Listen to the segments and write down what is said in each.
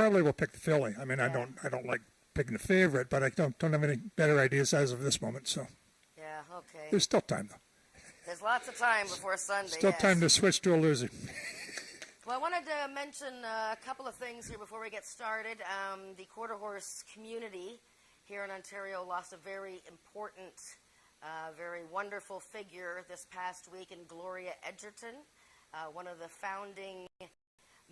probably will pick the filly. I mean, I don't like picking the favorite, but I don't have any better ideas as of this moment. So yeah, okay. There's still time though. There's lots of time before Sunday. Still time to switch to a loser. Well, I wanted to mention a couple of things here before we get started. The quarter horse community here in Ontario lost a very important, very wonderful figure this past week in Gloria Edgerton, one of the founding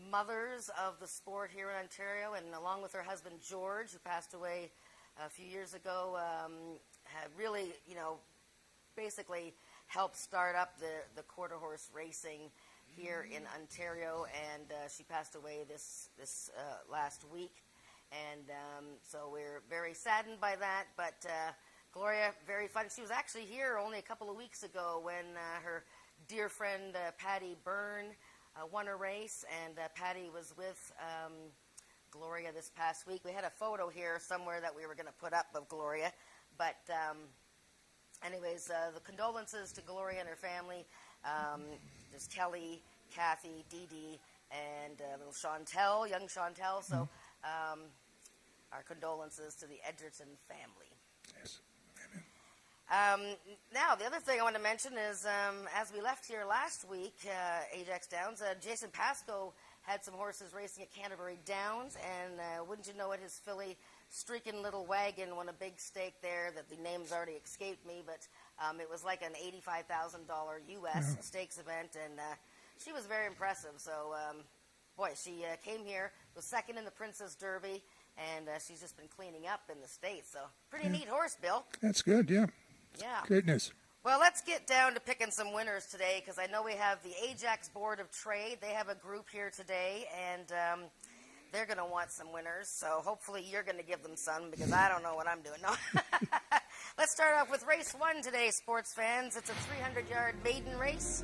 mothers of the sport here in Ontario, and along with her husband George, who passed away a few years ago, had really, basically helped start up the quarter horse racing here in Ontario, and she passed away this last week, and so we're very saddened by that. But Gloria, very fun. She was actually here only a couple of weeks ago when her dear friend Patty Byrne won a race, and Patty was with Gloria this past week. We had a photo here somewhere that we were going to put up of Gloria, but anyways, the condolences to Gloria and her family. There's Kelly, Kathy, Dee Dee, and little Chantel, young Chantel. So our condolences to the Edgerton family. Yes. Now, the other thing I want to mention is, as we left here last week, AjaxDowns, Jason Pascoe had some horses racing at Canterbury Downs, and wouldn't you know it, his filly Streaking Little Wagon won a big stake there that the name's already escaped me, but it was like an $85,000 U.S. stakes event, and she was very impressive. So, boy, she came here, was second in the Princess Derby, and she's just been cleaning up in the States. So, pretty neat horse, Bill. That's good, yeah. Yeah. Great news. Well, let's get down to picking some winners today, because I know we have the Ajax Board of Trade. They have a group here today, and they're going to want some winners. So hopefully you're going to give them some, because I don't know what I'm doing. No. Let's start off with race 1 today, sports fans. It's a 300-yard maiden race,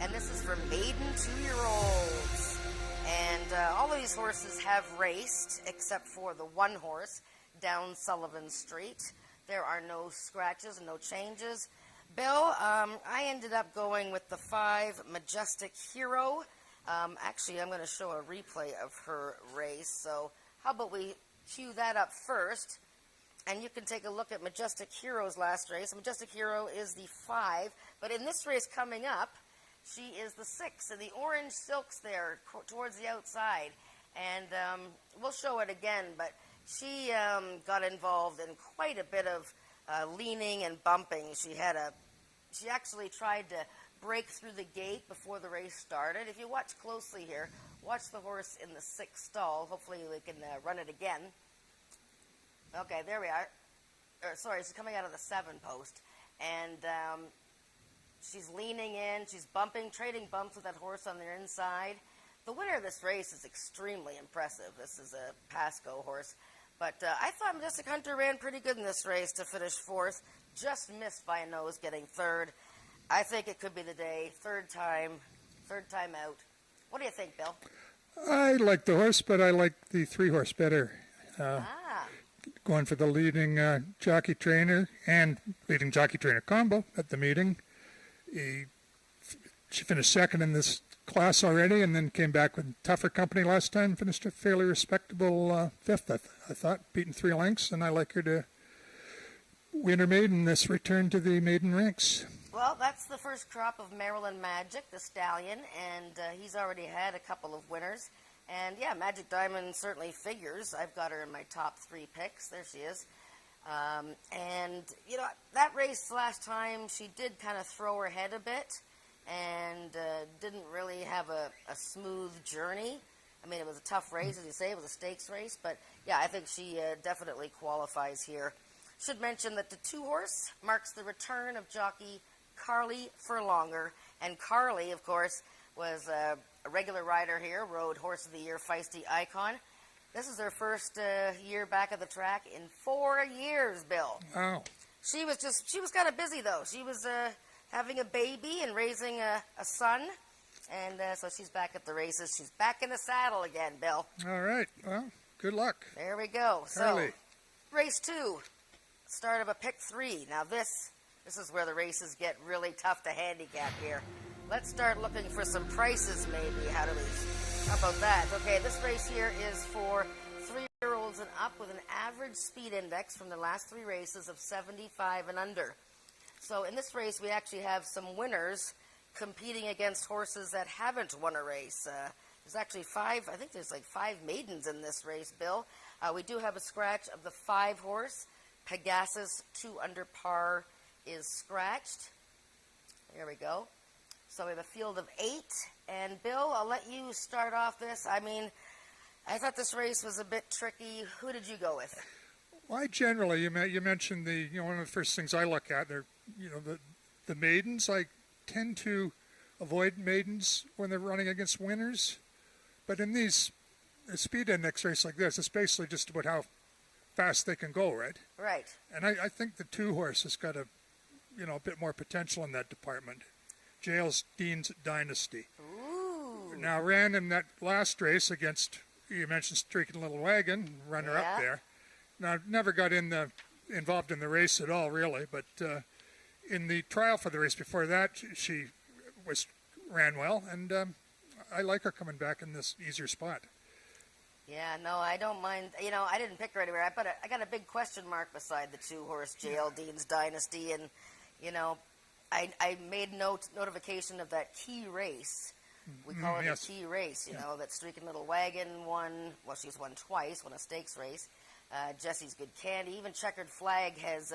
and this is for maiden 2-year-olds. And all of these horses have raced, except for the one horse down Sullivan Street. There are no scratches and no changes. Bill, I ended up going with the 5 Majestic Hero. Actually, I'm going to show a replay of her race. So how about we cue that up first, and you can take a look at Majestic Hero's last race. Majestic Hero is the 5, but in this race coming up, she is the 6, and the orange silks there towards the outside. And we'll show it again, but she got involved in quite a bit of leaning and bumping. She actually tried to break through the gate before the race started. If you watch closely here, watch the horse in the 6th stall. Hopefully we can run it again. Okay, there we are. Sorry, she's coming out of the 7 post. And she's leaning in. She's bumping, trading bumps with that horse on their inside. The winner of this race is extremely impressive. This is a Pascoe horse. But I thought Majestic Hunter ran pretty good in this race to finish 4th. Just missed by a nose, getting 3rd. I think it could be the day. Third time out. What do you think, Bill? I like the horse, but I like the 3-horse better. Going for the leading jockey trainer and leading jockey trainer combo at the meeting. She finished 2nd in this class already, and then came back with tougher company last time. Finished a fairly respectable 5th, I thought, beating 3 lengths, and I like her to win her maiden this return to the maiden ranks. Well, that's the first crop of Maryland Magic, the stallion, and he's already had a couple of winners. And yeah, Magic Diamond certainly figures. I've got her in my top 3 picks. There she is. And, that race last time, she did kind of throw her head a bit and didn't really have a smooth journey. I mean, it was a tough race, as you say. It was a stakes race. But, yeah, I think she definitely qualifies here. Should mention that the 2-horse marks the return of jockey Carly Furlonger. And Carly, of course, was a regular rider here, rode Horse of the Year Feisty Icon. This is her first year back at the track in 4 years, Bill. Wow. She was kind of busy, though. She was having a baby and raising a son. And so she's back at the races. She's back in the saddle again, Bill. All right. Well, good luck. There we go. Carly. So, race 2, start of a pick 3. Now this is where the races get really tough to handicap here. Let's start looking for some prices, maybe. How about that? Okay, this race here is for up with an average speed index from the last 3 races of 75 and under. So in this race, we actually have some winners competing against horses that haven't won a race. There's actually 5, I think there's like 5 maidens in this race, Bill. We do have a scratch of the 5 horse. Pegasus 2 under par is scratched. There we go. So we have a field of 8. And Bill, I'll let you start off this. I mean, I thought this race was a bit tricky. Who did you go with? Well, I generally, you mentioned one of the first things I look at, they're, the maidens. I tend to avoid maidens when they're running against winners. But in a speed index race like this, it's basically just about how fast they can go, right? Right. And I think the 2 horse has got a bit more potential in that department. AjaxDowns Dynasty. Ooh. Now ran in that last race against, you mentioned Streaking Little Wagon, runner up there. Now never got involved in the race at all, really, but in the trial for the race before that, she ran well, and I like her coming back in this easier spot. Yeah, no, I don't mind. I didn't pick her anywhere. I got a big question mark beside the 2 horse AjaxDowns Dynasty, and I made notification of that key race. We call it a key race, that Streaking Little Wagon won. Well, she's won twice, won a stakes race. Jessie's Good Candy, even Checkered Flag has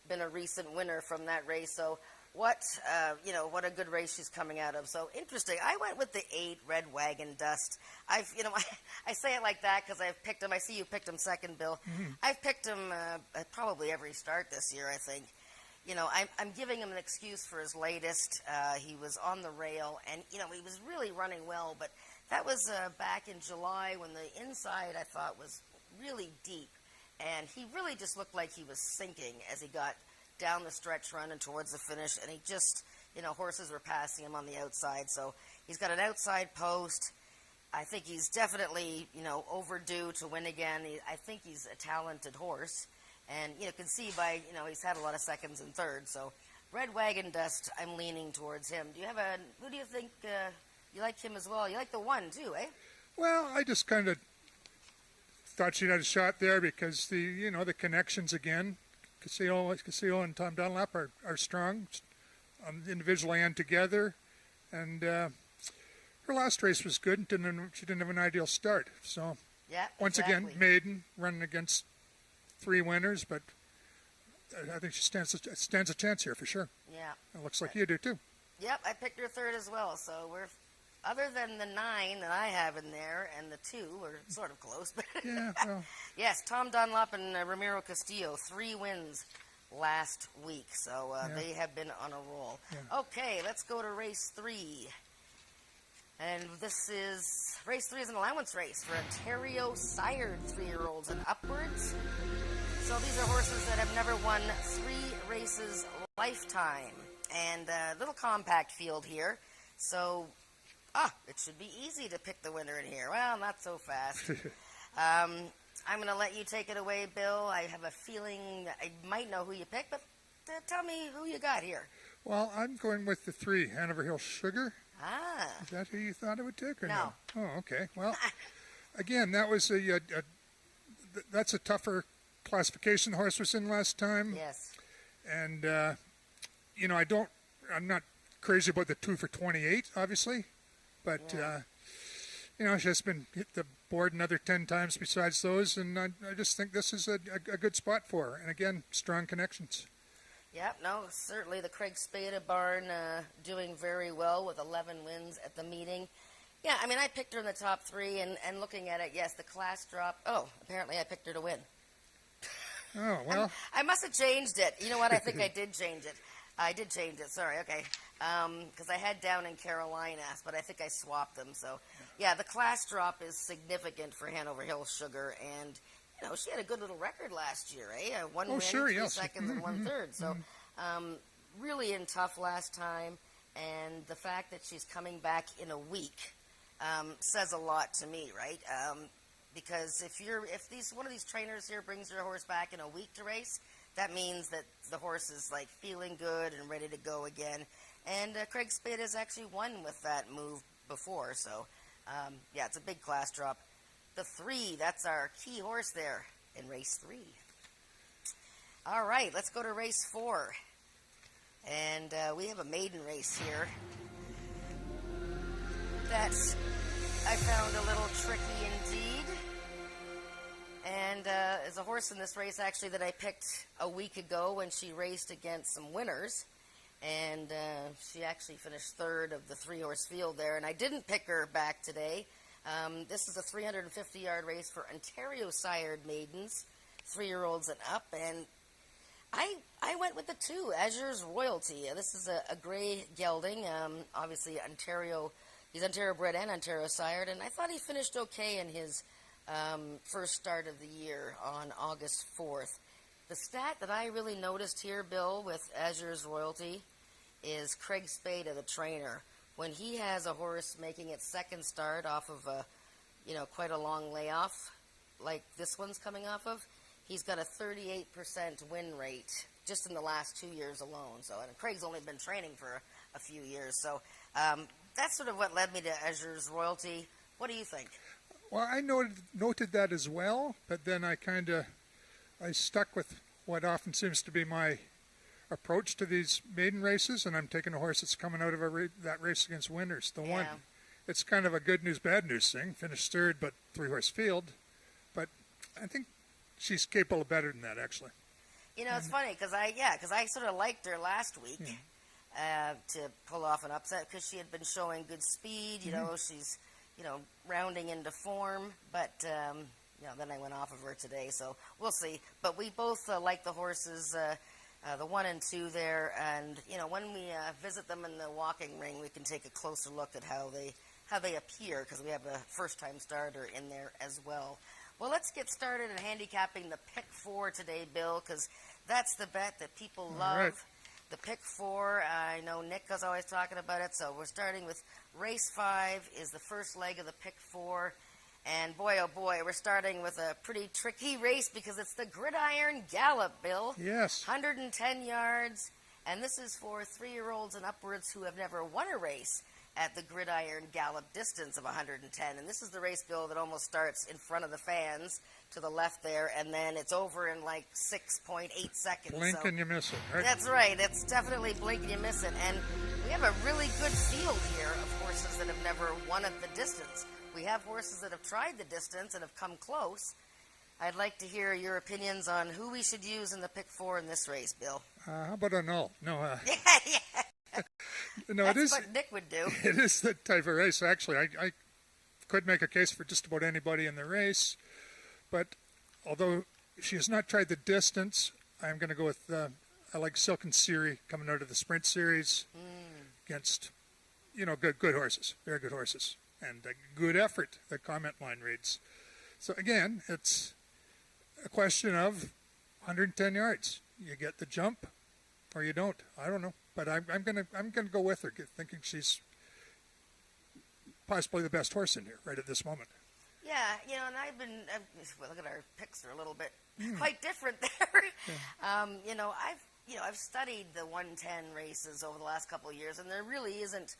been a recent winner from that race. So what a good race she's coming out of. So interesting. I went with the 8 Red Wagon Dust. I say it like that because I've picked him. I see you picked him second, Bill. Mm-hmm. I've picked him at probably every start this year, I think. I'm giving him an excuse for his latest. He was on the rail, and, he was really running well. But that was back in July when the inside, I thought, was really deep. And he really just looked like he was sinking as he got down the stretch run and towards the finish. And he just, horses were passing him on the outside. So he's got an outside post. I think he's definitely, overdue to win again. I think he's a talented horse. And, you can see by, he's had a lot of seconds and thirds. So Red Wagon Dust, I'm leaning towards him. Who do you think, you like him as well? You like the 1 too, eh? Well, I just kind of thought she had a shot there because the connections again, Castillo and Tom Dunlap are strong, individually and together. And her last race was good. She didn't have an ideal start. So yeah, once again, maiden running against 3 winners, but I think she stands a chance here for sure. Yeah. It looks like you do too. Yep, I picked her third as well. So we're, other than the 9 that I have in there and the 2, we're sort of close. But yeah. Well. Yes, Tom Dunlop and Ramiro Castillo, 3 wins last week. So they have been on a roll. Yeah. Okay, let's go to race 3. And race 3 is an allowance race for Ontario sired 3-year-olds and upwards. So these are horses that have never won 3 races lifetime. And a little compact field here. So, it should be easy to pick the winner in here. Well, not so fast. I'm going to let you take it away, Bill. I have a feeling I might know who you picked, but tell me who you got here. Well, I'm going with the 3, Hanover Hill Sugar. Ah. Is that who you thought it would take or no? Oh, okay. Well, again, that was that's a tougher classification the horse was in last time. Yes. And, I'm not crazy about the 2 for 28, obviously. But, she has been hit the board another 10 times besides those. And I just think this is a good spot for her. And, again, strong connections. Yep, no, certainly the Craig Spada barn doing very well with 11 wins at the meeting. Yeah, I mean, I picked her in the top 3, and looking at it, yes, the class drop. Oh, apparently I picked her to win. Oh, well. I must have changed it. You know what? I think I did change it. I did change it. Sorry, okay. Because I had down in Carolina, but I think I swapped them. So, yeah, the class drop is significant for Hanover Hill Sugar, and she had a good little record last year, eh? 1 win, 3 seconds, and 1 third. So, really in tough last time, and the fact that she's coming back in a week says a lot to me, right? Because if one of these trainers here brings their horse back in a week to race, that means that the horse is like feeling good and ready to go again. And Craig Spade has actually won with that move before, so it's a big class drop. The 3, that's our key horse there, in race 3. All right, let's go to race 4. And we have a maiden race here that I found a little tricky indeed. And there's a horse in this race actually that I picked a week ago when she raced against some winners. And she actually finished third of the 3-horse field there. And I didn't pick her back today. This is a 350-yard race for Ontario-sired maidens, 3-year-olds and up. And I went with the 2, Azure's Royalty. This is a gray gelding, obviously Ontario. He's Ontario-bred and Ontario-sired. And I thought he finished okay in his first start of the year on August 4th. The stat that I really noticed here, Bill, with Azure's Royalty is Craig Spada, the trainer. When he has a horse making its second start off of quite a long layoff, like this one's coming off of, he's got a 38% win rate just in the last 2 years alone. So, and Craig's only been training for a few years. So that's sort of what led me to Azure's Royalty. What do you think? Well, I noted that as well, but then I stuck with what often seems to be my approach to these maiden races, and I'm taking a horse that's coming out of that race against winners. The one, it's kind of a good news, bad news thing. Finished third, but 3-horse field. But I think she's capable of better than that, actually. It's funny because I sort of liked her last week to pull off an upset because she had been showing good speed. She's rounding into form, but. Then I went off of her today, so we'll see. But we both like the horses, the 1 and 2 there, and when we visit them in the walking ring, we can take a closer look at how they appear because we have a first-time starter in there as well. Well, let's get started in handicapping the pick 4 today, Bill, because that's the bet that people love. Right. The pick 4, I know Nick is always talking about it, so we're starting with race 5 is the first leg of the pick 4. And boy, oh boy, we're starting with a pretty tricky race because it's the Gridiron Gallop, Bill. Yes. 110 yards. And this is for 3-year-olds and upwards who have never won a race at the Gridiron Gallop distance of 110. And this is the race, Bill, that almost starts in front of the fans to the left there. And then it's over in like 6.8 seconds. Blink and you miss it, right? That's right. It's definitely blink and you miss it. And we have a really good field here of horses that have never won at the distance. We have horses that have tried the distance and have come close. I'd like to hear your opinions on who we should use in the pick 4 in this race, Bill. How about a null? No. Yeah. No, That's it is what Nick would do. It is the type of race. Actually, I could make a case for just about anybody in the race, but although she has not tried the distance, I'm going to go with I like Silk and Siri coming out of the Sprint Series against good horses, very good horses. And a good effort, the comment line reads. So again, it's a question of 110 yards. You get the jump, or you don't. I don't know, but I'm gonna go with her, thinking she's possibly the best horse in here right at this moment. Yeah, and well, look at our picks; are a little bit quite different there. Yeah. I've studied the 110 races over the last couple of years, and there really isn't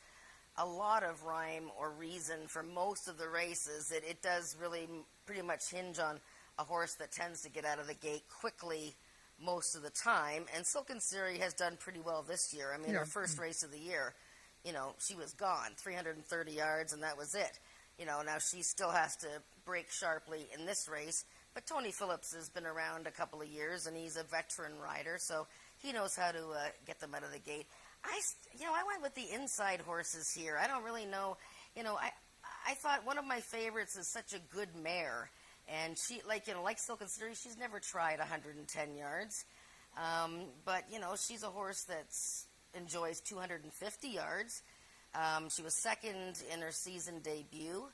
a lot of rhyme or reason for most of the races. It does really pretty much hinge on a horse that tends to get out of the gate quickly most of the time. And Silk and Siri has done pretty well this year. I mean, her first race of the year, she was gone, 330 yards, and that was it. Now she still has to break sharply in this race. But Tony Phillips has been around a couple of years, and he's a veteran rider, so he knows how to get them out of the gate. I went with the inside horses here. I don't really know. I thought one of my favorites is such a good mare. And she, like Silk and Siri, she's never tried 110 yards. But, she's a horse that enjoys 250 yards. She was second in her season debut.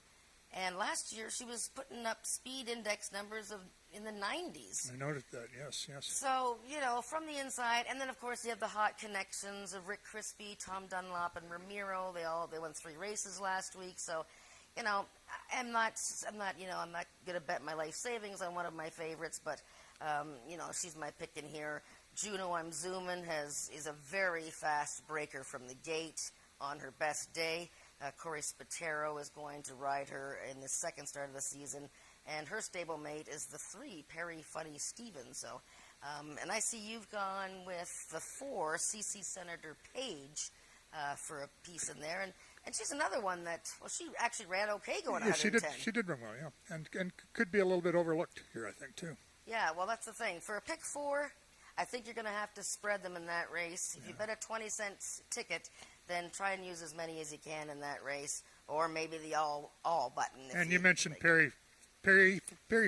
And last year, she was putting up speed index numbers in the 90s. I noticed that, yes. So, from the inside, and then, of course, you have the hot connections of Rick Crispy, Tom Dunlop, and Ramiro. They won 3 races last week. So, I'm not going to bet my life savings on one of my favorites, but, she's my pick in here. Juno I'm Zoomin' is a very fast breaker from the gate on her best day. Corey Spatero is going to ride her in the second start of the season. and her stablemate is the 3, Perry Funny Stevens. So, and I see you've gone with the 4, CC Senator Page, for a piece in there, and she's another one that, well, she actually ran okay going 110. She did run well, yeah, and could be a little bit overlooked here, I think, too. Yeah, well, that's the thing. For a pick 4, I think you're going to have to spread them in that race. If you bet a 20-cent ticket, then try and use as many as you can in that race, or maybe the all button. And you mentioned Perry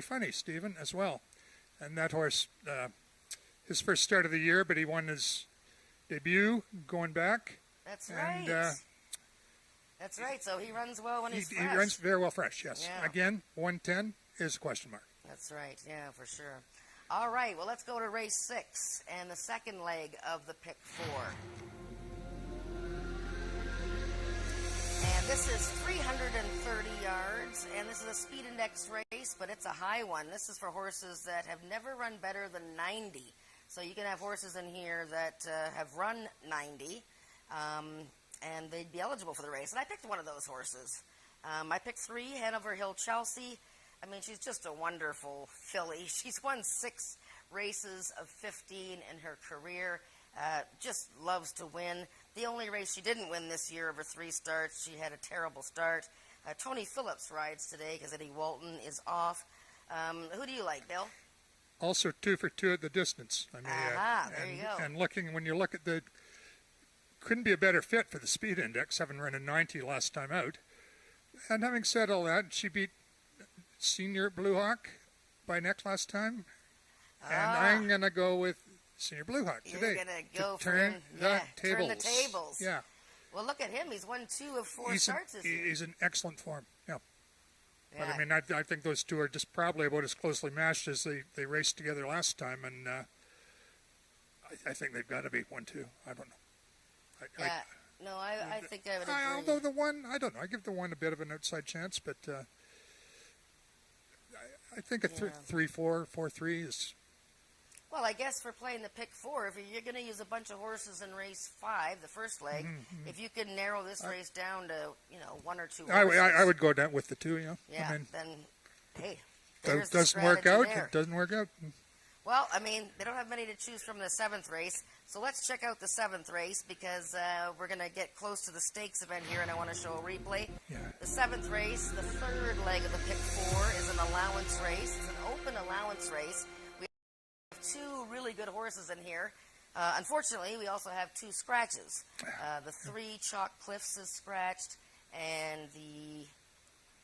Funny, Stephen, as well. And that horse, his first start of the year, but he won his debut going back. That's and, right. That's right. So he runs well when he's fresh. He runs very well fresh, yes. Yeah. Again, 110 is a question mark. That's right. Yeah, for sure. All right. Well, let's go to race 6 and the second leg of the pick 4. And this is 330 yards, and this is a speed index race, but it's a high one. This is for horses that have never run better than 90. So you can have horses in here that have run 90, and they'd be eligible for the race. And I picked one of those horses. I picked 3, Hanover Hill Chelsea. I mean, she's just a wonderful filly. She's won 6 races of 15 in her career. Just loves to win. The only race she didn't win this year of her 3 starts, she had a terrible start. Tony Phillips rides today because Eddie Walton is off. Who do you like, Bill? Also 2 for 2 at the distance. I mean, there you go. And when you look at couldn't be a better fit for the speed index, having run a 90 last time out. And having said all that, she beat Senior Blue Hawk by neck last time. And I'm going to go with Senior Blue Hawk today. You're going to go turn the tables. Turn the tables. Yeah. Well, look at him. He's won 2 of 4 starts this year. He's in excellent form. Yeah. Yeah. But I mean, I think those two are just probably about as closely matched as they raced together last time, and I think they've got to be 1-2. I don't know. I think I would agree. Although the one, I don't know. I give the one a bit of an outside chance, but I think a 3-4, 4-3 is. Well, I guess for playing the pick 4, if you're going to use a bunch of horses in race 5, the first leg, if you could narrow this race down to 1 or 2 horses. I would go down with the 2. Yeah. Yeah. I mean, then hey, it doesn't work out. There. It doesn't work out. Well, I mean, they don't have many to choose from the 7th race, so let's check out the 7th race because we're going to get close to the stakes event here, and I want to show a replay. Yeah. The 7th race, the 3rd leg of the pick 4, is an allowance race. It's an open allowance race. We have 2 really good horses in here. Unfortunately, we also have 2 scratches. The 3 Chalk Cliffs is scratched, and the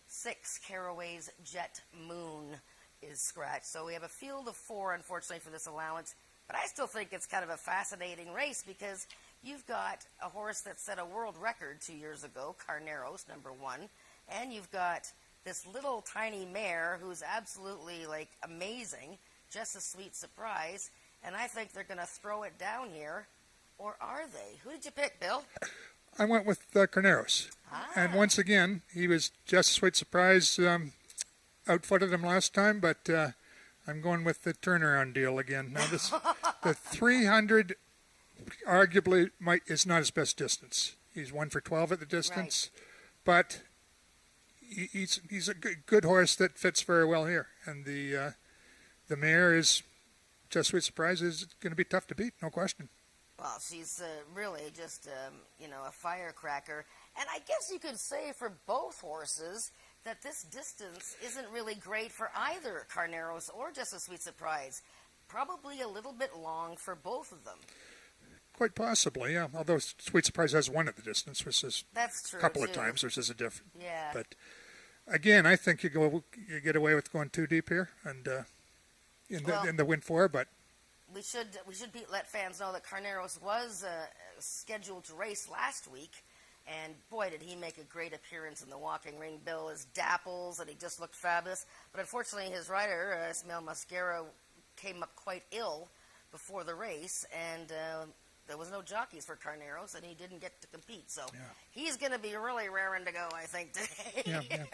6 Caraway's Jet Moon is scratched. So we have a field of 4, unfortunately, for this allowance. But I still think it's kind of a fascinating race because you've got a horse that set a world record 2 years ago, Carneros, number 1, and you've got this little tiny mare who's absolutely, amazing, just a sweet surprise, and I think they're going to throw it down here, or are they? Who did you pick, Bill? I went with Carneros. And once again, he was just a sweet surprise. Outfooted him last time, but I'm going with the turnaround deal again. Now, the 300 arguably is not his best distance. He's 1 for 12 at the distance, but he's a good horse that fits very well here. And the mare is just a sweet surprise. Is going to be tough to beat, no question. Well, she's really just a firecracker, and I guess you could say for both horses that this distance isn't really great for either Carneros or Just a Sweet Surprise. Probably a little bit long for both of them. Quite possibly, yeah. Although Sweet Surprise has won at the distance, which is that's true, a couple of times, which is a different. Yeah. But again, I think you get away with going 2 deep here, and in the win 4. But we should let fans know that Carneros was scheduled to race last week. And boy, did he make a great appearance in the walking ring. Bill is dapples, and he just looked fabulous. But unfortunately, his rider, Ismael Mascara, came up quite ill before the race, and there was no jockeys for Carneros, and he didn't get to compete. So he's going to be really raring to go, I think, today. Yeah.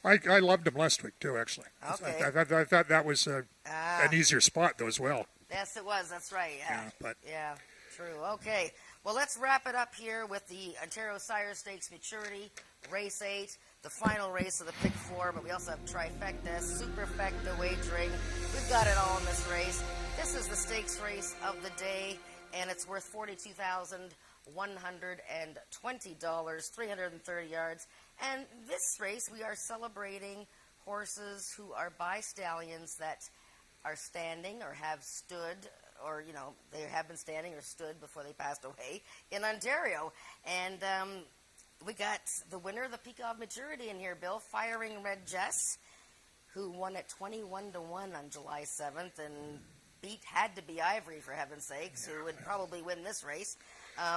I loved him last week, too, actually. Okay. I thought that was an easier spot, though, as well. Yes, it was. That's right, Yeah, true. Okay. Well, let's wrap it up here with the Ontario Sire Stakes Maturity, Race 8. the final race of the Pick 4, but we also have Trifecta, Superfecta wagering. We've got it all in this race. This is the stakes race of the day, and it's worth $42,120, 330 yards. And this race, we are celebrating horses who are by stallions that are standing or have stood, or, they have been standing or stood before they passed away in Ontario. And we got the winner of the Peak of Maturity in here, Bill, Firing Red Jess, who won at 21-1 on July 7th and had to be Ivory, for heaven's sakes, who would probably win this race.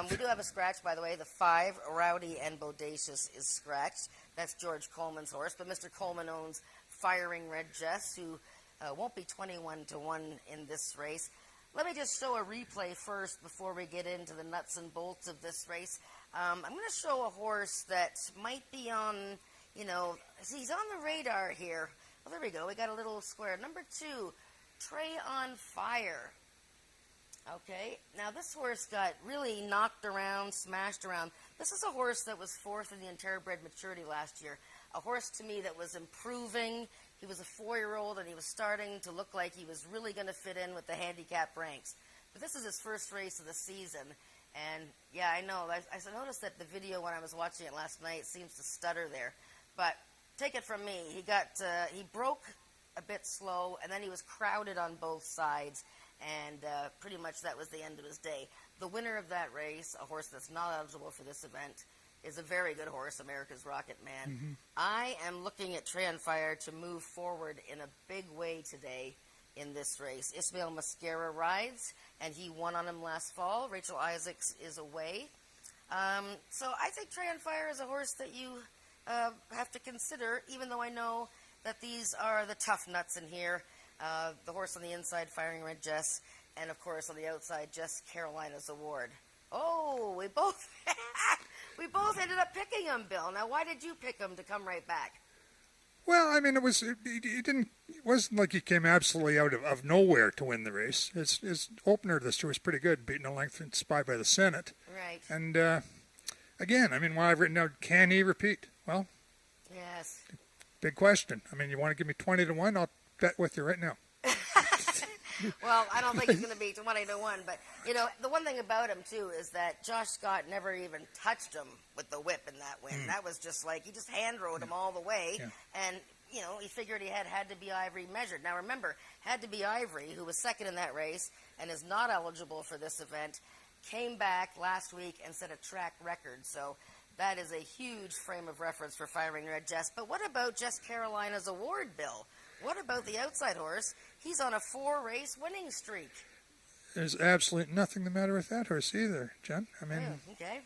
We do have a scratch, by the way. The 5, Rowdy and Bodacious, is scratched. That's George Coleman's horse, but Mr. Coleman owns Firing Red Jess, who won't be 21-1 in this race. Let me just show a replay first before we get into the nuts and bolts of this race. I'm going to show a horse that might be on, he's on the radar here. Well, there we go. We got a little square. Number 2, Trey on Fire. Okay, now this horse got really knocked around, smashed around. This is a horse that was 4th in the Interbred Maturity last year. A horse, to me, that was improving. He was a 4-year-old, and he was starting to look like he was really going to fit in with the handicap ranks. But this is his first race of the season. And, yeah, I know. I noticed that the video when I was watching it last night seems to stutter there. But take it from me. He broke a bit slow, and then he was crowded on both sides. And pretty much that was the end of his day. The winner of that race, a horse that's not eligible for this event, is a very good horse, America's Rocket Man. Mm-hmm. I am looking at Trey on Fire to move forward in a big way today in this race. Ismail Mascara rides, and he won on him last fall. Rachel Isaacs is away. So I think Trey on Fire is a horse that you have to consider, even though I know that these are the tough nuts in here. The horse on the inside, Firing Red Jess, and of course on the outside, Jess Carolina's Award. Oh, we both ended up picking him, Bill. Now, why did you pick him to come right back? Well, I mean, it wasn't like he came absolutely out of nowhere to win the race. His opener this year was pretty good, beating a length in Spy by the Senate. Right. And again, I mean, while I've written out, can he repeat? Well, yes. Big question. I mean, you want to give me 20-1? I'll bet with you right now. Well, I don't think he's going to be 20-1, but, the one thing about him, too, is that Josh Scott never even touched him with the whip in that win. That was just like, he just hand-rode him all the way, and, he figured he had to be Ivory measured. Now, remember, had to be Ivory, who was second in that race and is not eligible for this event, came back last week and set a track record, so that is a huge frame of reference for Firing Red Jess. But what about Jess Carolina's Award, Bill? What about the outside horse? He's on a 4-race winning streak. There's absolutely nothing the matter with that horse either, Jen. I mean, okay.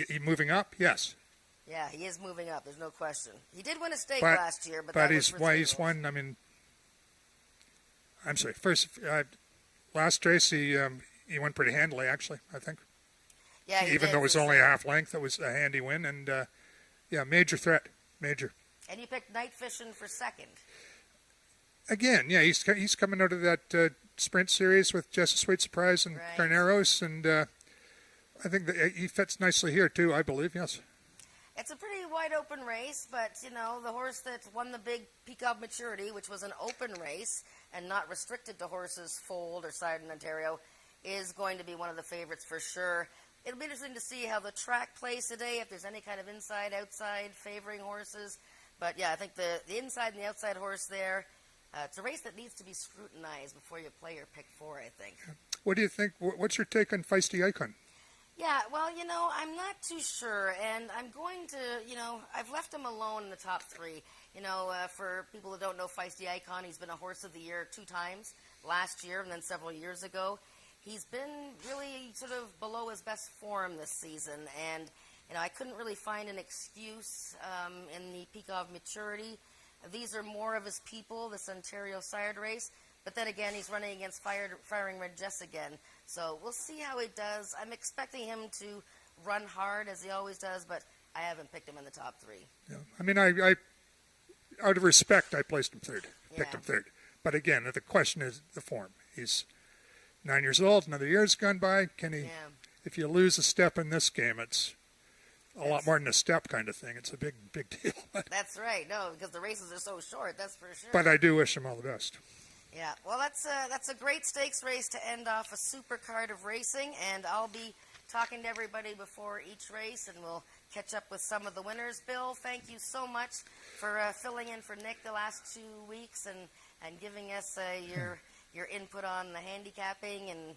He moving up? Yes. Yeah, he is moving up. There's no question. He did win a stake last year, but he's won. I mean, I'm sorry. First, last race he won pretty handily, actually. I think. Yeah, even though it was only a half length, it was a handy win, and major threat, major. And you picked Night Fishing for second. Again, yeah, he's coming out of that sprint series with Just a Sweet Surprise and Carneros, and I think that he fits nicely here too. I believe, yes. It's a pretty wide open race, but the horse that won the big Peak of Maturity, which was an open race and not restricted to horses foaled or sired in Ontario, is going to be one of the favorites for sure. It'll be interesting to see how the track plays today, if there's any kind of inside, outside favoring horses. But yeah, I think the inside and the outside horse there. It's a race that needs to be scrutinized before you play your pick 4, I think. What do you think? What's your take on Feisty Icon? Yeah, well, I'm not too sure, and I'm going to, I've left him alone in the top 3. For people who don't know Feisty Icon, he's been a Horse of the Year 2 times, last year and then several years ago. He's been really sort of below his best form this season, and, I couldn't really find an excuse in the Peak of Maturity. These are more of his people, this Ontario sired race. But then again, he's running against Firing Red Jess again. So we'll see how he does. I'm expecting him to run hard, as he always does, but I haven't picked him in the top 3. Yeah. I mean, I out of respect, I placed him third, picked him third. But again, the question is the form. He's 9 years old, another year's gone by. Can he, if you lose a step in this game, it's a lot more than a step kind of thing. It's a big deal. That's right. No, because the races are so short. That's for sure. But I do wish them all the best. Yeah. Well, that's a great stakes race to end off a super card of racing, and I'll be talking to everybody before each race, and we'll catch up with some of the winners. Bill, thank you so much for filling in for Nick the last 2 weeks and giving us your input on the handicapping, and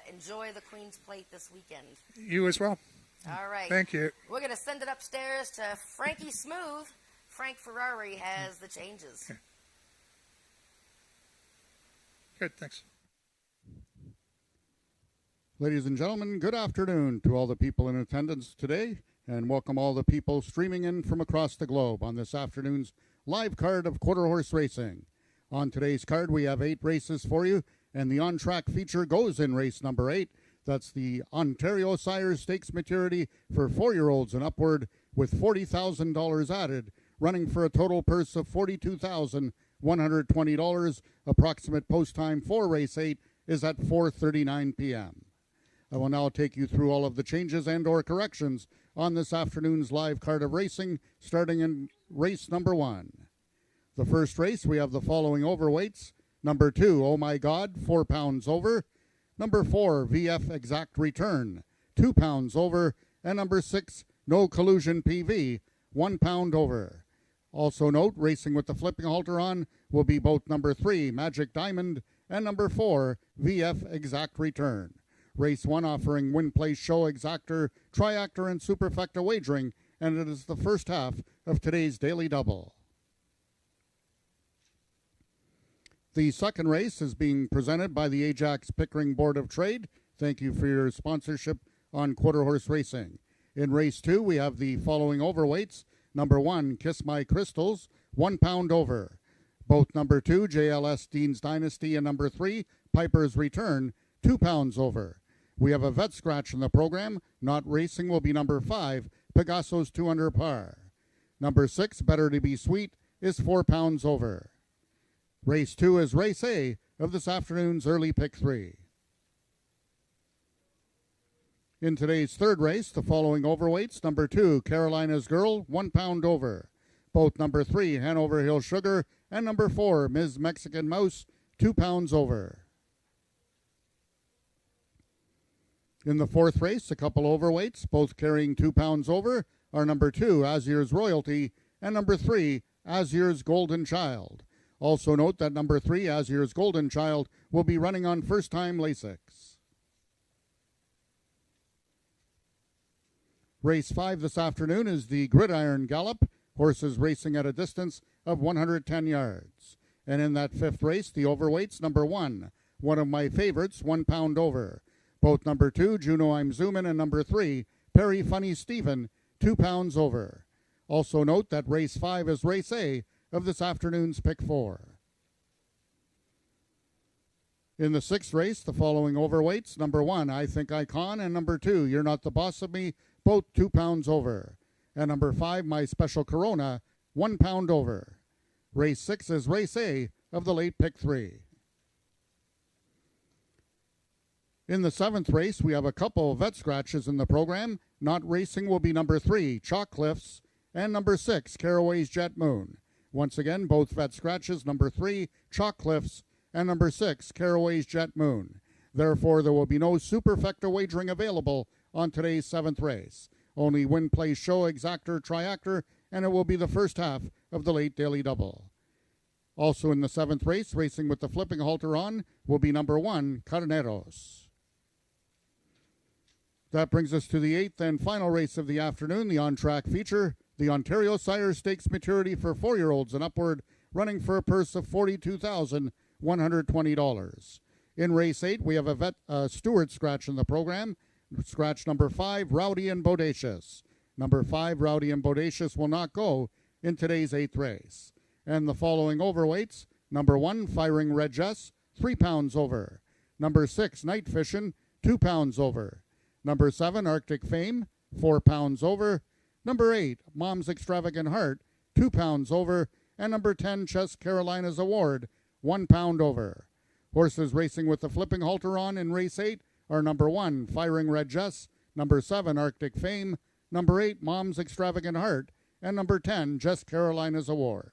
enjoy the Queen's Plate this weekend. You as well. All right. Thank you. We're going to send it upstairs to Frankie Smooth. Frank Ferrari has the changes. Okay. Good, thanks. Ladies and gentlemen, good afternoon to all the people in attendance today, and welcome all the people streaming in from across the globe on this afternoon's live card of quarter horse racing. On today's card, we have 8 races for you, and the on-track feature goes in race number 8. That's the Ontario Sires Stakes Maturity for 4-year-olds and upward, with $40,000 added, running for a total purse of $42,120. Approximate post time for race 8 is at 4:39 p.m. I will now take you through all of the changes and or corrections on this afternoon's live card of racing, starting in race number 1. The first race, we have the following overweights. Number 2, Oh My God, 4 pounds over. Number 4, VF Exact Return, 2 pounds over. And number 6, No Collusion PV, 1 pound over. Also note, racing with the flipping halter on will be both number 3, Magic Diamond, and number 4, VF Exact Return. Race 1 offering win, place, show, exactor, triactor, and superfecta wagering, and it is the first half of today's daily double. The second race is being presented by the Ajax Pickering Board of Trade. Thank you for your sponsorship on quarter horse racing. In race 2, we have the following overweights. Number 1, Kiss My Crystals, 1 pound over. Both number 2, JLS Dean's Dynasty, and number 3, Piper's Return, 2 pounds over. We have a vet scratch in the program. Not racing will be number 5, Pegaso's 2 under par. Number 6, Better to Be Sweet, is 4 pounds over. Race 2 is race A of this afternoon's early pick 3. In today's third race, the following overweights. Number 2, Carolina's Girl, 1 pound over. Both number 3, Hanover Hill Sugar, and number 4, Ms. Mexican Mouse, 2 pounds over. In the fourth race, a couple overweights, both carrying 2 pounds over, are number 2, Azir's Royalty, and number 3, Azir's Golden Child. Also note that number 3, Azir's Golden Child, will be running on first-time Lasix. Race 5 this afternoon is the Gridiron Gallop, horses racing at a distance of 110 yards. And in that fifth race, the overweights, number 1, one of my favorites, 1 pound over. Both number 2, Juno I'm Zoomin', and number 3, Perry Funny Stephen, 2 pounds over. Also note that race 5 is race A of this afternoon's pick 4. In the sixth race, the following overweights. Number 1, I Think Icon, and number 2, You're Not the Boss of Me, both 2 pounds over. And number 5, My Special Corona, 1 pound over. Race 6 is race A of the late pick 3. In the seventh race, we have a couple of vet scratches in the program. Not racing will be number 3, Chalk Cliffs, and number 6, Caraway's Jet Moon. Once again, both vet scratches, number 3, Chalk Cliffs, and number 6, Caraway's Jet Moon. Therefore, there will be no superfecta wagering available on today's seventh race. Only win, play, show, exactor, triactor, and it will be the first half of the late daily double. Also in the seventh race, racing with the flipping halter on, will be number 1, Carneros. That brings us to the eighth and final race of the afternoon, the on-track feature, the Ontario Sires Stakes Maturity for 4-year-olds and upward, running for a purse of $42,120. In race 8, we have a steward scratch in the program. Scratch number 5, Rowdy and Bodacious. Number 5, Rowdy and Bodacious, will not go in today's 8th race. And the following overweights. Number 1, Firing Red Jess, 3 pounds over. Number 6, Night Fishin', 2 pounds over. Number 7, Arctic Fame, 4 pounds over. Number 8, Mom's Extravagant Heart, 2 pounds over. And number 10, Chess Carolina's Award, 1 pound over. Horses racing with the flipping halter on in race 8 are number 1, Firing Red Jess, number 7, Arctic Fame, number 8, Mom's Extravagant Heart, and number 10, Just Carolina's Award.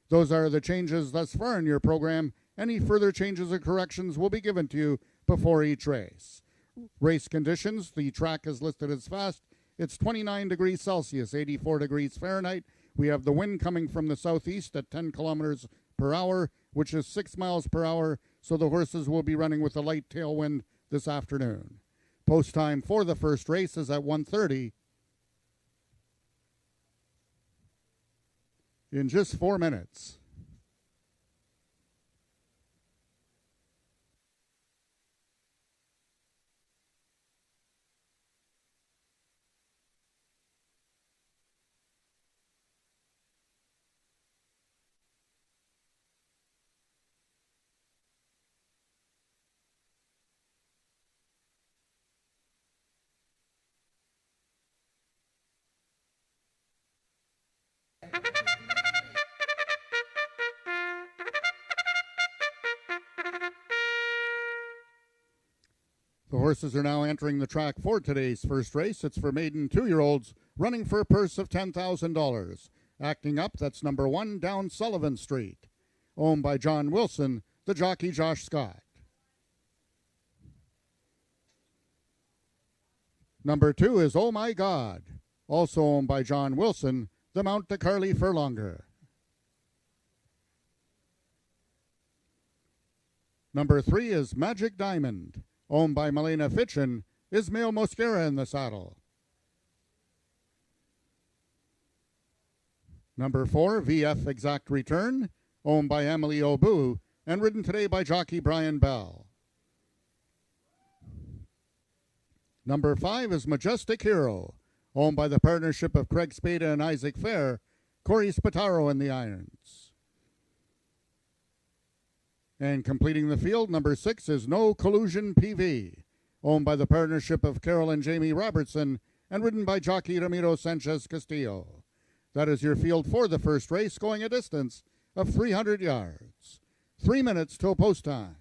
Those are the changes thus far in your program. Any further changes or corrections will be given to you before each race. Race conditions, the track is listed as fast. It's 29 degrees Celsius, 84 degrees Fahrenheit. We have the wind coming from the southeast at 10 kilometers per hour, which is 6 miles per hour, so the horses will be running with a light tailwind this afternoon. Post time for the first race is at 1:30 in just 4 minutes. The horses are now entering the track for today's first race. It's for maiden 2-year-olds running for a purse of $10,000. Acting up, that's number 1, Down Sullivan Street. Owned by John Wilson, the jockey Josh Scott. Number 2 is Oh My God, also owned by John Wilson, the Mount to Carly Furlonger. Number 3 is Magic Diamond, owned by Milena Fitchin, Ismail Mosquera in the saddle. Number 4, VF Exact Return, owned by Emily Obu, and ridden today by jockey Brian Bell. Number 5 is Majestic Hero, owned by the partnership of Craig Spada and Isaac Fair, Corey Spataro in the irons. And completing the field, number 6 is No Collusion PV, owned by the partnership of Carol and Jamie Robertson and ridden by jockey Ramiro Sanchez Castillo. That is your field for the first race, going a distance of 300 yards. 3 minutes till post time.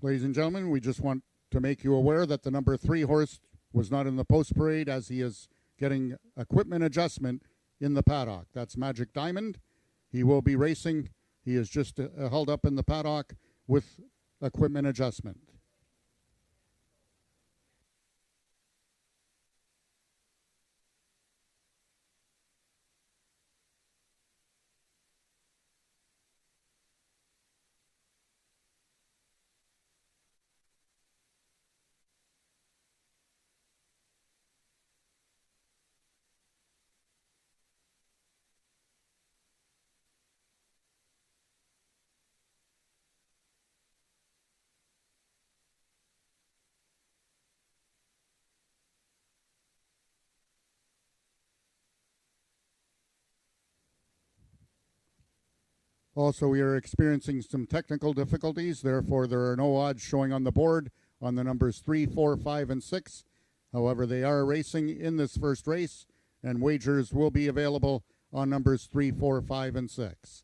Ladies and gentlemen, we just want to make you aware that the number 3 horse was not in the post parade as he is getting equipment adjustment in the paddock. That's Magic Diamond. He will be racing. He is just held up in the paddock with equipment adjustment. Also, we are experiencing some technical difficulties. Therefore, there are no odds showing on the board on the numbers 3, 4, 5, and 6. However, they are racing in this first race, and wagers will be available on numbers 3, 4, 5, and 6.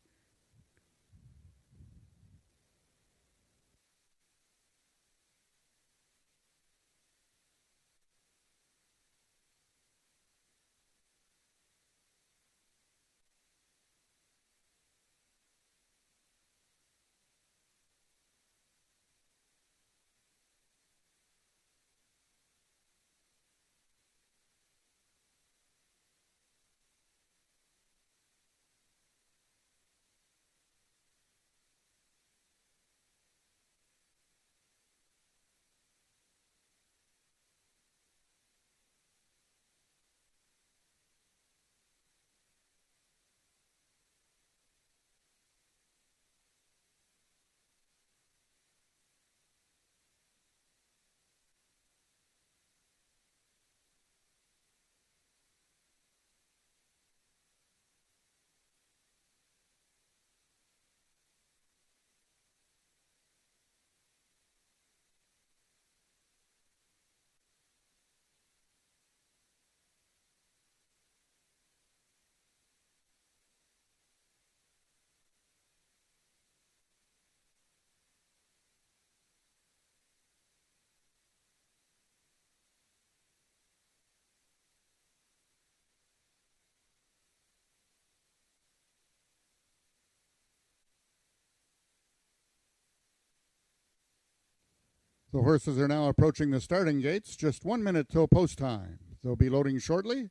The horses are now approaching the starting gates. Just 1 minute till post time. They'll be loading shortly.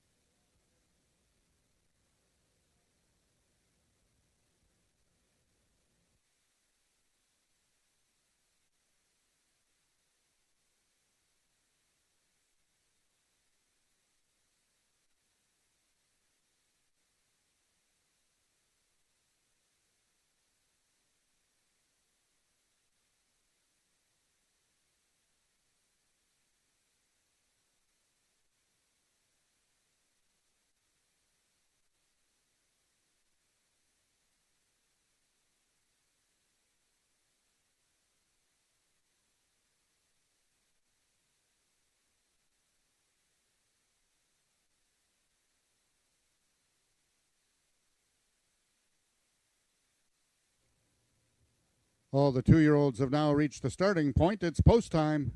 All the 2-year-olds have now reached the starting point. It's post time.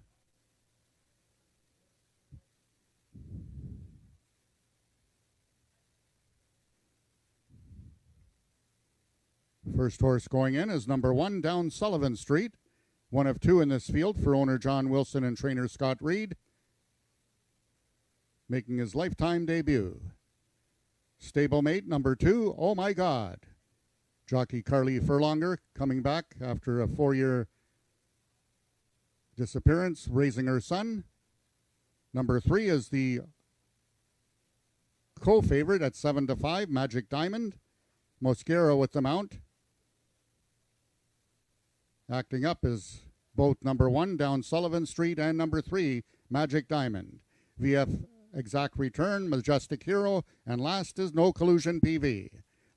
First horse going in is number 1, down Sullivan Street. One of 2 in this field for owner John Wilson and trainer Scott Reed, making his lifetime debut. Stablemate number 2, Oh My God. Jockey Carly Furlonger coming back after a 4-year disappearance, raising her son. Number 3 is the co-favorite at 7-5, Magic Diamond. Mosquera with the mount. Acting up is both number 1, down Sullivan Street, and number 3, Magic Diamond. VF Exact Return, Majestic Hero, and last is No Collusion PV.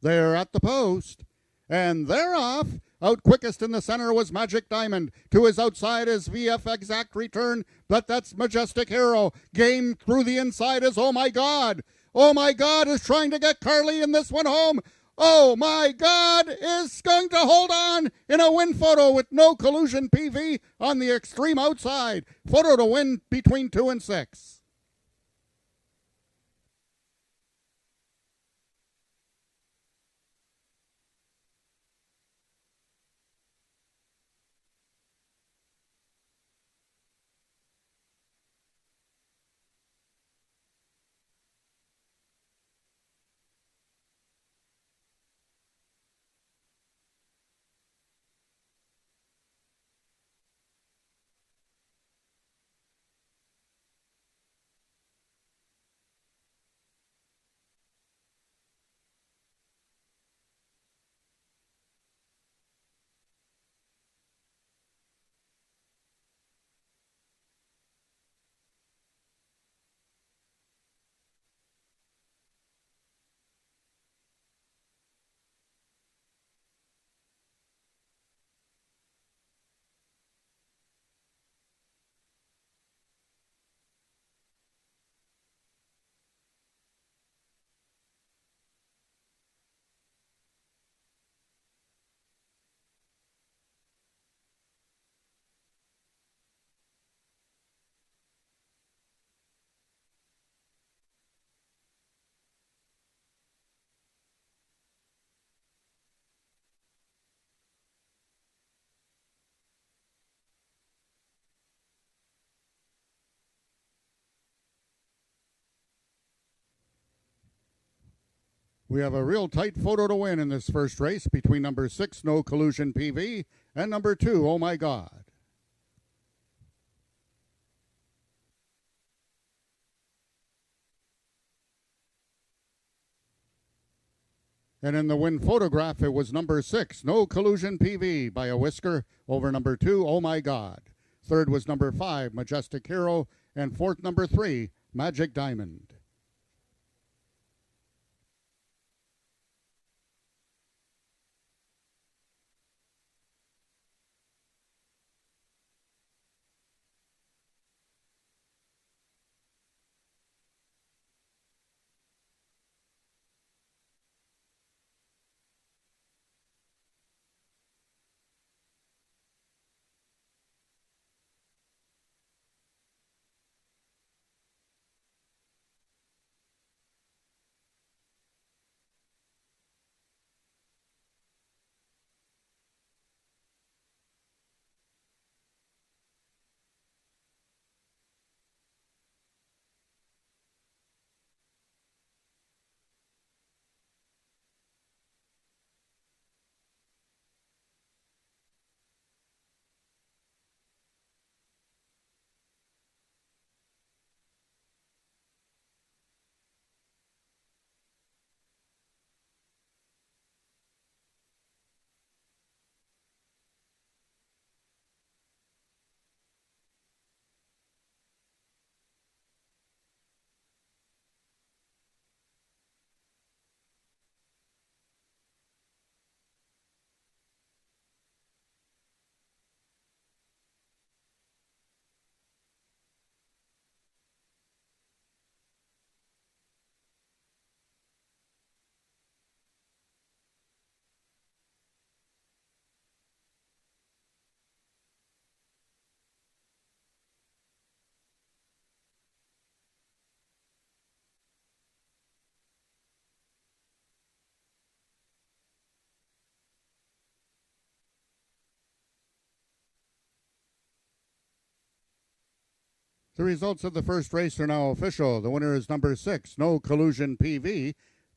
They're at the post, and they're off. Out quickest in the center was Magic Diamond. To his outside is VF Exact Return, but that's Majestic Hero. Game through the inside is Oh My God. Oh My God is trying to get Carly in this one home. Oh My God is going to hold on in a win photo with No Collusion PV on the extreme outside. Photo to win between 2 and 6. We have a real tight photo to win in this first race between number 6, No Collusion PV, and number 2, Oh My God. And in the win photograph, it was number 6, No Collusion PV, by a whisker over number 2, Oh My God. Third was number 5, Majestic Hero, and fourth, number 3, Magic Diamond. The results of the first race are now official. The winner is number 6, No Collusion PV.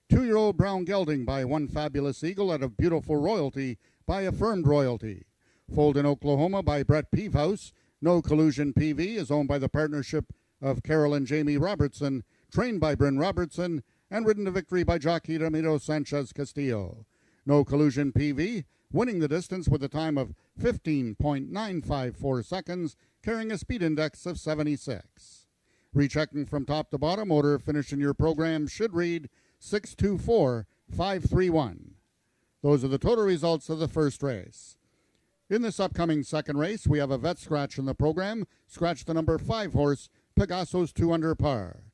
2-year-old Brown Gelding by One Fabulous Eagle out of Beautiful Royalty by Affirmed Royalty. Foaled in Oklahoma by Brett Peavehouse. No Collusion PV is owned by the partnership of Carol and Jamie Robertson, trained by Bryn Robertson, and ridden to victory by jockey Ramiro Sanchez Castillo. No Collusion PV, winning the distance with a time of 15.954 seconds, carrying a speed index of 76. Rechecking from top to bottom, order of finish in your program should read 624-531. Those are the total results of the first race. In this upcoming second race, we have a vet scratch in the program. Scratch the number 5 horse, Pegaso's 2 under par.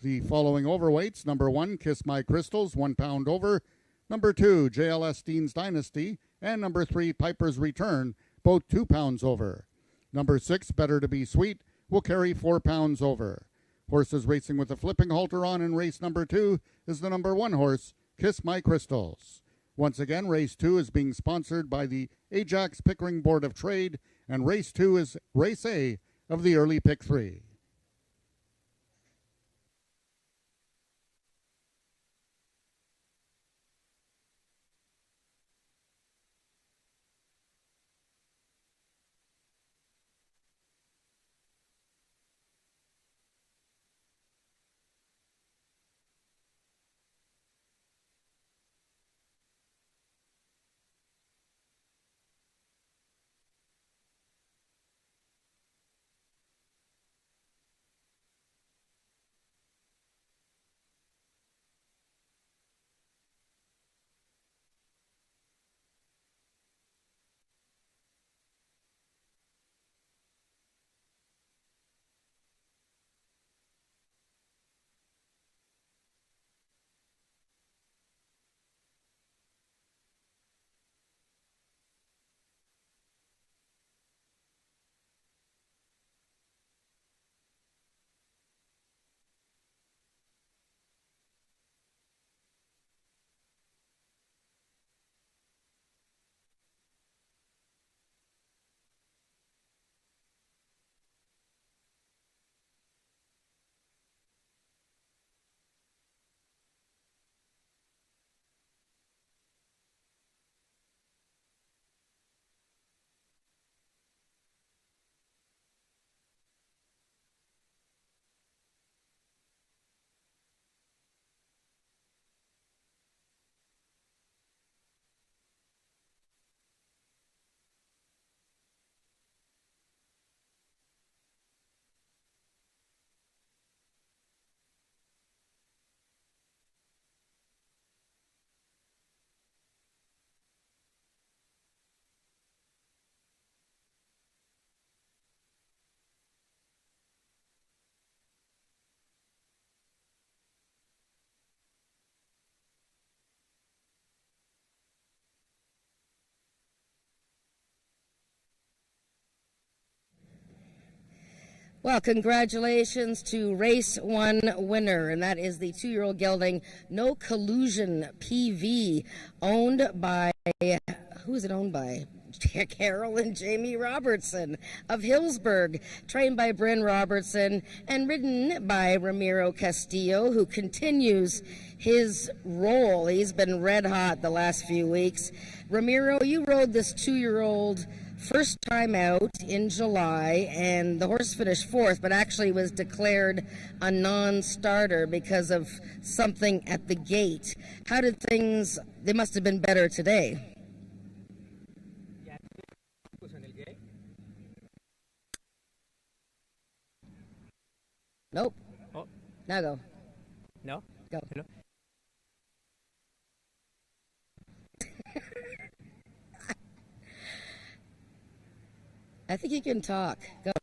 The following overweights: number 1, Kiss My Crystals, 1 pound over. Number 2, JLS Dean's Dynasty. And number 3, Piper's Return, both 2 pounds over. Number 6, Better to Be Sweet, will carry 4 pounds over. Horses racing with the flipping halter on in race number 2 is the number 1 horse, Kiss My Crystals. Once again, race 2 is being sponsored by the Ajax Pickering Board of Trade, and race 2 is race A of the early pick 3. Well, congratulations to race 1 winner, and that is the 2-year-old gelding No Collusion PV, owned by, who is it owned by? Carol and Jamie Robertson of Hillsburg, trained by Bryn Robertson and ridden by Ramiro Castillo, who continues his role. He's been red hot the last few weeks. Ramiro, you rode this 2-year-old first time out in July, and the horse finished 4th, but actually was declared a non-starter because of something at the gate. How did things, they must have been better today. Nope. Oh. Now go. No? Go. Hello? I think you can talk. Go.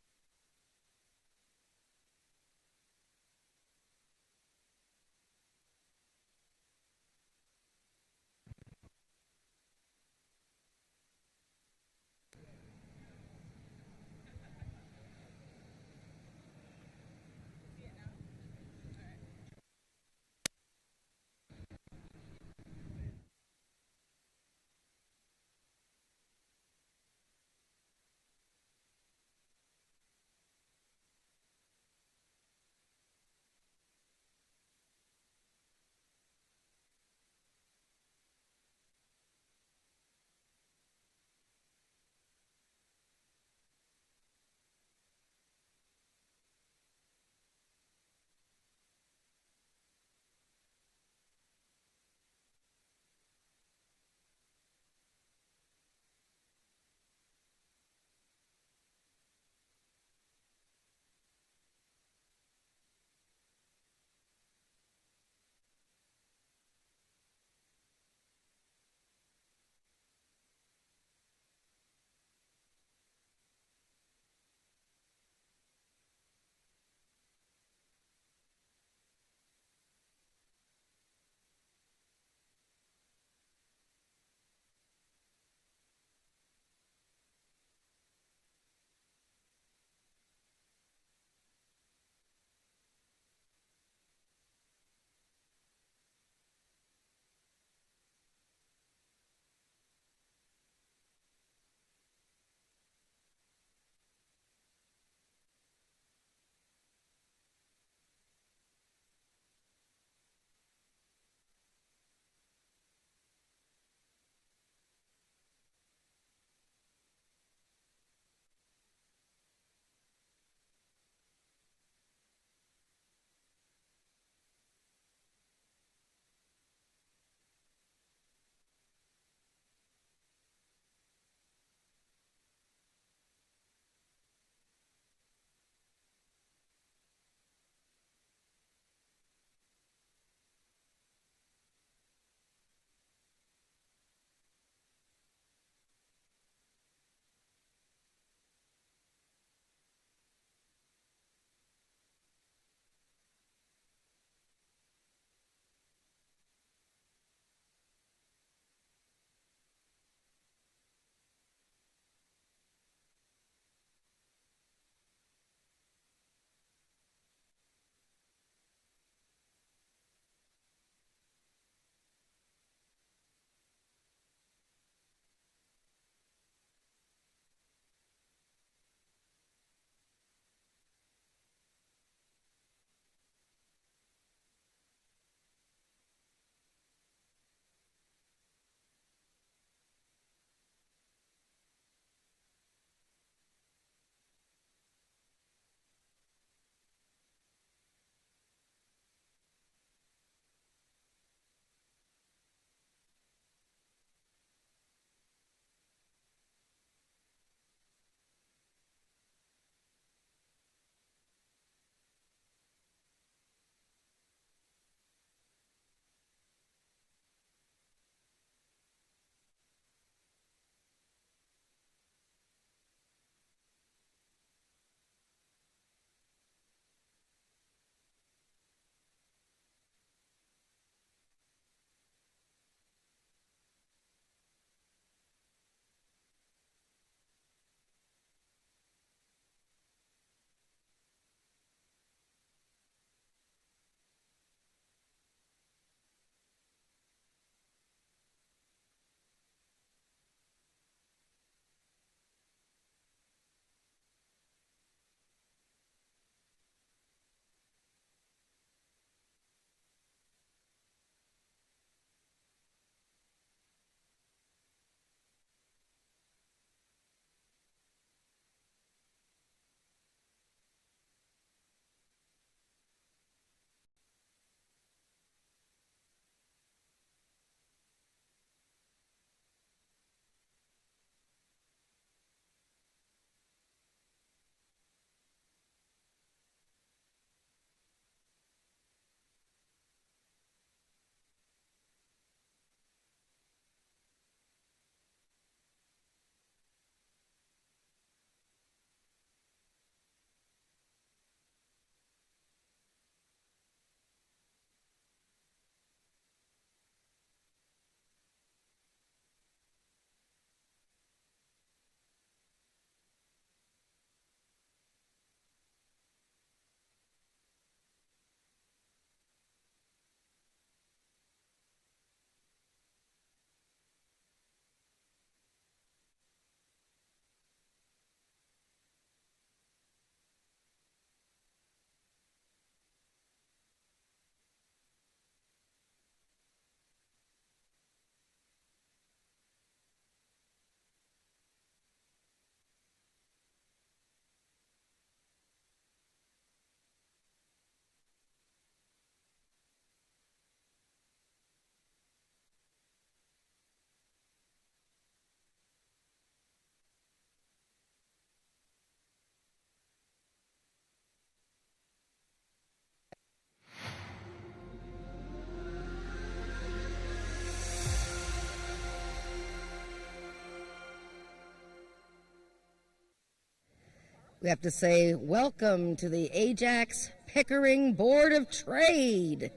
we have to say welcome to the Ajax Pickering Board of Trade.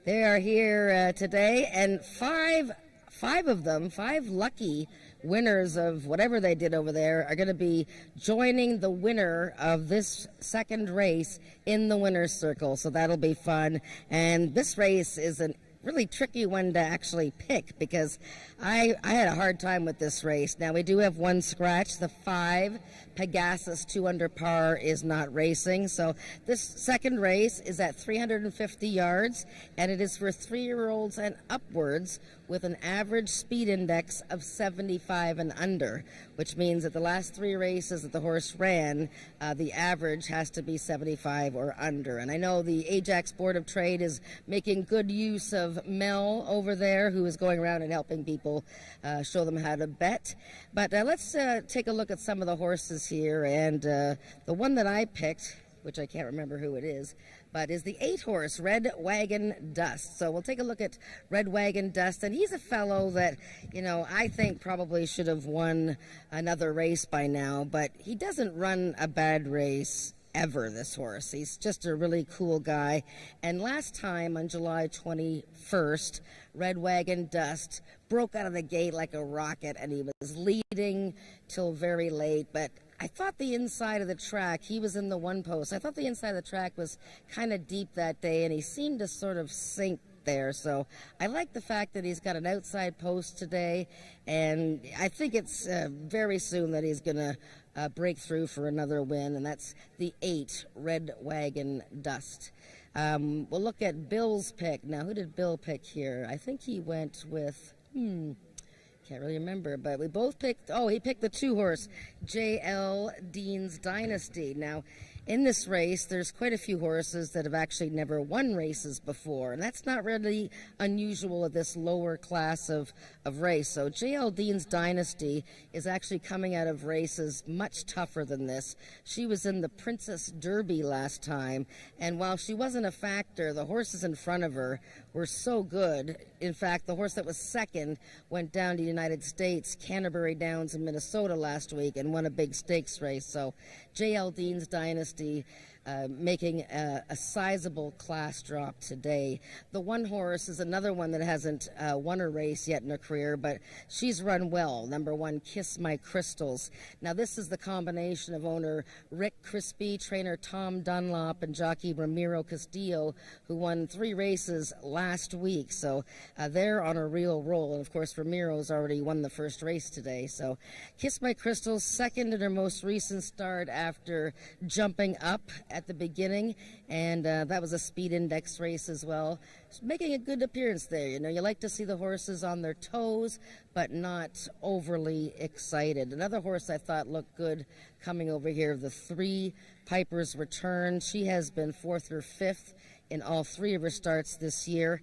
They are here today, and five lucky winners of whatever they did over there are going to be joining the winner of this second race in the winner's circle. So that'll be fun. And this race is a really tricky one to actually pick because I had a hard time with this race. Now we do have one scratch. The 5 Pegasus 2 under par is not racing. So this second race is at 350 yards, and it is for 3-year-olds and upwards with an average speed index of 75 and under, which means that the last 3 races that the horse ran, the average has to be 75 or under. And I know the Ajax Board of Trade is making good use of Mel over there, who is going around and helping people show them how to bet. But let's take a look at some of the horses here. And the one that I picked, which I can't remember who it is, but is the 8 horse, Red Wagon Dust. So we'll take a look at Red Wagon Dust, and he's a fellow that, I think probably should have won another race by now, but he doesn't run a bad race ever, this horse. He's just a really cool guy. And last time on July 21st, Red Wagon Dust broke out of the gate like a rocket, and he was leading till very late, but I thought the inside of the track, he was in the one post, I thought the inside of the track was kind of deep that day, and he seemed to sort of sink there. So I like the fact that he's got an outside post today, and I think it's very soon that he's going to break through for another win, and that's the 8 Red Wagon Dust. We'll look at Bill's pick. Now, who did Bill pick here? I think he went with, can't really remember, but we both picked, he picked the 2 horse, J.L. Dean's Dynasty. Now, in this race, there's quite a few horses that have actually never won races before, and that's not really unusual at this lower class of race. So J.L. Dean's Dynasty is actually coming out of races much tougher than this. She was in the Princess Derby last time, and while she wasn't a factor, the horses in front of her were so good. In fact, the horse that was second went down to the United States, Canterbury Downs in Minnesota last week, and won a big stakes race. So J.L. Dean's Dynasty making a sizable class drop today. The 1 horse is another one that hasn't won a race yet in her career, but she's run well. Number 1, Kiss My Crystals. Now, this is the combination of owner Rick Crispy, trainer Tom Dunlop, and jockey Ramiro Castillo, who won 3 races last week. So they're on a real roll. And, of course, Ramiro's already won the first race today. So Kiss My Crystals, second in her most recent start after jumping up at the beginning, and that was a speed index race as well. Making a good appearance there. You like to see the horses on their toes, but not overly excited. Another horse I thought looked good coming over here, the 3 Piper's Return. She has been 4th or 5th in all 3 of her starts this year.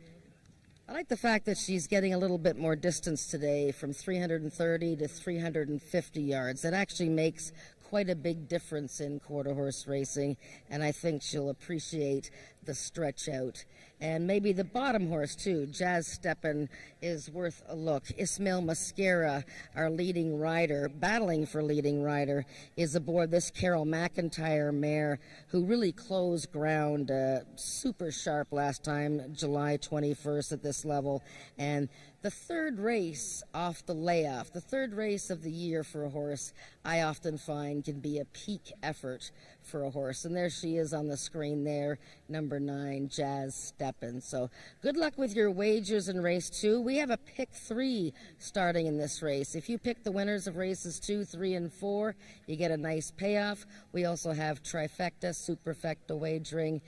I like the fact that she's getting a little bit more distance today, from 330 to 350 yards. That actually makes quite a big difference in quarter horse racing, and I think she'll appreciate the stretch out. And maybe the bottom horse too, Jazz Steppen, is worth a look. Ismail Mascara, our leading rider, battling for leading rider, is aboard this Carol McIntyre mare, who really closed ground super sharp last time, July 21st at this level. And the 3rd race off the layoff, the 3rd race of the year for a horse, I often find can be a peak effort for a horse. And there she is on the screen there, number 9, Jazz Steppen. So good luck with your wagers in race 2. We have a pick 3 starting in this race. If you pick the winners of races 2, 3, and 4, you get a nice payoff. We also have trifecta, superfecta wagering.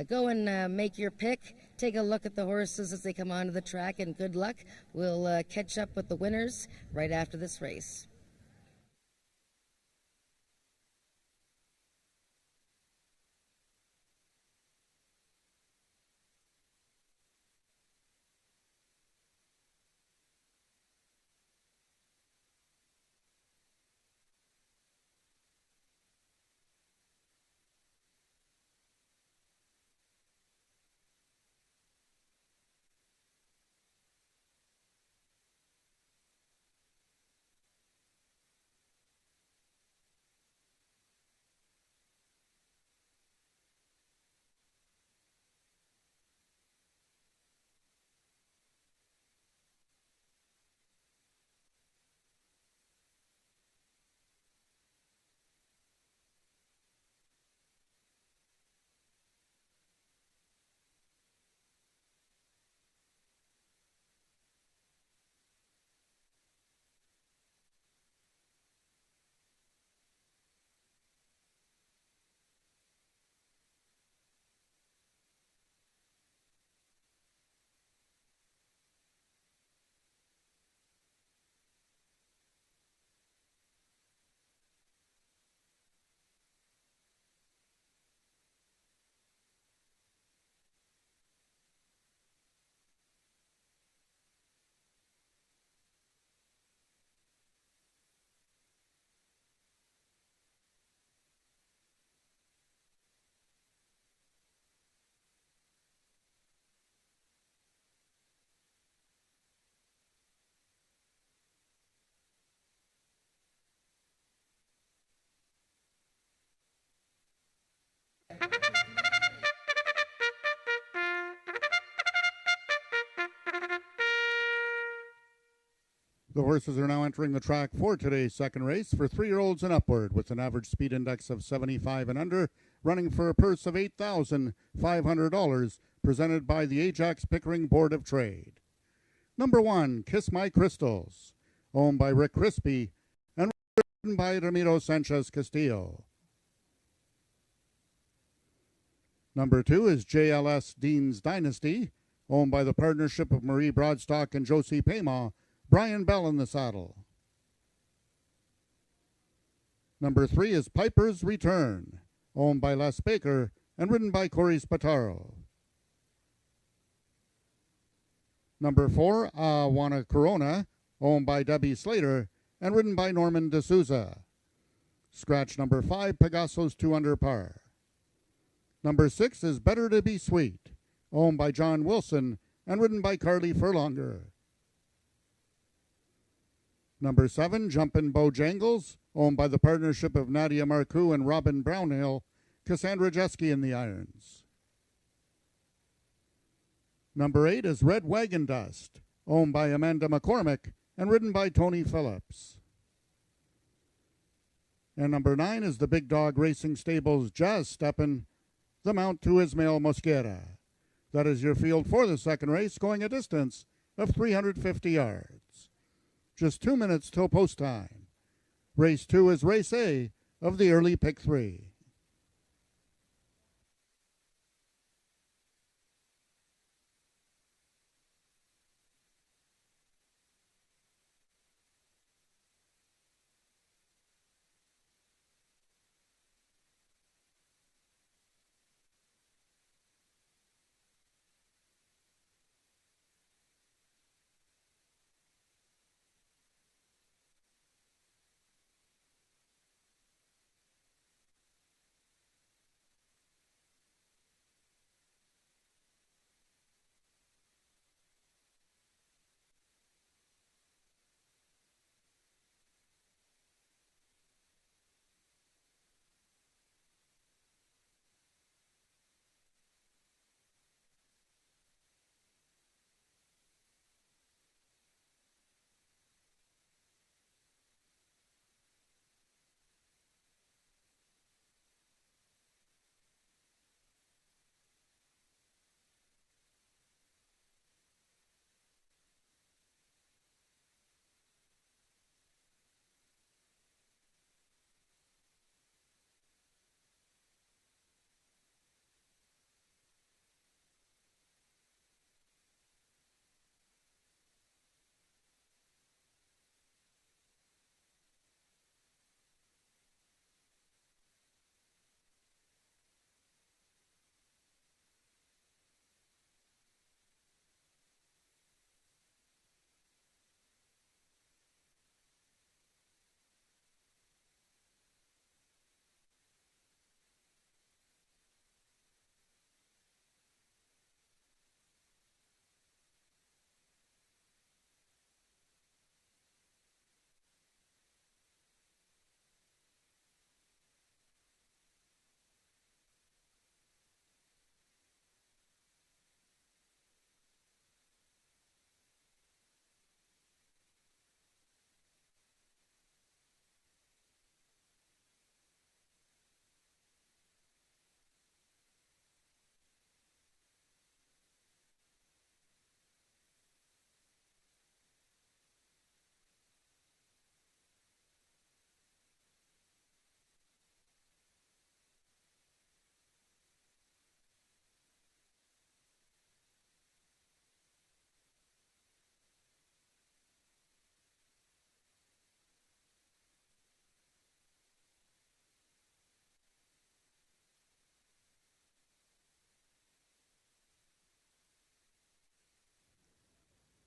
Go and make your pick. Take a look at the horses as they come onto the track, and good luck. We'll catch up with the winners right after this race. The horses are now entering the track for today's second race for 3-year-olds and upward with an average speed index of 75 and under, running for a purse of $8,500, presented by the Ajax Pickering Board of Trade. Number 1, Kiss My Crystals, owned by Rick Crispy and ridden by Ramiro Sanchez Castillo. Number 2 is JLS Dean's Dynasty, owned by the partnership of Marie Broadstock and Josie Payma, Brian Bell in the saddle. Number 3 is Piper's Return, owned by Les Baker and ridden by Corey Spataro. Number 4, Awana Corona, owned by Debbie Slater and ridden by Norman D'Souza. Scratch number 5, Pegaso's 2 under par. Number 6 is Better to Be Sweet, owned by John Wilson and ridden by Carly Furlonger. Number 7, Jumpin' Bojangles, owned by the partnership of Nadia Marcoux and Robin Brownhill, Cassandra Jeske in the irons. Number 8 is Red Wagon Dust, owned by Amanda McCormick and ridden by Tony Phillips. And number 9 is the Big Dog Racing Stables Jazz Steppin', the mount to Ismael Mosquera. That is your field for the second race, going a distance of 350 yards. Just 2 minutes till post time. Race 2 is race A of the early pick 3.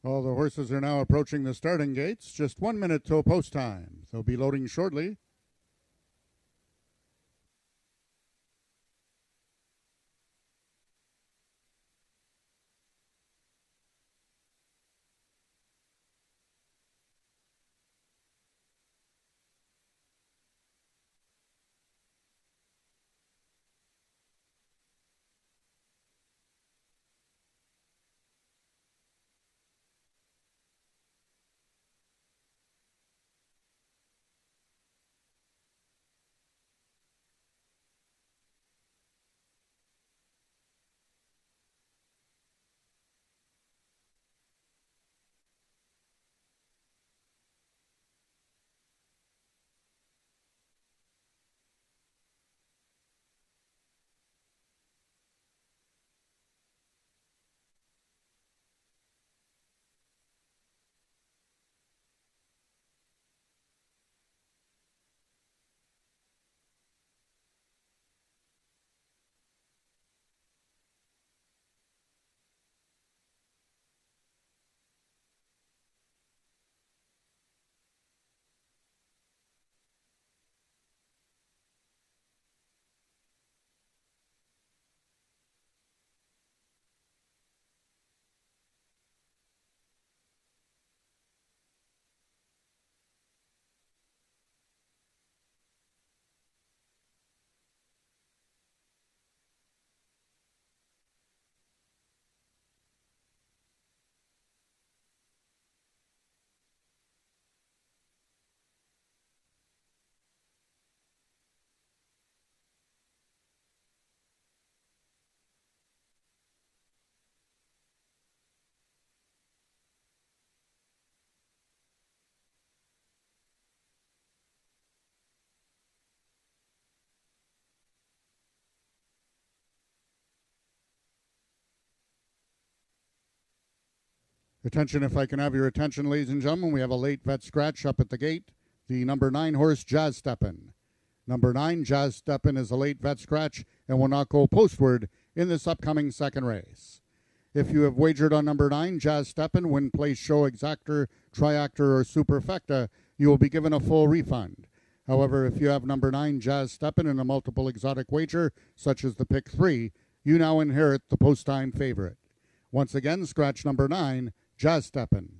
All the horses are now approaching the starting gates. Just 1 minute till post time. They'll be loading shortly. Attention, if I can have your attention, ladies and gentlemen, we have a late vet scratch up at the gate. The number 9 horse, Jazz Steppin'. Number 9, Jazz Steppin' is a late vet scratch and will not go postward in this upcoming second race. If you have wagered on number 9, Jazz Steppin', win, place, show, exactor, triactor, or superfecta, you will be given a full refund. However, if you have number 9, Jazz Steppin', in a multiple exotic wager, such as the pick 3, you now inherit the post-time favorite. Once again, scratch number 9, Jazz Steppin'.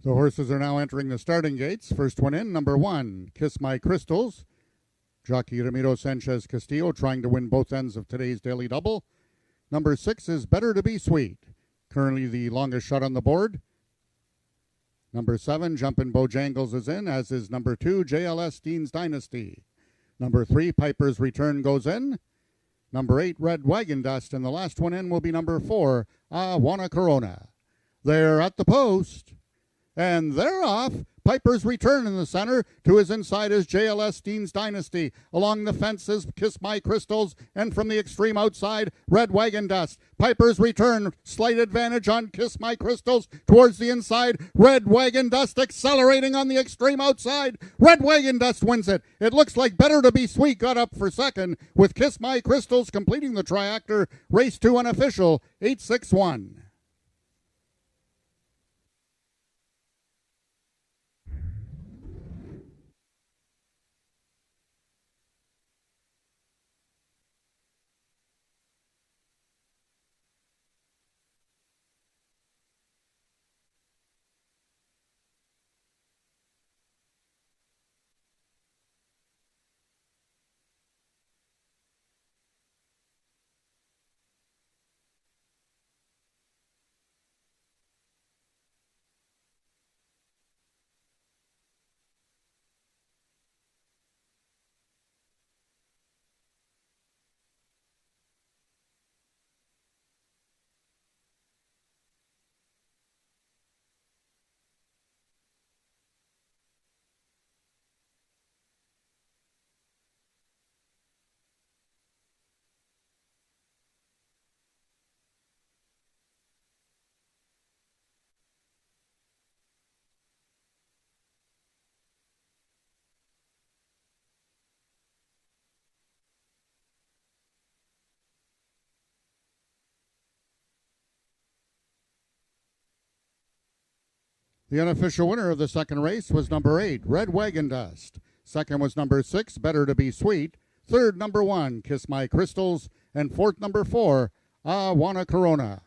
The horses are now entering the starting gates. First one in, number 1, Kiss My Crystals. Jockey Ramiro Sanchez Castillo trying to win both ends of today's daily double. Number 6 is Better to Be Sweet, currently the longest shot on the board. Number 7, Jumpin' Bojangles is in, as is number 2, JLS Dean's Dynasty. Number 3, Piper's Return goes in. Number 8, Red Wagon Dust, and the last one in will be number 4, Wanna Corona. They're at the post. And they're off. Piper's Return in the center. To his inside is JLS Dean's Dynasty. Along the fences, Kiss My Crystals. And from the extreme outside, Red Wagon Dust. Piper's Return, slight advantage on Kiss My Crystals. Towards the inside, Red Wagon Dust accelerating on the extreme outside. Red Wagon Dust wins it. It looks like Better to Be Sweet got up for second, with Kiss My Crystals completing the triactor. Race 2 unofficial, 8-6-1. The unofficial winner of the second race was number 8, Red Wagon Dust. Second was number 6, Better to Be Sweet. Third, number 1, Kiss My Crystals. And fourth, number 4, Wanna Corona.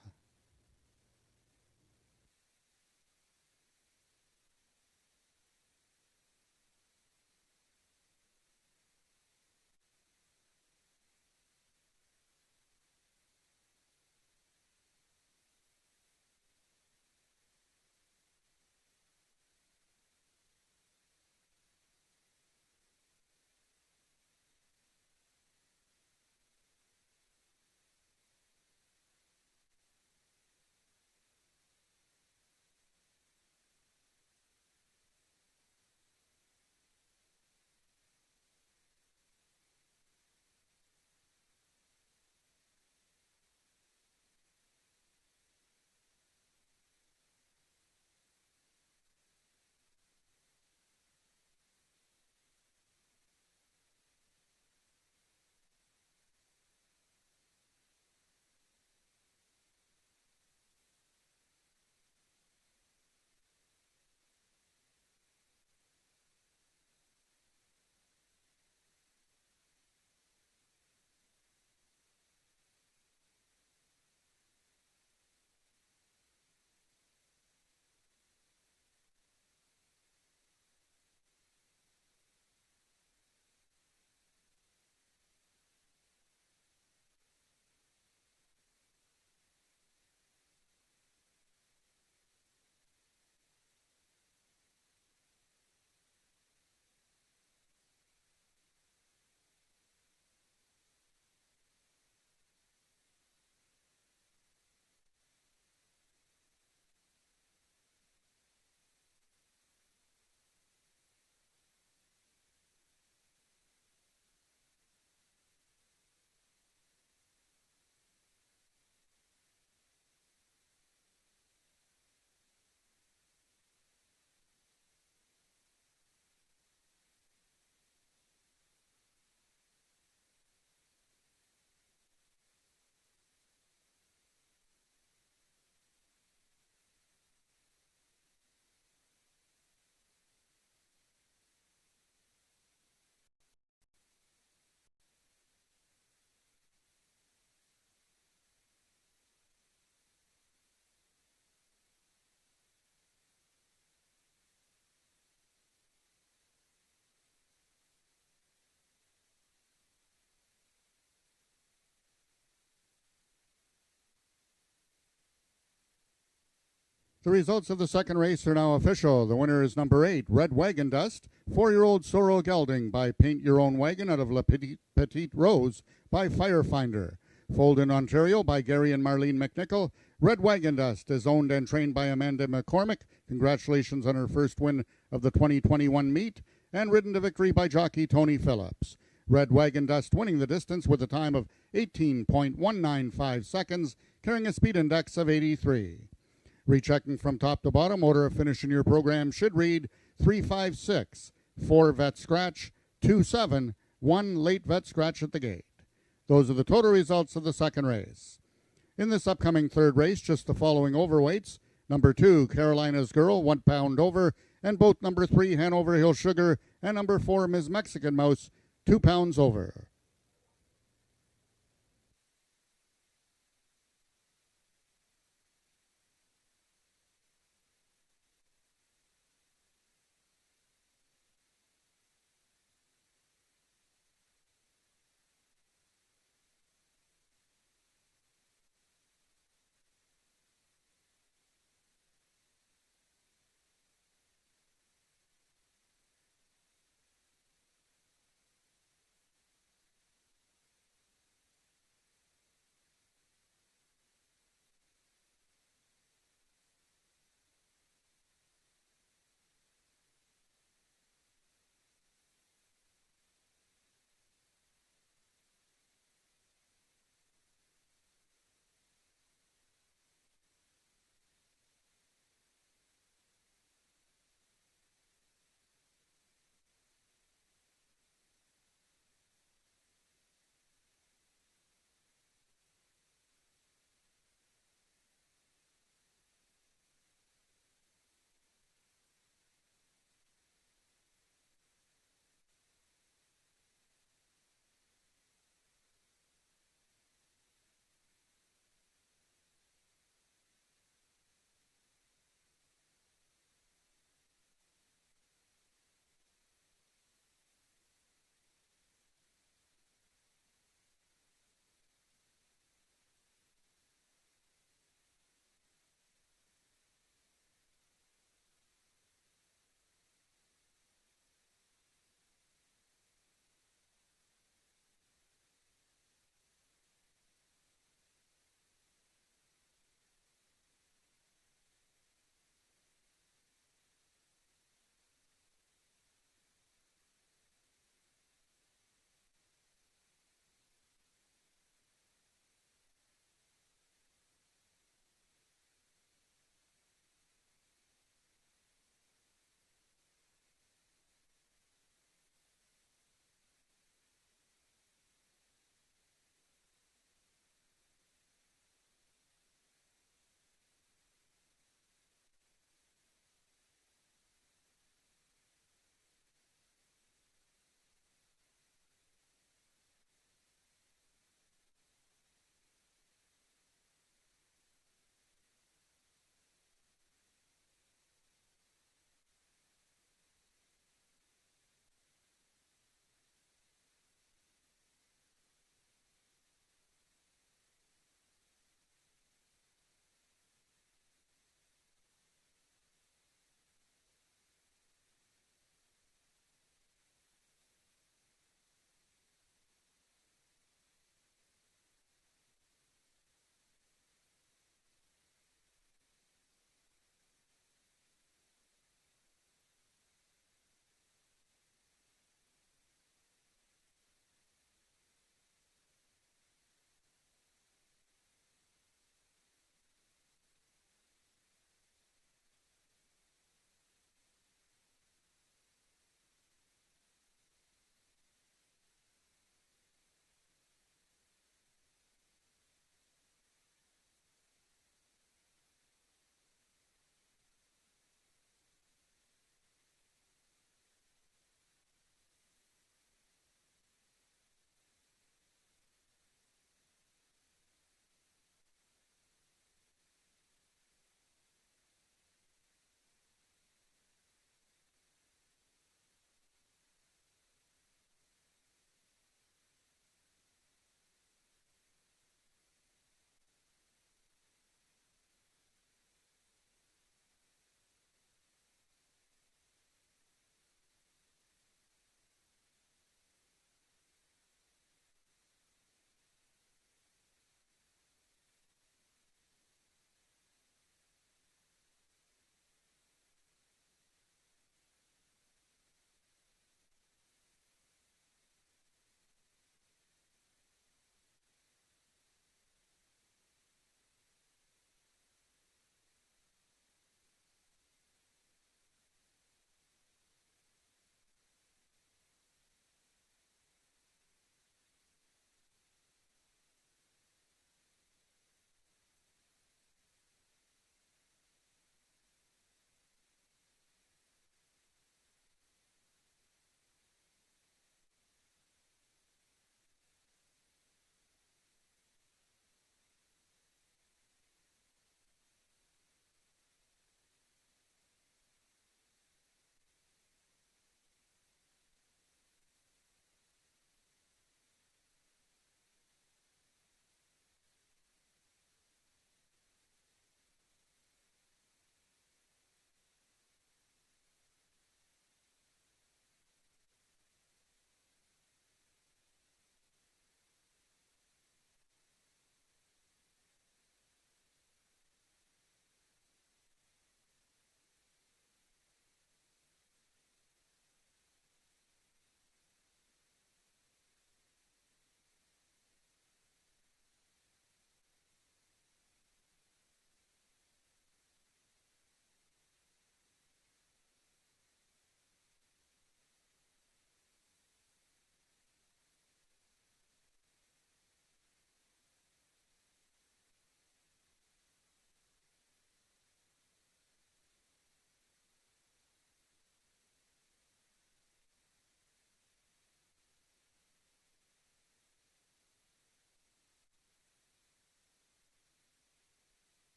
The results of the second race are now official. The winner is number 8, Red Wagon Dust, 4-year-old Sorrel Gelding by Paint Your Own Wagon out of La Petite Rose by Firefinder. Foaled in Ontario by Gary and Marlene McNichol, Red Wagon Dust is owned and trained by Amanda McCormick. Congratulations on her first win of the 2021 meet, and ridden to victory by jockey Tony Phillips. Red Wagon Dust winning the distance with a time of 18.195 seconds, carrying a speed index of 83. Rechecking from top to bottom, order of finish in your program should read 356, 4 vet scratch, 2-7, 1 late vet scratch at the gate. Those are the total results of the second race. In this upcoming third race, just the following overweights. Number 2, Carolina's Girl, 1 pound over, and both number 3, Hanover Hill Sugar, and number 4, Ms. Mexican Mouse, 2 pounds over.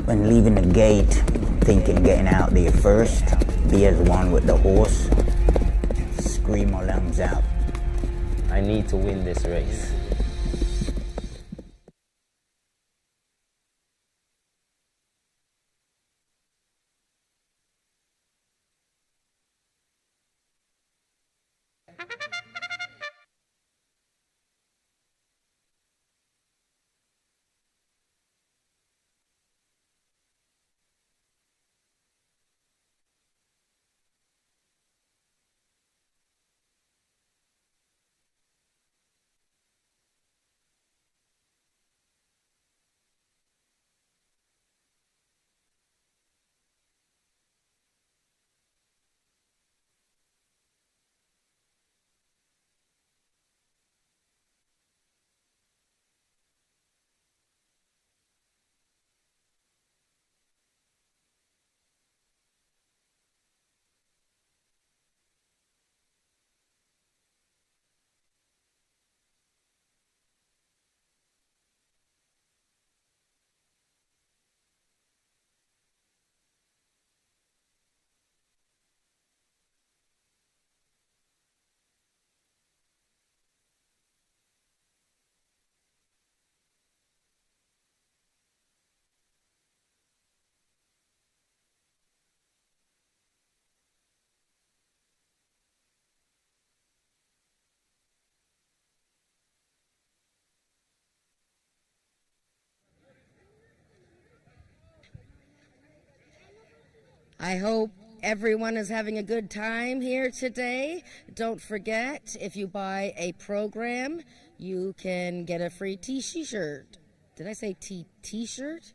When leaving the gate, thinking getting out there first, be as one with the horse, scream our lungs out. I need to win this race. I hope everyone is having a good time here today. Don't forget, if you buy a program, you can get a free t-shirt. Did I say t-shirt?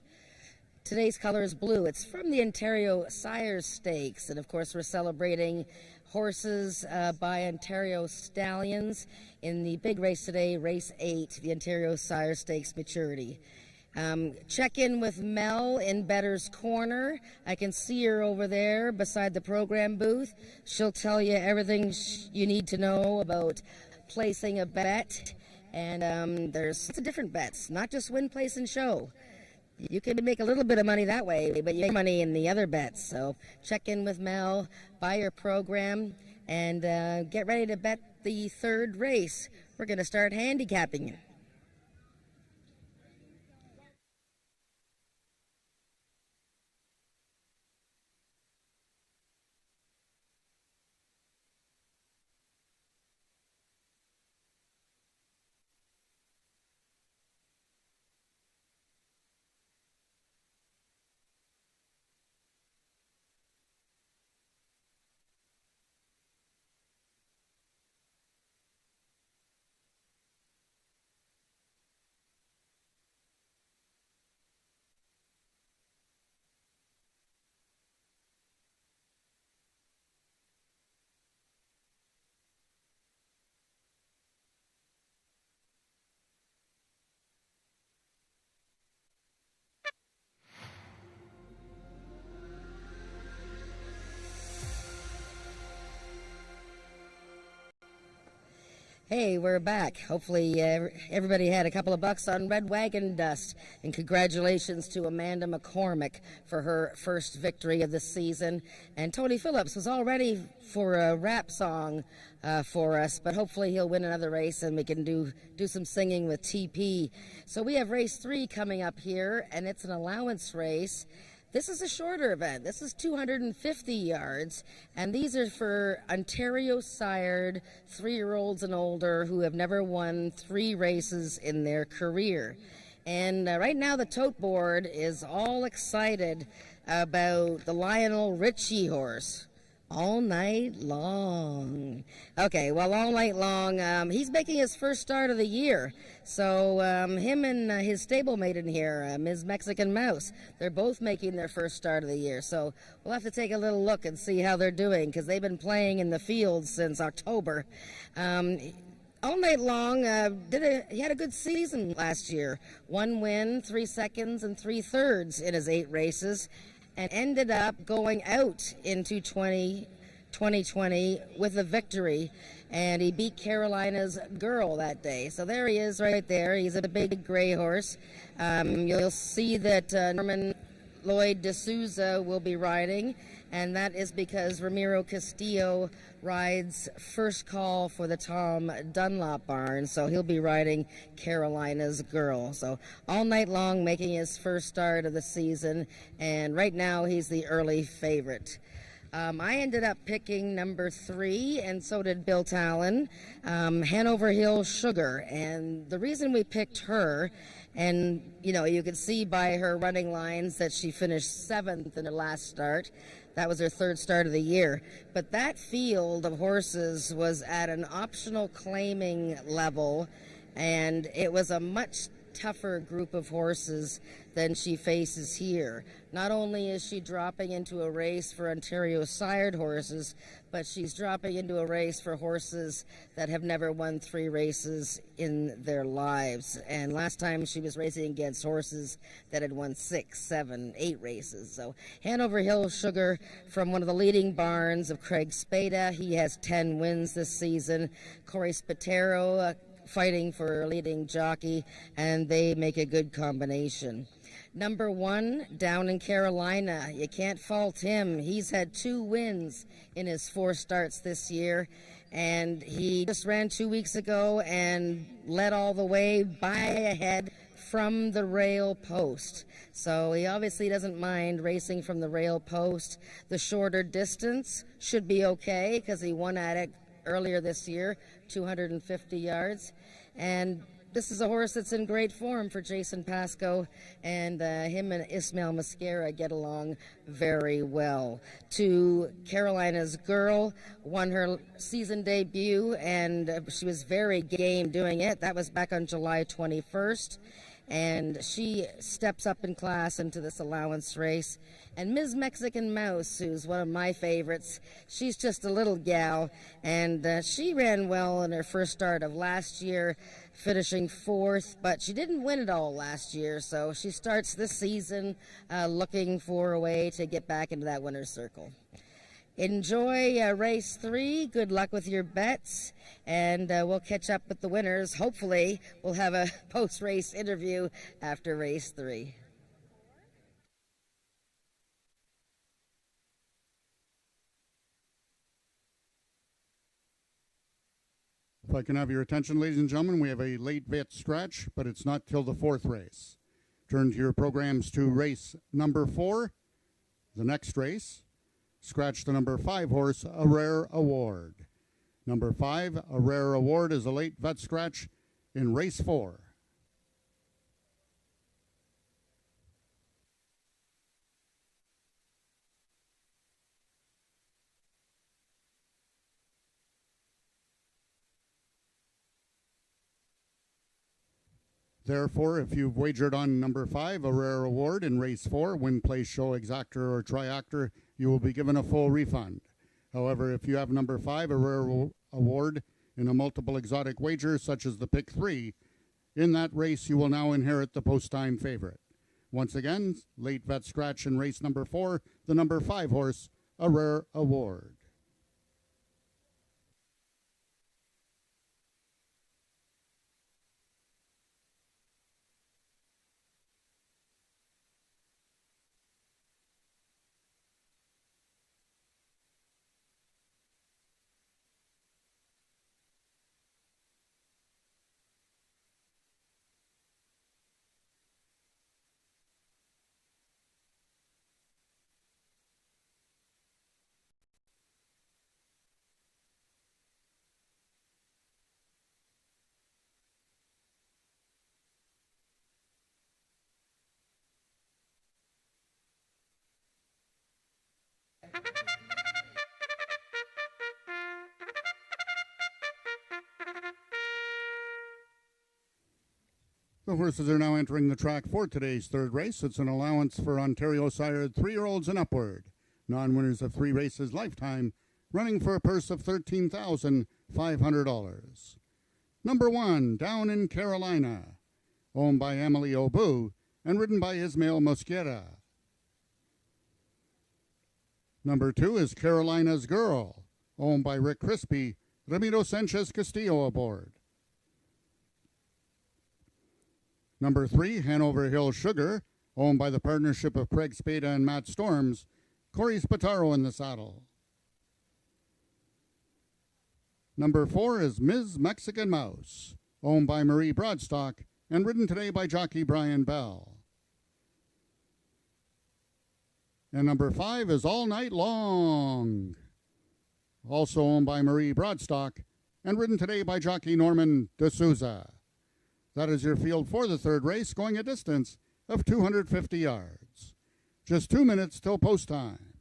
Today's color is blue. It's from the Ontario Sires Stakes. And of course, we're celebrating horses by Ontario Stallions in the big race today, race 8, the Ontario Sires Stakes Maturity. Check in with Mel in Bettor's Corner. I can see her over there beside the program booth. She'll tell you everything you need to know about placing a bet. And there's different bets, not just win, place, and show. You can make a little bit of money that way, but you make money in the other bets. So check in with Mel, buy your program, and get ready to bet the third race. We're going to start handicapping. Hey, we're back. Hopefully everybody had a couple of bucks on Red Wagon Dust. And congratulations to Amanda McCormick for her first victory of the season. And Tony Phillips was all ready for a rap song for us, but hopefully he'll win another race and we can do some singing with TP. So we have race 3 coming up here, and it's an allowance race. This is a shorter event. This is 250 yards, and these are for Ontario-sired 3-year-olds and older who have never won 3 races in their career. And right now the tote board is all excited about the Lionel Richie horse. All night long. Okay, well, all night long, he's making his first start of the year. So him and his stablemate in here, Ms. Mexican Mouse, they're both making their first start of the year. So we'll have to take a little look and see how they're doing, because they've been playing in the field since October. All night long, he had a good season last year. 1 win, 3 seconds, and 3/3 in his 8 races, and ended up going out into 2020 with a victory, and he beat Carolina's Girl that day. So there he is right there. He's a big gray horse. You'll see that Norman Lloyd D'Souza will be riding, and that is because Ramiro Castillo rides first call for the Tom Dunlop barn, so he'll be riding Carolina's Girl. So all night long making his first start of the season, and right now he's the early favorite. I ended up picking number 3, and so did Bill Talon, Hanover Hill Sugar. And the reason we picked her, and you could see by her running lines that she finished 7th in her last start. That was her 3rd start of the year. But that field of horses was at an optional claiming level, and it was a much tougher group of horses than she faces here. Not only is she dropping into a race for Ontario sired horses, but she's dropping into a race for horses that have never won 3 races in their lives. And last time she was racing against horses that had won 6, 7, 8 races. So Hanover Hill Sugar from one of the leading barns of Craig Spada. He has 10 wins this season. Corey Spatero fighting for leading jockey, and they make a good combination. Number 1, Down in Carolina. You can't fault him. He's had 2 wins in his 4 starts this year, and he just ran 2 weeks ago and led all the way by ahead from the rail post. So he obviously doesn't mind racing from the rail post. The shorter distance should be okay because he won at it earlier this year, 250 yards. And this is a horse that's in great form for Jason Pascoe, and him and Ismail Mascara get along very well. To Carolina's Girl, won her season debut, and she was very game doing it. That was back on July 21st. And she steps up in class into this allowance race. And Ms. Mexican Mouse, who's one of my favorites, she's just a little gal, and she ran well in her first start of last year, finishing 4th, but she didn't win it all last year, so she starts this season looking for a way to get back into that winner's circle. Enjoy race 3. Good luck with your bets, and we'll catch up with the winners. Hopefully, we'll have a post-race interview after race 3. If I can have your attention, ladies and gentlemen, we have a late vet stretch, but it's not till the 4th race. Turn to your programs to race number 4, the next race. Scratch the number 5 horse, A Rare Award. Number 5, A Rare Award, is a late vet scratch in race 4. Therefore, if you've wagered on number 5, A Rare Award, in race 4, win, place, show, exactor, or triactor, you will be given a full refund. However, if you have number 5, A Rare Award, in a multiple exotic wager, such as the pick 3, in that race you will now inherit the post-time favorite. Once again, late vet scratch in race number 4, the number 5 horse, A Rare Award. The horses are now entering the track for today's 3rd race. It's an allowance for Ontario sired 3-year-olds and upward. Non-winners of 3 races lifetime, running for a purse of $13,500. Number 1, Down in Carolina, owned by Emily Obu and ridden by Ismail Mosquera. Number 2 is Carolina's Girl, owned by Rick Crispy, Ramiro Sanchez Castillo aboard. Number 3, Hanover Hill Sugar, owned by the partnership of Craig Spada and Matt Storms. Corey Spataro in the saddle. Number 4 is Ms. Mexican Mouse, owned by Marie Broadstock and ridden today by jockey Brian Bell. And number 5 is All Night Long, also owned by Marie Broadstock and ridden today by jockey Norman D'Souza. That is your field for the third race, going a distance of 250 yards. Just 2 minutes till post time.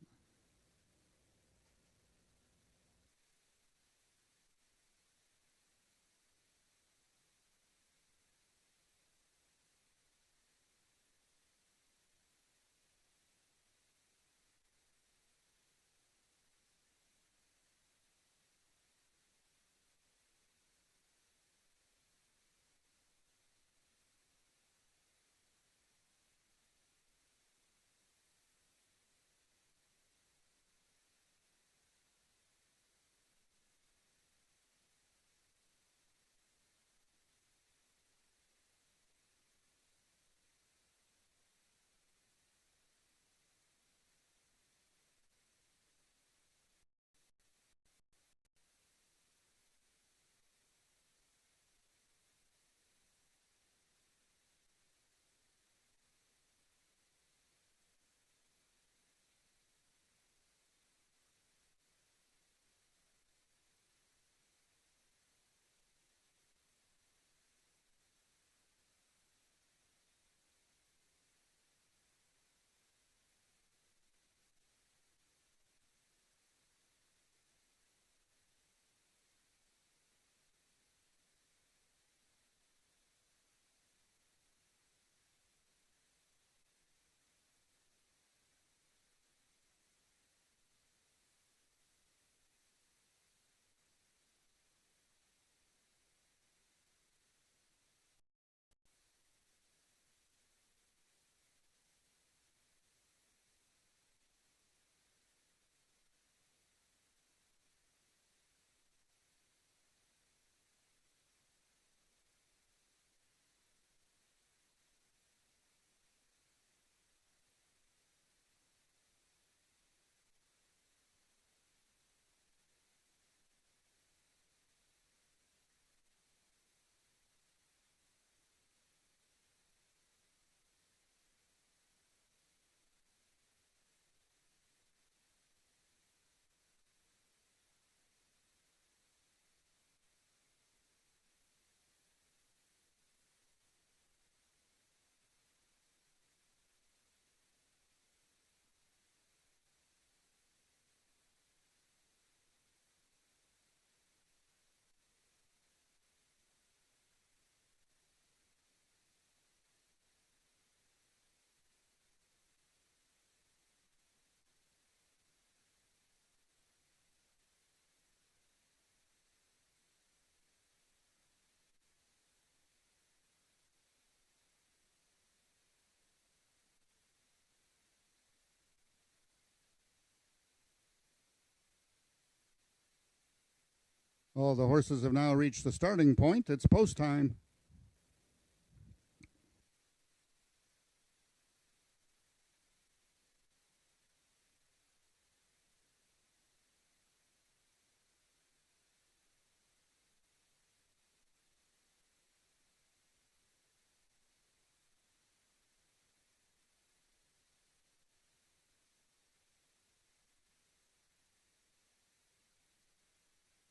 All the horses have now reached the starting point. It's post time.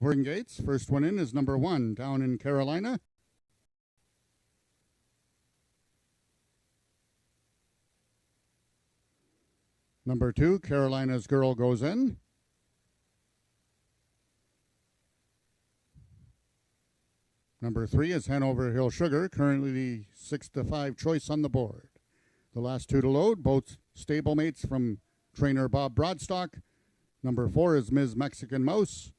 Horn Gates, first one in is number 1, Down in Carolina. Number 2, Carolina's Girl goes in. Number 3 is Hanover Hill Sugar, currently the 6-5 choice on the board. The last 2 to load, both stablemates from trainer Bob Broadstock. Number 4 is Ms. Mexican Mouse.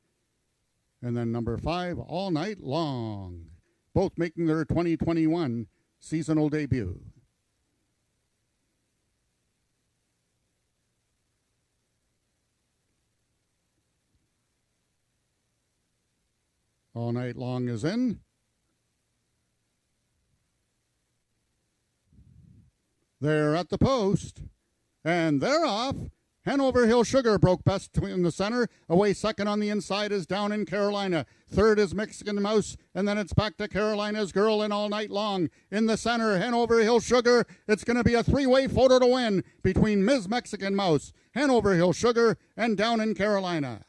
And then number 5, All Night Long, both making their 2021 seasonal debut. All Night Long is in. They're at the post, and they're off. Hanover Hill Sugar broke best in the center. Away second on the inside is Down in Carolina. Third is Mexican Mouse, and then it's back to Carolina's Girl in All Night Long. In the center, Hanover Hill Sugar. It's going to be a three-way photo to win between Ms. Mexican Mouse, Hanover Hill Sugar, and Down in Carolina.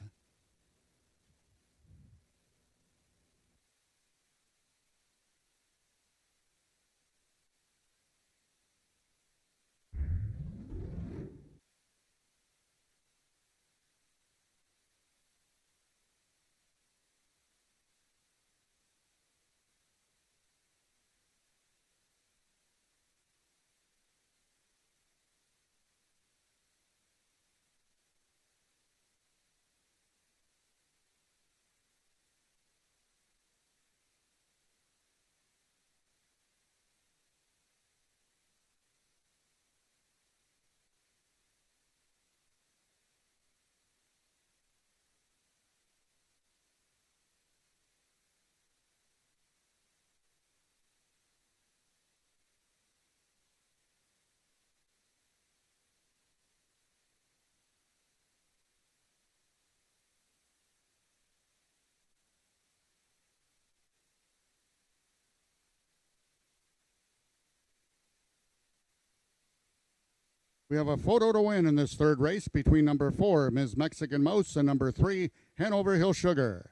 We have a photo to win in this third race between number 4, Ms. Mexican Mouse, and number 3, Hanover Hill Sugar.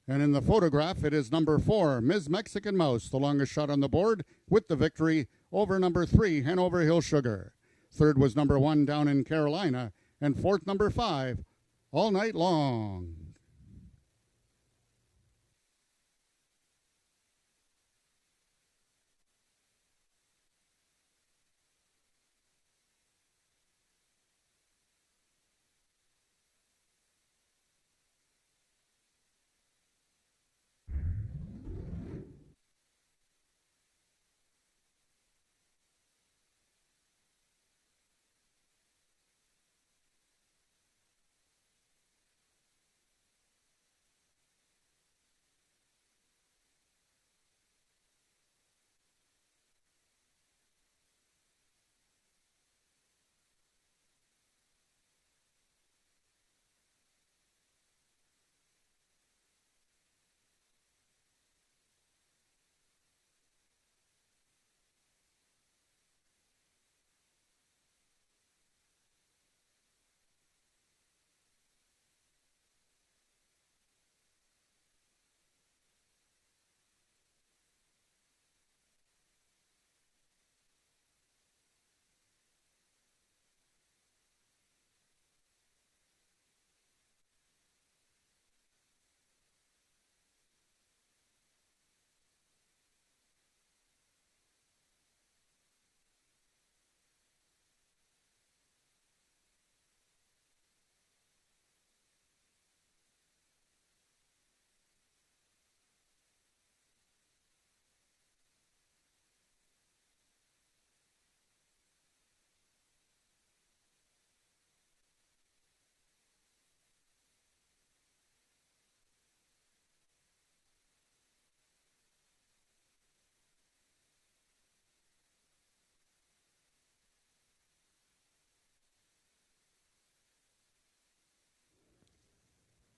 And in the photograph, it is number 4, Ms. Mexican Mouse, the longest shot on the board, with the victory over number 3, Hanover Hill Sugar. Third was number 1, Down in Carolina, and fourth, number 5, All Night Long.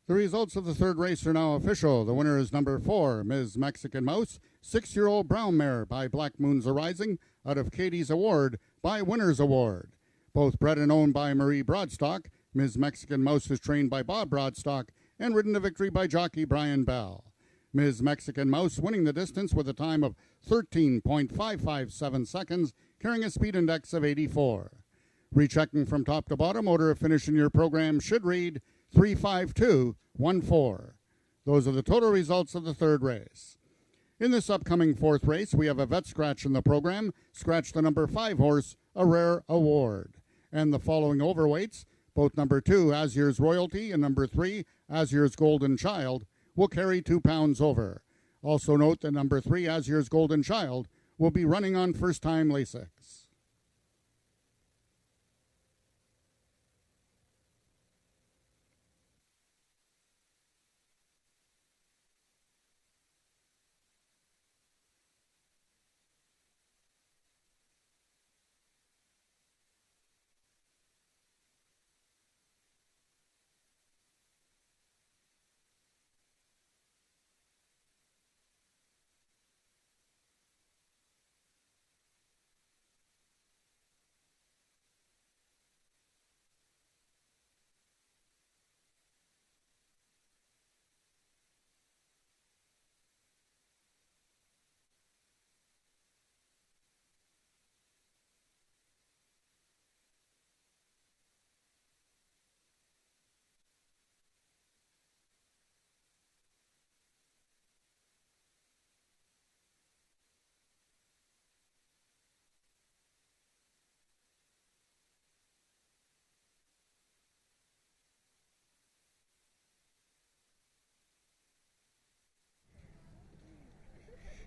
The results of the third race are now official. The winner is number 4, Ms. Mexican Mouse, 6-year-old brown mare by Black Moon's Arising, out of Katie's Award by Winner's Award. Both bred and owned by Marie Broadstock, Ms. Mexican Mouse is trained by Bob Broadstock and ridden to victory by jockey Brian Bell. Ms. Mexican Mouse winning the distance with a time of 13.557 seconds, carrying a speed index of 84. Rechecking from top to bottom, order of finish in your program should read 35214. Those are the total results of the third race. In this upcoming fourth race, we have a vet scratch in the program. Scratch the number 5 horse, A Rare Award. And the following overweights, both number 2, Azur's Royalty, and number 3, Azur's Golden Child, will carry 2 pounds over. Also note that number 3, Azur's Golden Child, will be running on first-time Lasix.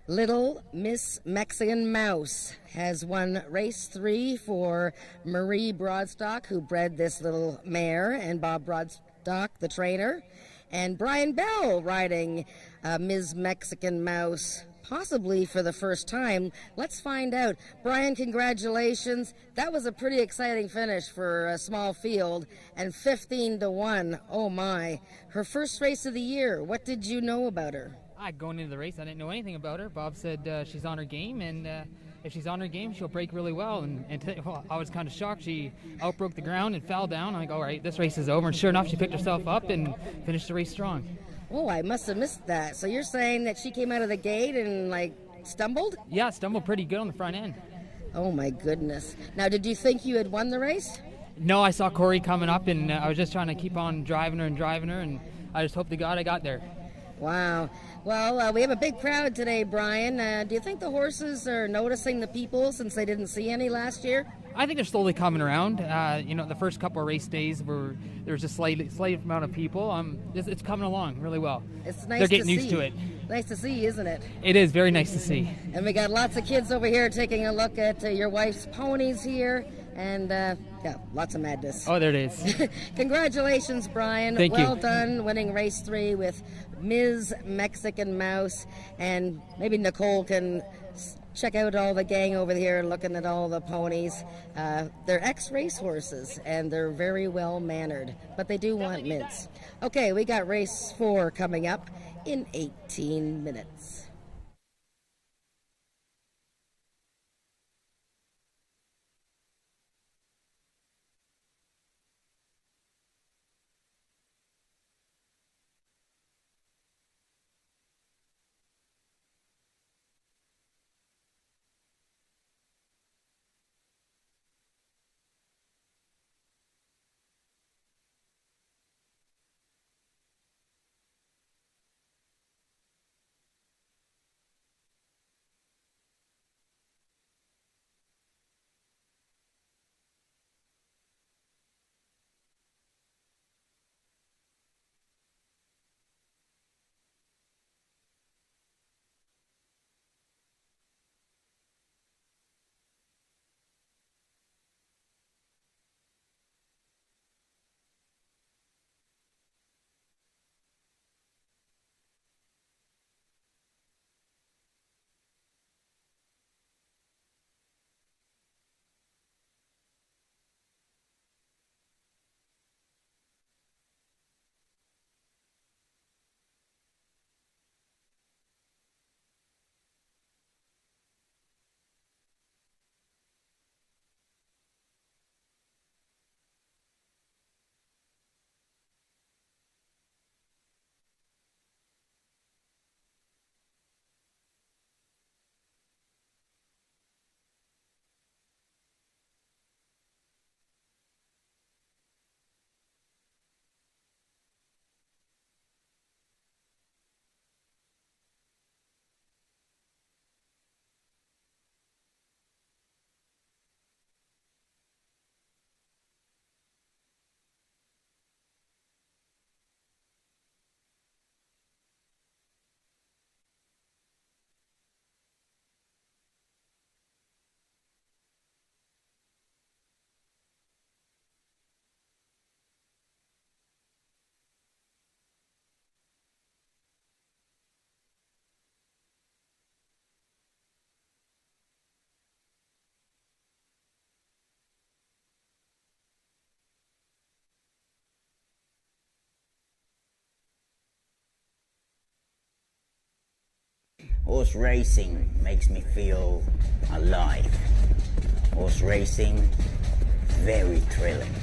Little Miss Mexican Mouse has won race 3 for Marie Broadstock, who bred this little mare, and Bob Broadstock, the trainer. And Brian Bell riding Ms. Mexican Mouse, possibly for the first time. Let's find out. Brian, congratulations. That was a pretty exciting finish for a small field, and 15-1. Oh my. Her first race of the year. What did you know about her? Going into the race, I didn't know anything about her. Bob said she's on her game, and if she's on her game, she'll break really well. Well, I was kind of shocked. She outbroke the ground and fell down. I'm like, all right, this race is over. And sure enough, she picked herself up and finished the race strong. Oh, I must have missed that. So you're saying that she came out of the gate and, like, stumbled? Yeah, stumbled pretty good on the front end. Oh, my goodness. Now, did you think you had won the race? No, I saw Corey coming up, and I was just trying to keep on driving her, and I just hope to God I got there. Wow. Well, we have a big crowd today, Brian. Do you think the horses are noticing the people since they didn't see any last year? I think they're slowly coming around. The first couple of race days there was a slight amount of people. It's coming along really well. It's nice. They're getting to used see. to it. Nice to see, isn't it? It is very nice to see. And we got lots of kids over here taking a look at your wife's ponies here, and yeah, lots of madness. Oh, there it is. Congratulations, Brian. Thank you. Well done winning race 3 with Ms. Mexican Mouse, and maybe Nicole can check out all the gang over here looking at all the ponies. They're ex-race horses, and they're very well mannered, but they do want mints. Okay, we got race 4 coming up in 18 minutes. Horse racing makes me feel alive. Horse racing, very thrilling.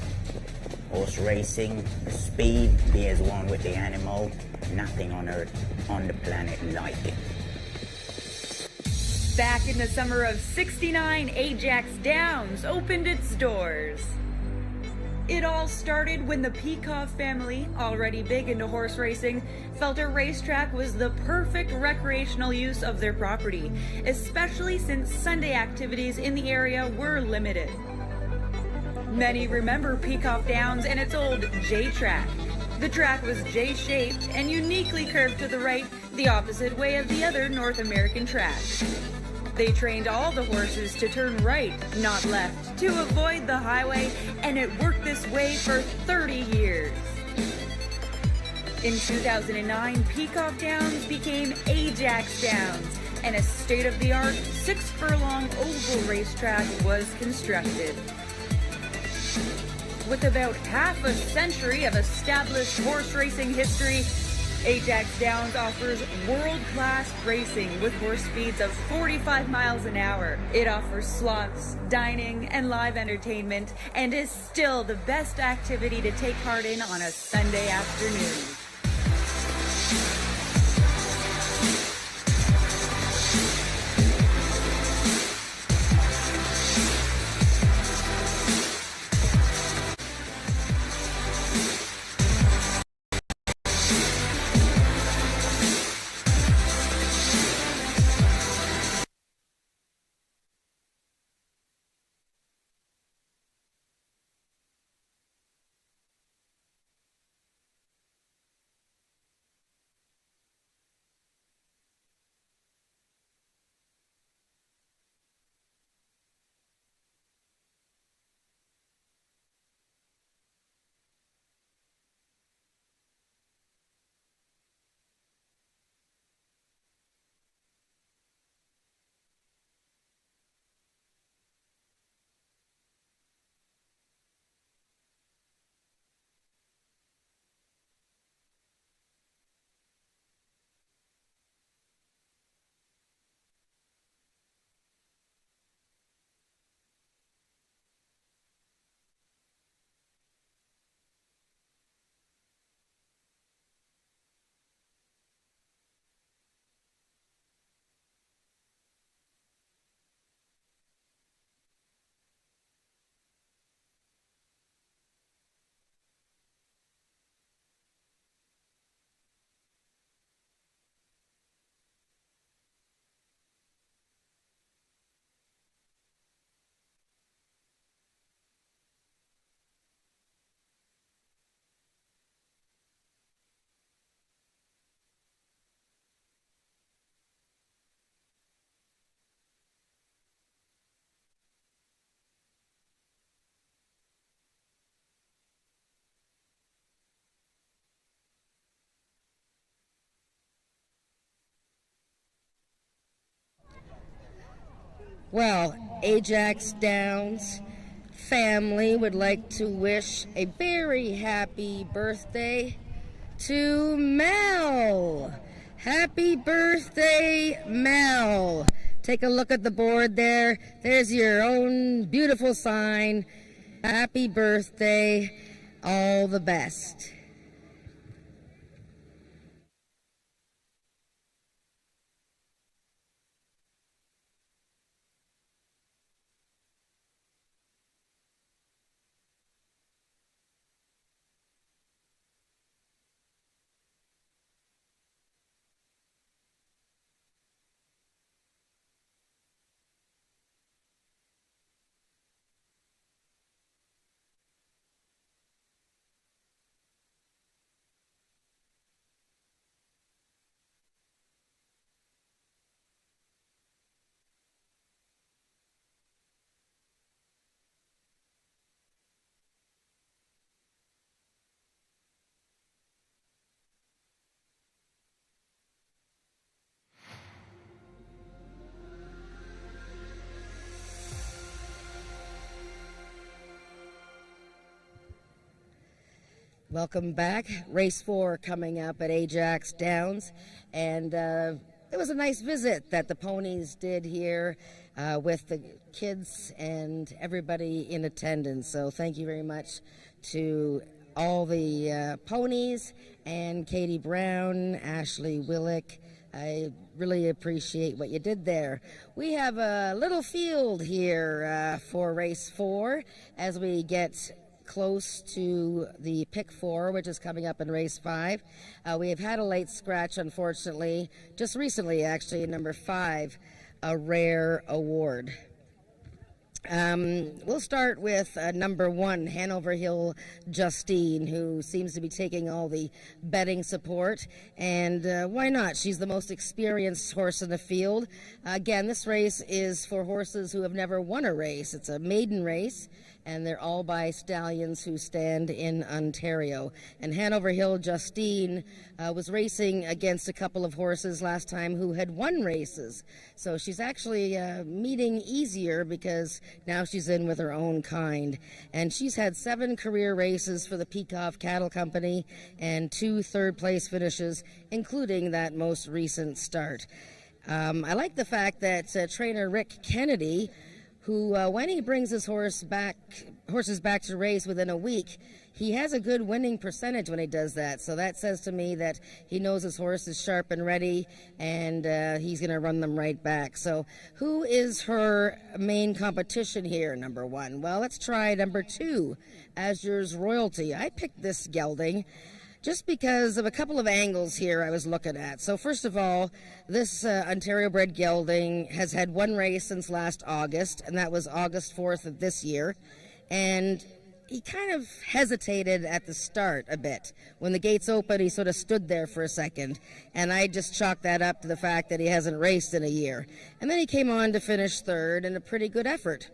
Horse racing, the speed, be as one with the animal, nothing on earth, on the planet like it. Back in the summer of '69, AjaxDowns opened its doors. It all started when the Peikoff family, already big into horse racing, felt a racetrack was the perfect recreational use of their property, especially since Sunday activities in the area were limited. Many remember Peikoff Downs and its old J-track. The track was J-shaped and uniquely curved to the right, the opposite way of the other North American tracks. They trained all the horses to turn right, not left, to avoid the highway, and it worked this way for 30 years. In 2009, Peacock Downs became AjaxDowns, and a state-of-the-art 6-furlong oval racetrack was constructed. With about half a century of established horse racing history, AjaxDowns offers world-class racing with horse speeds of 45 miles an hour. It offers slots, dining, and live entertainment, and is still the best activity to take part in on a Sunday afternoon. Well, Ajax Downs family would like to wish a very happy birthday to Mel. Happy birthday, Mel. Take a look at the board there. There's your own beautiful sign. Happy birthday. All the best. Welcome back. Race 4 coming up at Ajax Downs. And it was a nice visit that the ponies did here with the kids and everybody in attendance. So thank you very much to all the ponies and Katie Brown, Ashley Willick. I really appreciate what you did there. We have a little field here for race 4 as we get close to the pick 4, which is coming up in race 5. We have had a late scratch, unfortunately, just recently, actually, number 5, a rare award. We'll start with number one, Hanover Hill Justine, who seems to be taking all the betting support. And why not? She's the most experienced horse in the field. Again, this race is for horses who have never won a race. It's a maiden race, and they're all by stallions who stand in Ontario. And Hanover Hill Justine was racing against a couple of horses last time who had won races. So she's actually meeting easier because now she's in with her own kind. And she's had 7 career races for the Peacock Cattle Company and 2 third-place finishes, including that most recent start. I like the fact that trainer Rick Kennedy, who, when he brings his horses back to race within a week, he has a good winning percentage when he does that. So that says to me that he knows his horse is sharp and ready, and he's going to run them right back. So who is her main competition here, number one? Well, let's try number 2, Azure's Royalty. I picked this gelding just because of a couple of angles here I was looking at. So first of all, this Ontario bred gelding has had 1 race since last August, and that was August 4th of this year. And he kind of hesitated at the start a bit. When the gates opened, he sort of stood there for a second, and I just chalked that up to the fact that he hasn't raced in a year. And then he came on to finish 3rd in a pretty good effort.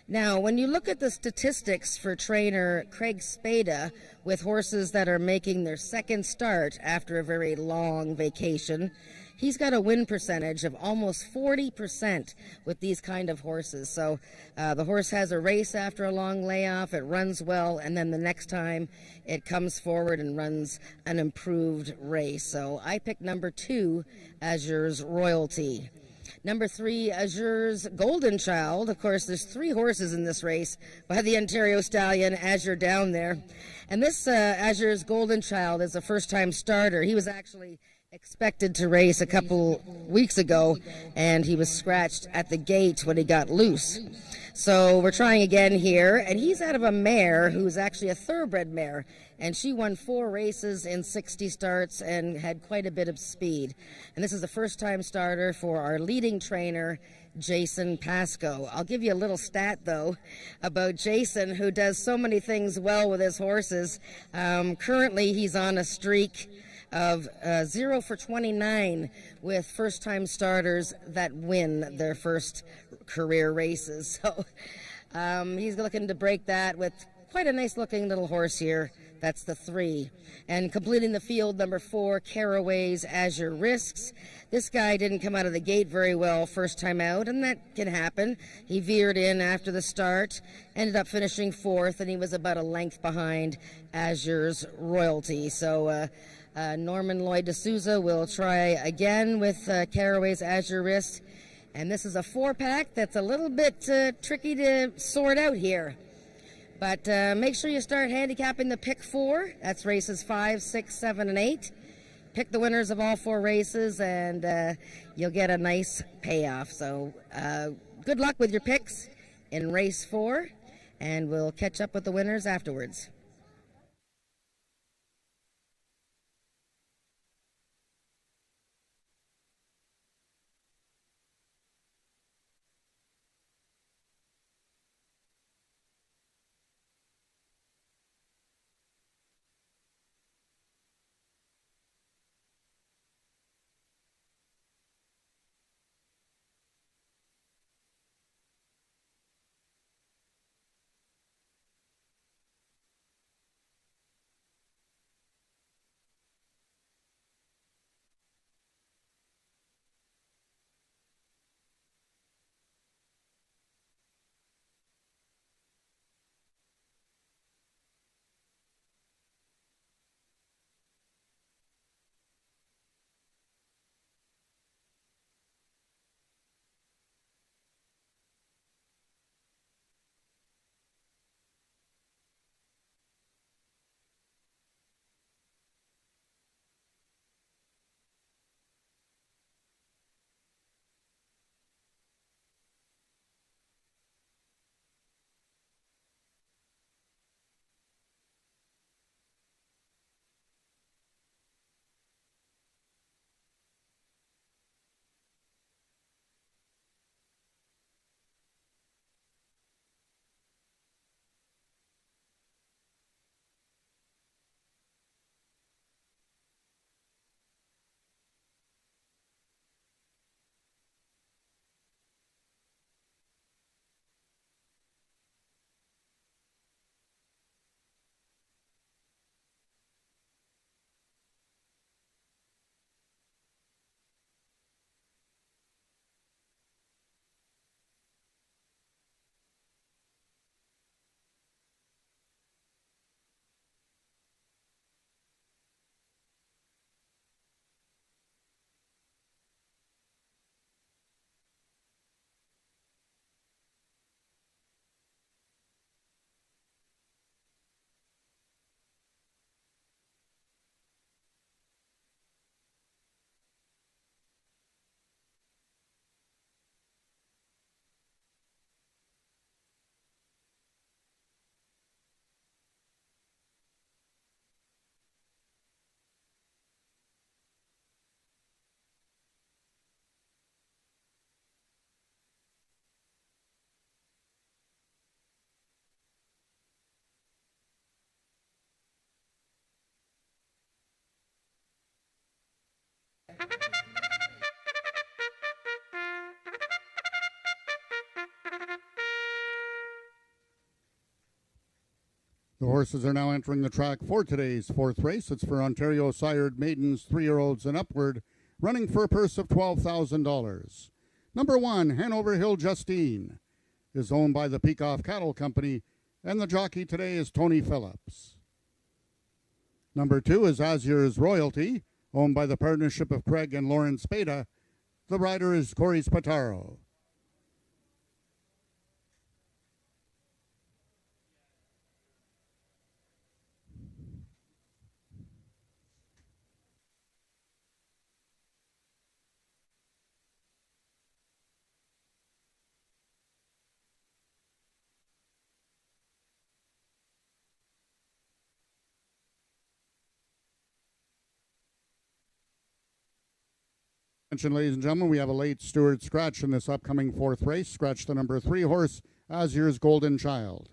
Now, when you look at the statistics for trainer Craig Spada with horses that are making their 2nd start after a very long vacation, he's got a win percentage of almost 40% with these kind of horses. So the horse has a race after a long layoff, it runs well, and then the next time it comes forward and runs an improved race. So I picked number 2, Azure's Royalty. Number 3, Azure's Golden Child. Of course, there's 3 horses in this race by the Ontario stallion, Azure, down there. And this Azure's Golden Child is a first-time starter. He was actually expected to race a couple weeks ago, and he was scratched at the gate when he got loose. So we're trying again here, and he's out of a mare who's actually a thoroughbred mare, and she won 4 races in 60 starts and had quite a bit of speed. And this is the first-time starter for our leading trainer, Jason Pascoe. I'll give you a little stat, though, about Jason, who does so many things well with his horses. Currently, he's on a streak of 0 for 29 with first-time starters that win their first career races. So he's looking to break that with quite a nice-looking little horse here. That's the 3. And completing the field, number 4, Caraway's Azure Risks. This guy didn't come out of the gate very well first time out, and that can happen. He veered in after the start, ended up finishing 4th, and he was about a length behind Azure's Royalty. So Norman Lloyd D'Souza will try again with Caraway's Azure Risks. And this is a 4-pack that's a little bit tricky to sort out here. But make sure you start handicapping the pick 4. That's races 5, 6, 7, and 8. Pick the winners of all 4 races, and you'll get a nice payoff. So good luck with your picks in race 4, and we'll catch up with the winners afterwards. The horses are now entering the track for today's fourth race. It's for Ontario sired maidens, 3-year-olds and upward, running for a purse of $12,000. Number 1, Hanover Hill Justine, is owned by the Peacock Cattle Company, and the jockey today is Tony Phillips. Number 2 is Azur's Royalty, owned by the partnership of Craig and Lauren Spada. The rider is Corey Spataro. Attention, ladies and gentlemen, we have a late Stewart scratch in this upcoming fourth race. Scratch the number 3 horse, Azur's Golden Child.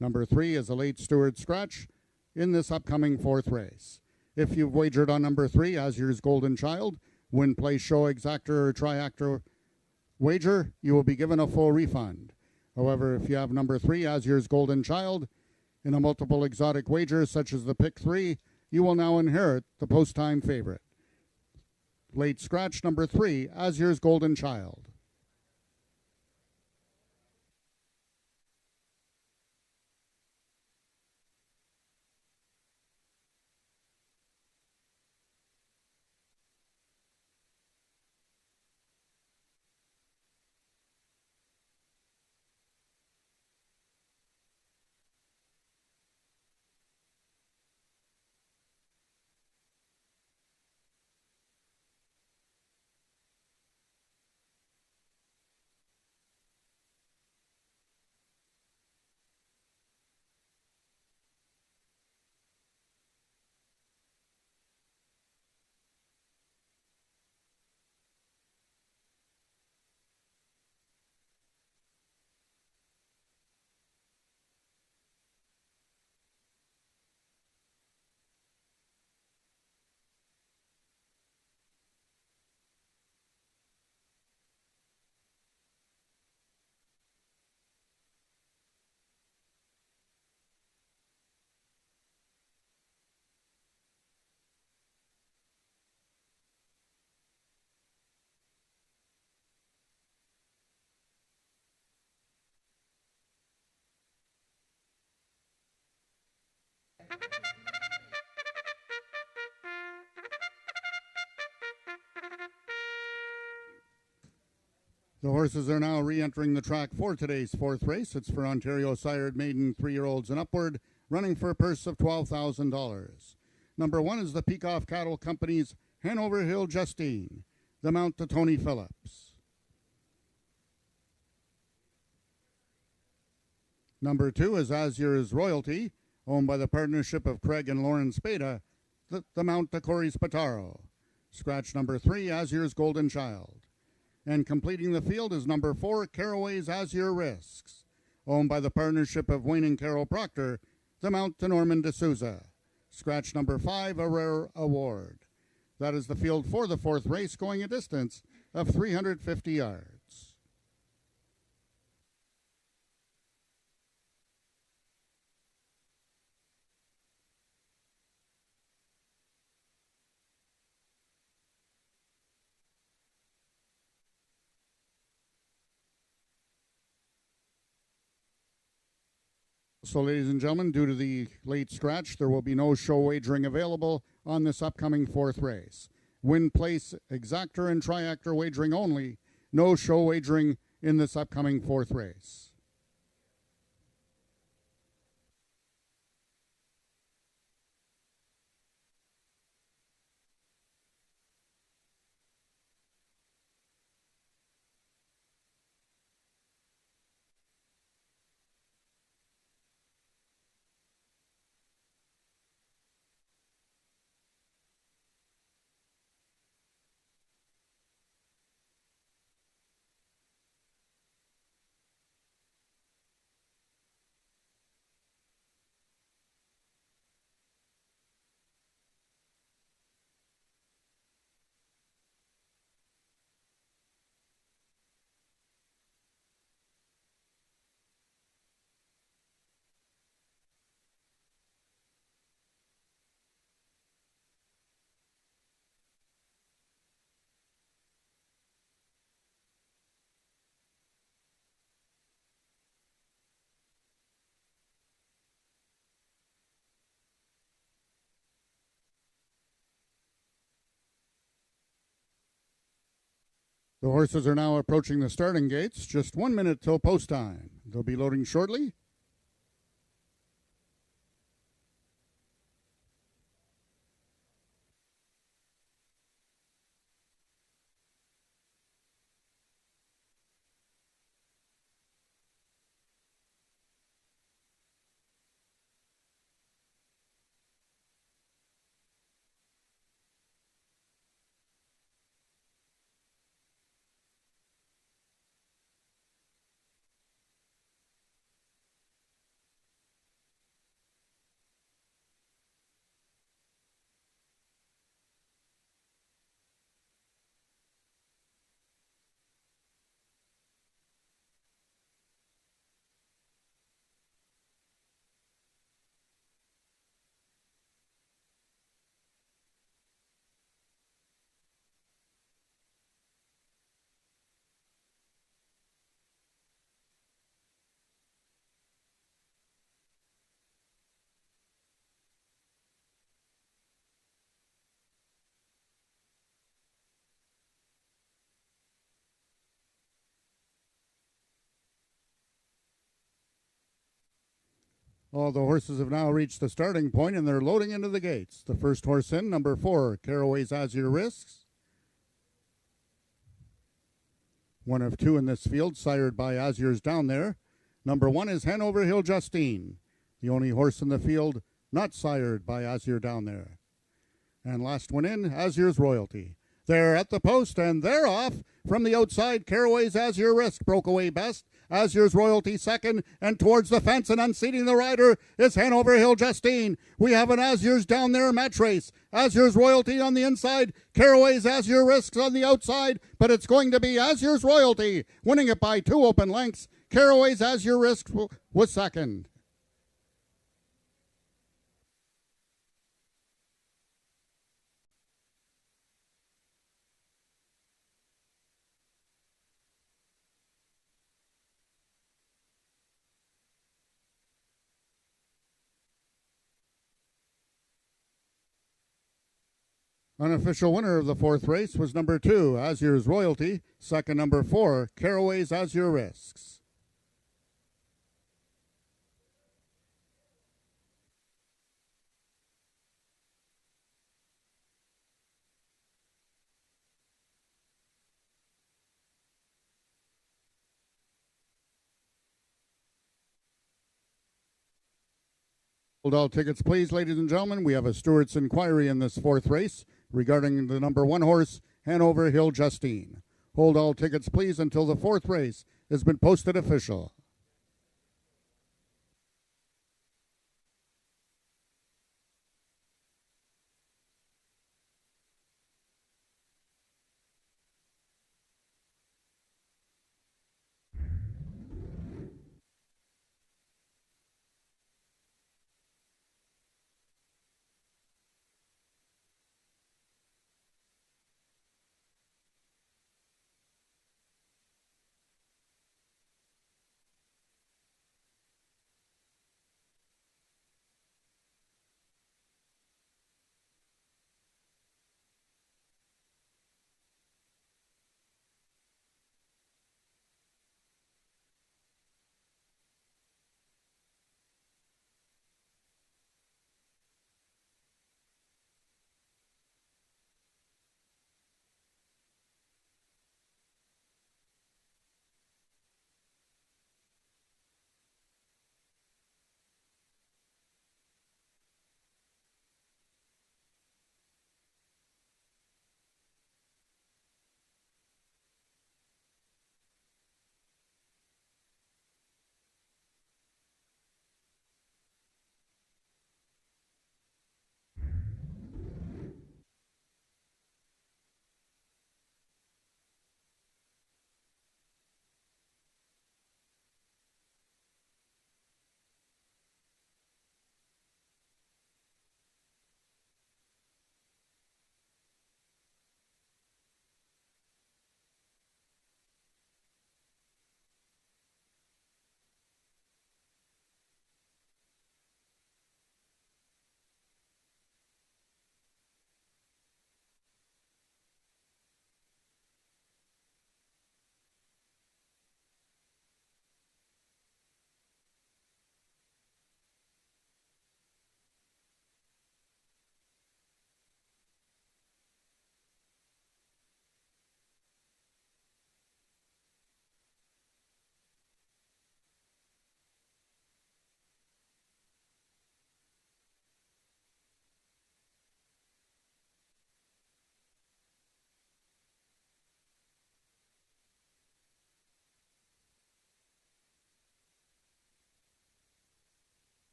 Number 3 is a late Stewart scratch in this upcoming fourth race. If you've wagered on number 3, Azur's Golden Child, win, play, show, exactor, or triactor wager, you will be given a full refund. However, if you have number 3, Azur's Golden Child, in a multiple exotic wager such as the pick 3, you will now inherit the post-time favorite. Late scratch number 3, Azur's Golden Child. The horses are now re-entering the track for today's fourth race. It's for Ontario sired maiden, 3-year-olds and upward, running for a purse of $12,000. Number 1 is the Peacock Cattle Company's Hanover Hill Justine, the mount to Tony Phillips. Number 2 is Azur's Royalty, owned by the partnership of Craig and Lauren Spada, the mount to Corey Spataro. Scratch number 3, Azur's Golden Child. And completing the field is number 4, Caraway's Azure Risks, owned by the partnership of Wayne and Carol Proctor, the mount to Norman D'Souza. Scratch number 5, A Rare Award. That is the field for the fourth race, going a distance of 350 yards. So, ladies and gentlemen, due to the late scratch, there will be no show wagering available on this upcoming fourth race. Win, place, exactor, and triactor wagering only. No show wagering in this upcoming fourth race. The horses are now approaching the starting gates. Just 1 minute till post time. They'll be loading shortly. All the horses have now reached the starting point and they're loading into the gates. The first horse in, number 4, Caraway's Azure Risks. One of 2 in this field, sired by Azure's Down There. Number 1 is Hanover Hill Justine, the only horse in the field not sired by Azure Down There. And last one in, Azure's Royalty. They're at the post and they're off. From the outside, Caraway's Azure Risk broke away best. Azure's Royalty second, and towards the fence and unseating the rider is Hanover Hill Justine. We have an Azure's Down There match race. Azure's Royalty on the inside, Caraway's Azure Risks on the outside, but it's going to be Azure's Royalty winning it by 2 open lengths. Caraway's Azure Risks was second. Unofficial winner of the 4th race was number 2, Azure's Royalty. Second, number 4, Caraway's Azure Risks. Hold all tickets, please, ladies and gentlemen. We have a steward's inquiry in this 4th race regarding the number 1 horse, Hanover Hill Justine. Hold all tickets, please, until the 4th race has been posted official.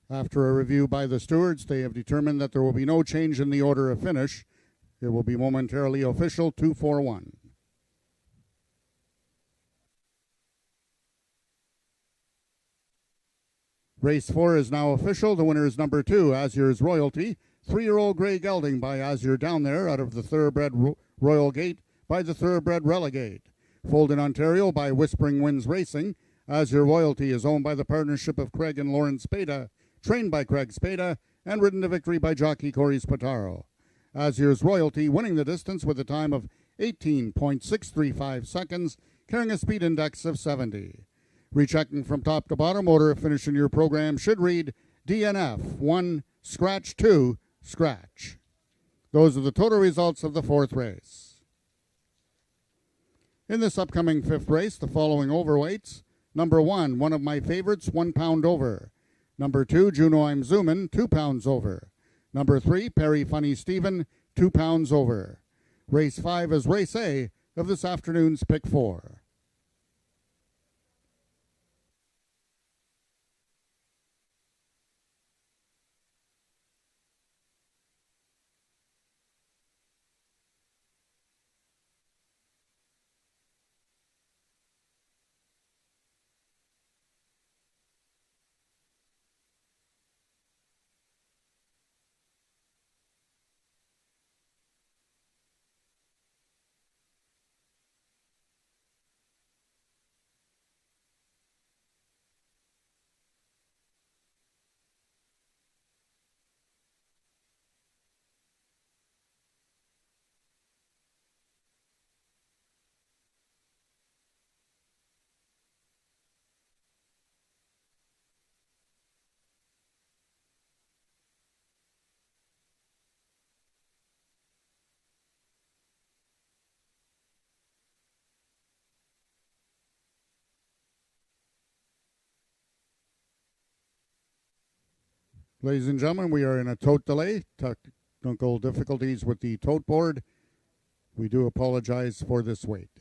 After a review by the stewards, they have determined that there will be no change in the order of finish. It will be momentarily official 2-4-1. Race 4 is now official. The winner is number 2, Azur's Royalty. 3-year-old Grey Gelding by Azure Down There out of the Thoroughbred Royal Gate by the Thoroughbred Relegate. Foaled in Ontario by Whispering Winds Racing. Azure Royalty is owned by the partnership of Craig and Lauren Spada, trained by Craig Spada, and ridden to victory by jockey Corey Spataro. Azure's Royalty winning the distance with a time of 18.635 seconds, carrying a speed index of 70. Rechecking from top to bottom, order of finish in your program should read DNF 1, Scratch 2, Scratch. Those are the total results of the 4th race. In this upcoming 5th race, the following overweights. Number 1, one of my favorites, 1 pound over. Number 2, Juno I'm Zoomin', 2 pounds over. Number 3, Perry Funny Stephen, 2 pounds over. Race 5 is Race A of this afternoon's Pick 4. Ladies and gentlemen, we are in a tote delay, technical difficulties with the tote board. We do apologize for this wait.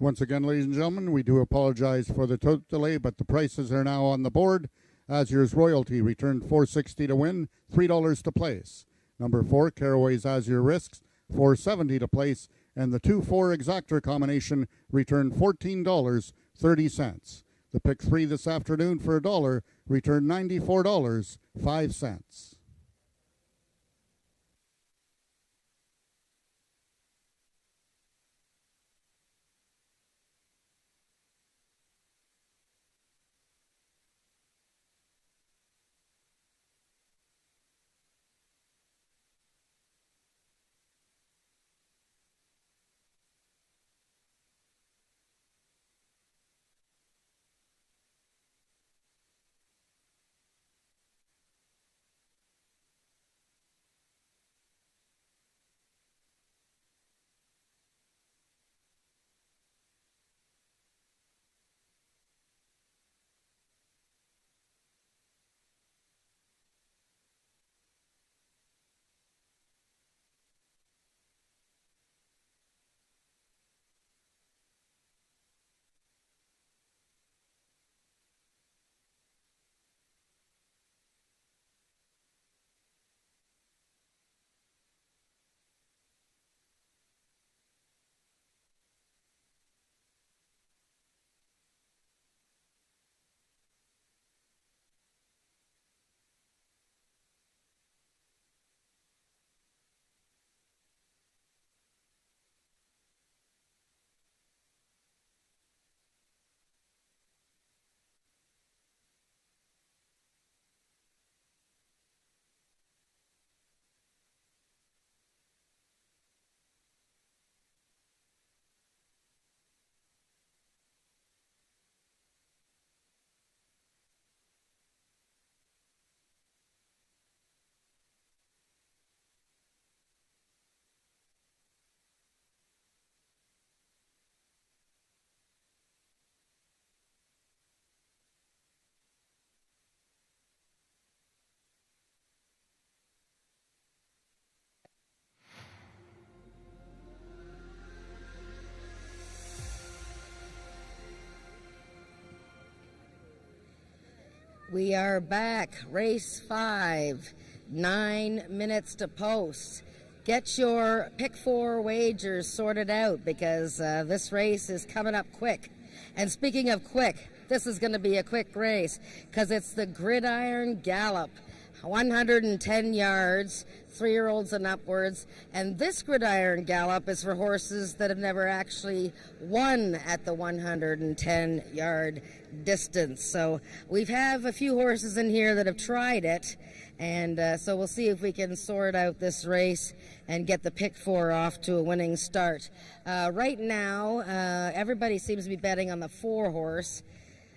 Once again, ladies and gentlemen, we do apologize for the delay, but the prices are now on the board. Azur's Royalty returned $4.60 to win, $3 to place. Number 4, Caraway's Azure Risks, $4.70 to place, and the 2-4 Exactor combination returned $14.30. The pick 3 this afternoon for $1 returned $94.05. We are back. Race 5, 9 minutes to post. Get your pick 4 wagers sorted out because this race is coming up quick. And speaking of quick, this is going to be a quick race because it's the Gridiron Gallop. 110 yards, 3-year-olds and upwards. And this Gridiron Gallop is for horses that have never actually won at the 110-yard distance. So we have a few horses in here that have tried it. And so we'll see if we can sort out this race and get the pick 4 off to a winning start. Right now, everybody seems to be betting on the 4 horse,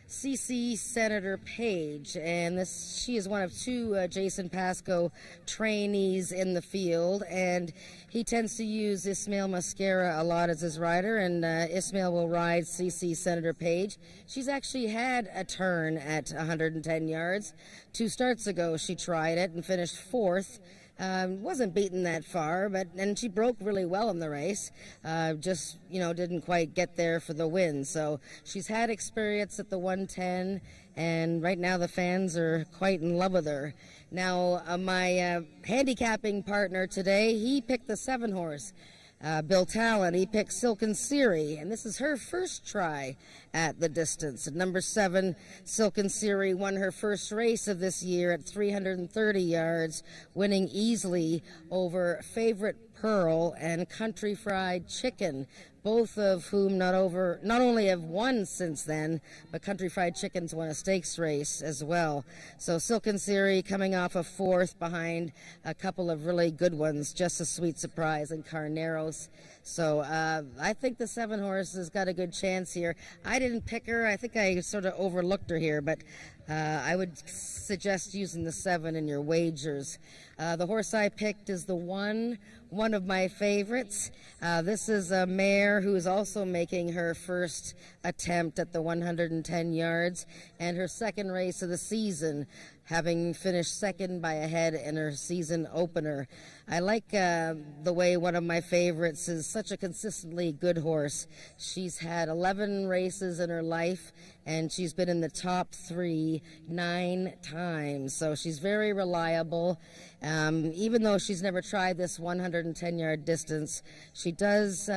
CC Senator Page, and she is one of 2 Jason Pascoe trainees in the field, and he tends to use Ismail Mascara a lot as his rider, and Ismail will ride CC Senator Page. She's actually had a turn at 110 yards. 2 starts ago she tried it and finished 4th. Wasn't beaten that far, and she broke really well in the race. Just didn't quite get there for the win. So she's had experience at the 110, and right now the fans are quite in love with her. Now my handicapping partner today, he picked the 7 horse. Bill Talon, he picked Silken Siri, and this is her first try at the distance. At number 7, Silken Siri won her first race of this year at 330 yards, winning easily over Favorite Pearl and Country Fried Chicken, both of whom not only have won since then, but Country Fried Chicken's won a stakes race as well. So Silken Siri coming off a 4th behind a couple of really good ones, Just a Sweet Surprise and Carneros. So I think the 7 horse has got a good chance here. I didn't pick her. I think I sort of overlooked her here, but I would suggest using the 7 in your wagers. The horse I picked is the one of my favorites. This is a mare who is also making her first attempt at the 110 yards and her second race of the season. having finished second by a head in her season opener. I like the way one of my favorites is such a consistently good horse. She's had 11 races in her life, and she's been in the top 3 9 times. So she's very reliable. Even though she's never tried this 110-yard distance, she does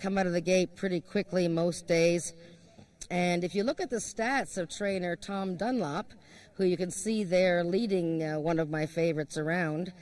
come out of the gate pretty quickly most days. And if you look at the stats of trainer Tom Dunlop, who you can see there leading one of my favorites around,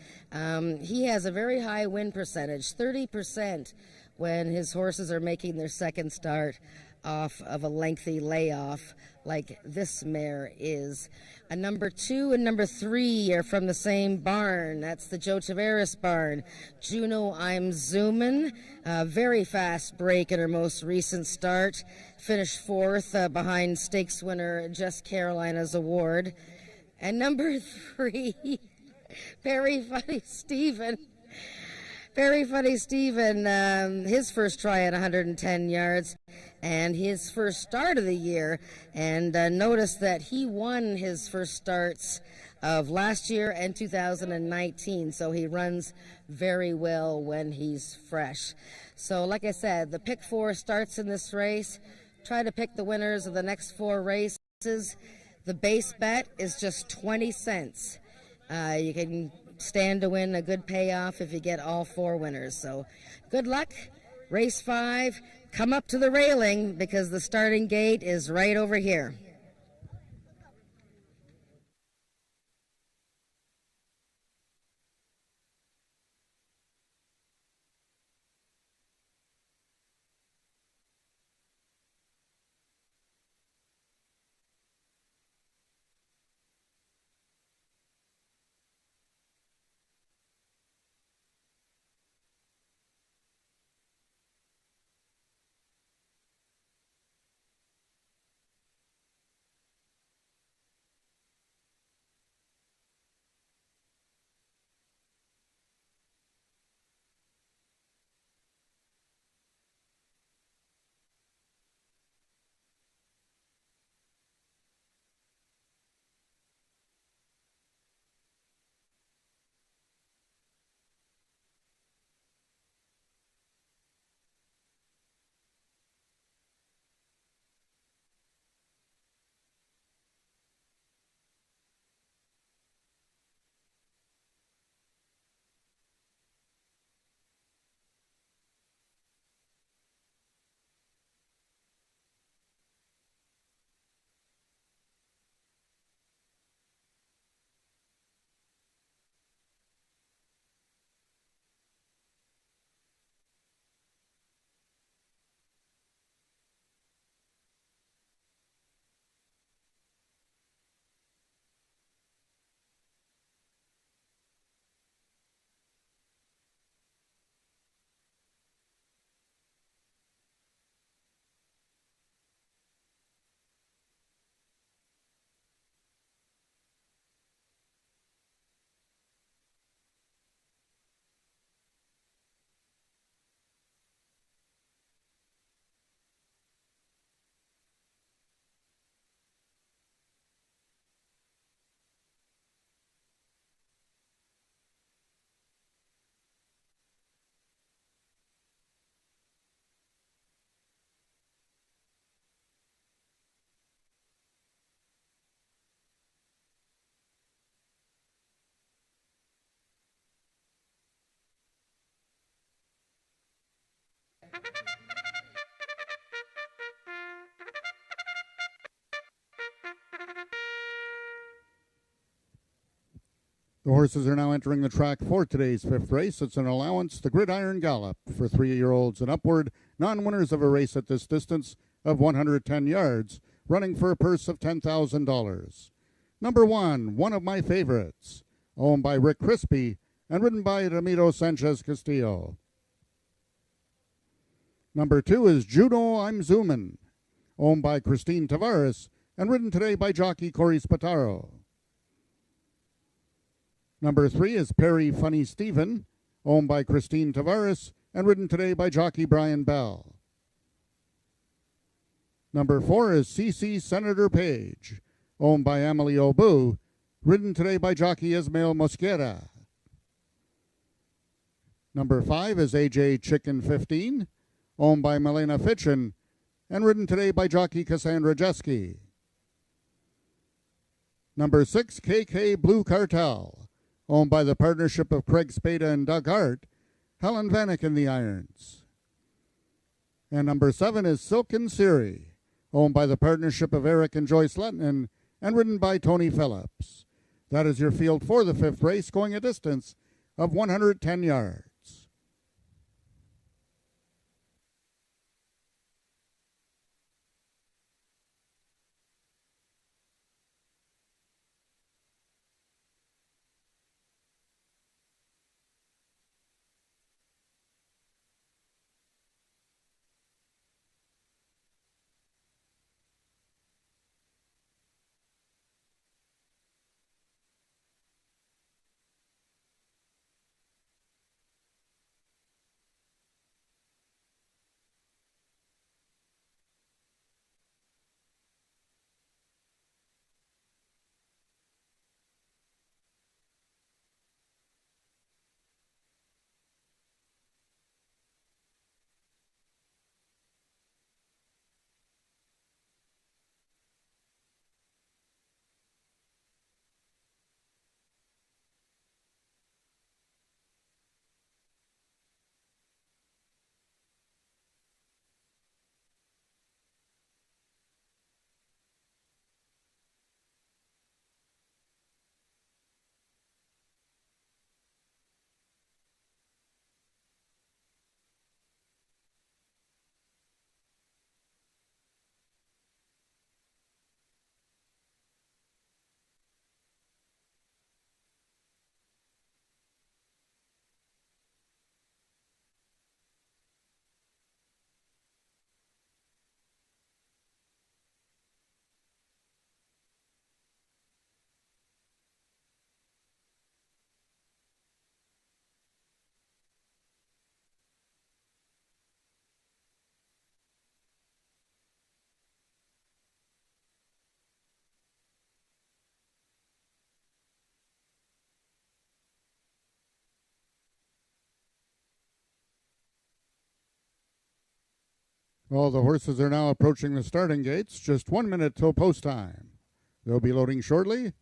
he has a very high win percentage, 30%, when his horses are making their second start off of a lengthy layoff like this mare is. A number 2 and number 3 are from the same barn. That's the Joe Taveras barn. Juno, I'm Zoomin', very fast break in her most recent start. Finished 4th behind stakes winner Just Carolina's Award. And number 3, Very Funny Stephen. Very Funny Stephen, his first try at 110 yards and his first start of the year. And notice that he won his first starts of last year and 2019. So he runs very well when he's fresh. So like I said, the pick 4 starts in this race. Try to pick the winners of the next 4 races. The base bet is just 20 cents. You can stand to win a good payoff if you get all 4 winners. So good luck. Race 5, come up to the railing because the starting gate is right over here. The horses are now entering the track for today's 5th race. It's an allowance, the Gridiron Gallop, for 3-year-olds and upward, non-winners of a race at this distance of 110 yards, running for a purse of $10,000. Number 1, one of my favorites, owned by Rick Crispy and ridden by Ramiro Sanchez Castillo. Number 2 is Juno, I'm Zoomin', owned by Christine Tavares and ridden today by jockey Corey Spataro. Number 3 is Perry Funny Stephen, owned by Christine Tavares and ridden today by jockey Brian Bell. Number 4 is CC Senator Page, owned by Emily Obu ridden today by jockey Ismael Mosquera. Number 5 is AJ Chicken 15, owned by Milena Fitchin, and ridden today by jockey Cassandra Jeske. Number 6, KK Blue Cartel, owned by the partnership of Craig Spada and Doug Hart, Helen Vanek in the irons. And number 7 is Silken Siri, owned by the partnership of Eric and Joyce Lettinen, and ridden by Tony Phillips. That is your field for the 5th race, going a distance of 110 yards. All the horses are now approaching the starting gates. Just 1 minute till post time. They'll be loading shortly.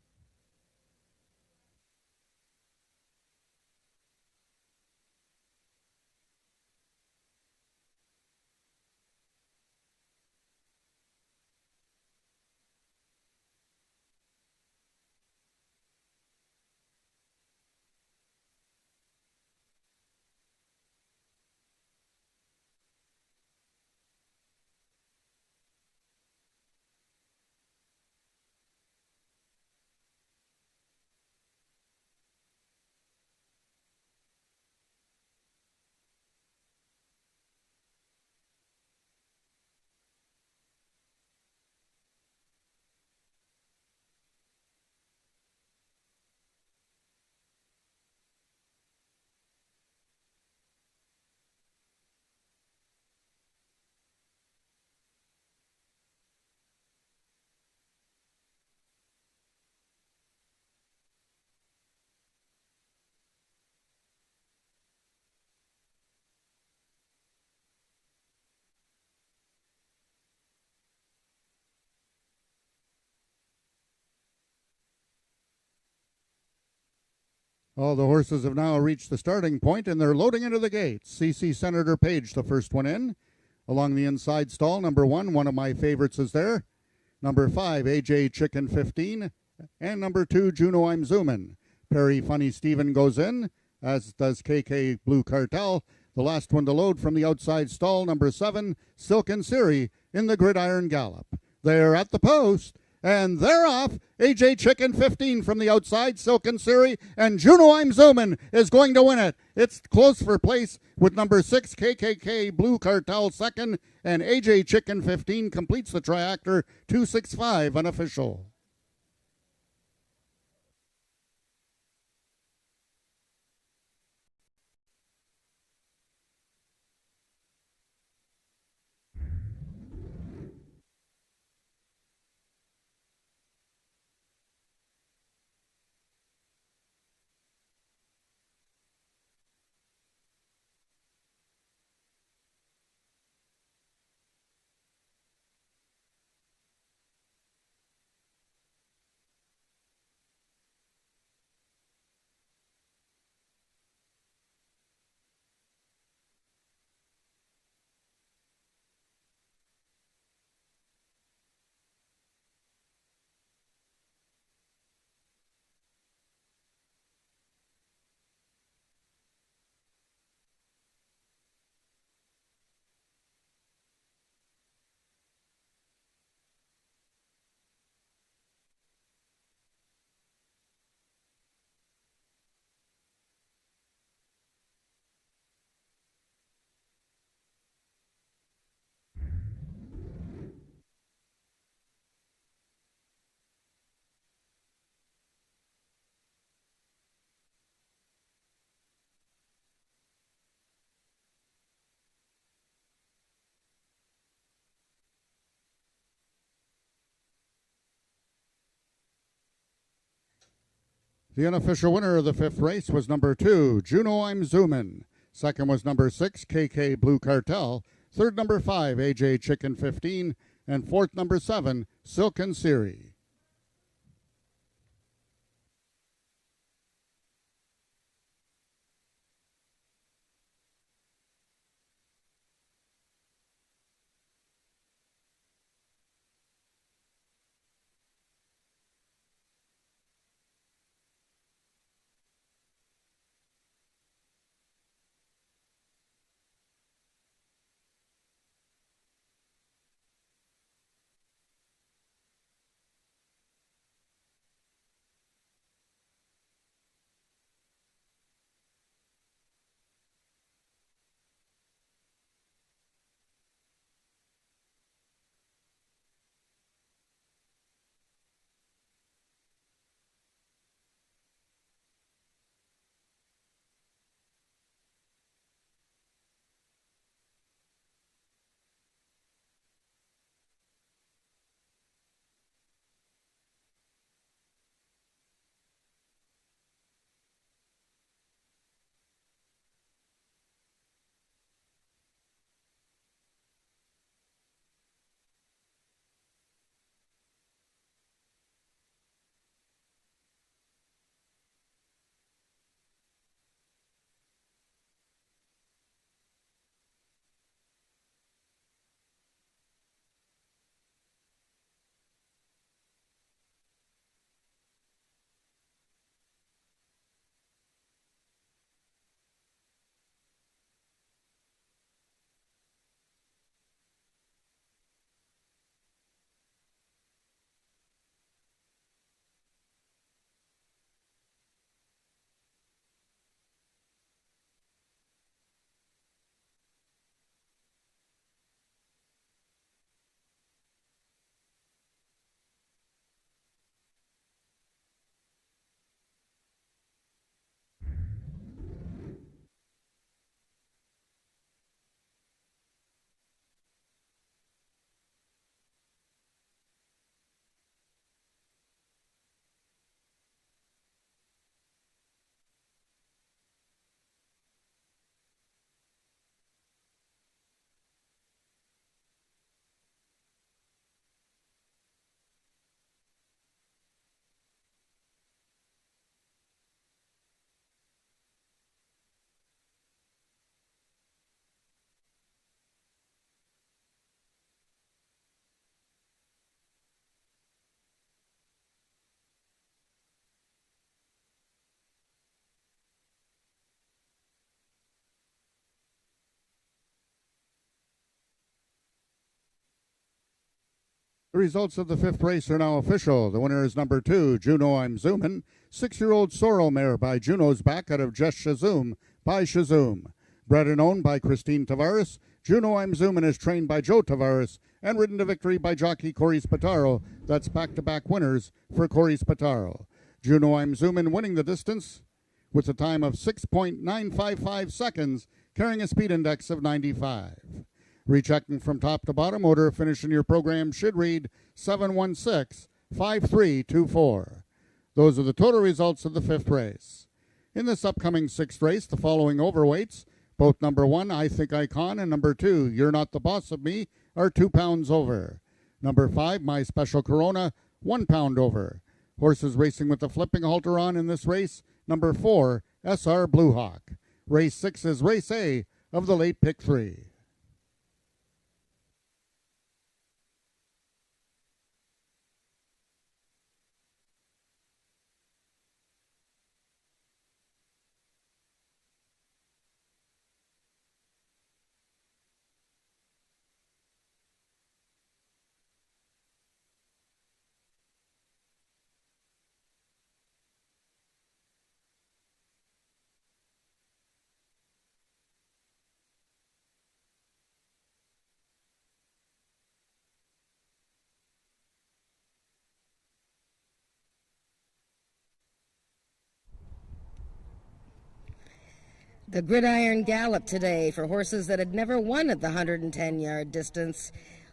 All the horses have now reached the starting point and they're loading into the gates. CC Senator Page, the first one in. Along the inside stall, number 1, one of my favorites is there. Number 5, AJ Chicken 15. And number 2, Juno I'm Zoomin'. Perry Funny Steven goes in, as does KK Blue Cartel. The last one to load from the outside stall, number 7, Silken Siri in the Gridiron Gallop. They're at the post. And they're off. AJ Chicken 15 from the outside. Silken Siri and Juno I'm Zoomin' is going to win it. It's close for place with number 6 KKK Blue Cartel second. And AJ Chicken 15 completes the triactor 265 unofficial. The unofficial winner of the fifth race was number 2, Juno I'm Zoomin'. Second was number 6, KK Blue Cartel. Third, number 5, AJ Chicken 15. And fourth, number 7, Silk and Siri. The results of the fifth race are now official. The winner is number 2, Juno I'm Zoomin', 6-year-old sorrel mare by Juno's back out of Just Shazoom by Shazoom. Bred and owned by Christine Tavares, Juno I'm Zoomin' is trained by Joe Tavares and ridden to victory by jockey Corey Spataro. That's back-to-back winners for Corey Spataro. Juno I'm Zoomin' winning the distance with a time of 6.955 seconds, carrying a speed index of 95. Rechecking from top to bottom, order of finish in your program should read 716-5324. Those are the total results of the fifth race. In this upcoming sixth race, the following overweights, both number 1, I Think Icon, and number 2, You're Not the Boss of Me, are 2 pounds over. Number 5, My Special Corona, 1 pound over. Horses racing with the flipping halter on in this race, number 4, SR Blue Hawk. Race 6 is Race A of the late pick 3. The Gridiron Gallop today for horses that had never won at the 110-yard distance.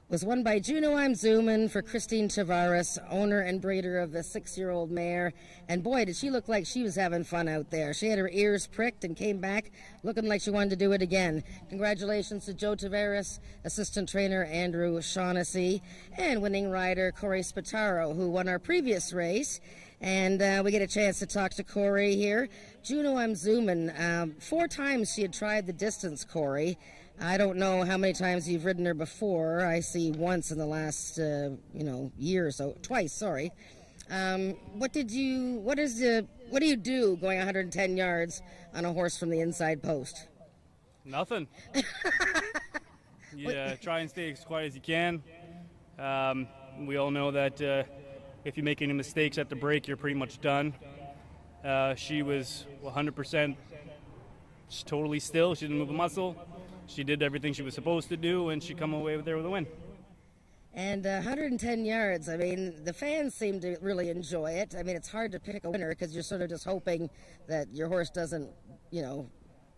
was won by Juno I'm Zoomin for Christine Tavares, owner and breeder of the 6-year-old mare. And boy, did she look like she was having fun out there. She had her ears pricked and came back looking like she wanted to do it again. Congratulations to Joe Tavares, assistant trainer Andrew Shaughnessy, and winning rider Corey Spataro, who won our previous race. And we get a chance to talk to Corey here. Juno I'm Zoomin. 4 times she had tried the distance, Corey. I don't know how many times you've ridden her before. I see once in the last, year or so. Twice, sorry. What do you do going 110 yards on a horse from the inside post? Nothing. Try and stay as quiet as you can. We all know that if you make any mistakes at the break, you're pretty much done. She was 100% totally still. She didn't move a muscle. She did everything she was supposed to do, and she come away there with a win. And 110 yards, I mean, the fans seem to really enjoy it. I mean, it's hard to pick a winner because you're sort of just hoping that your horse doesn't,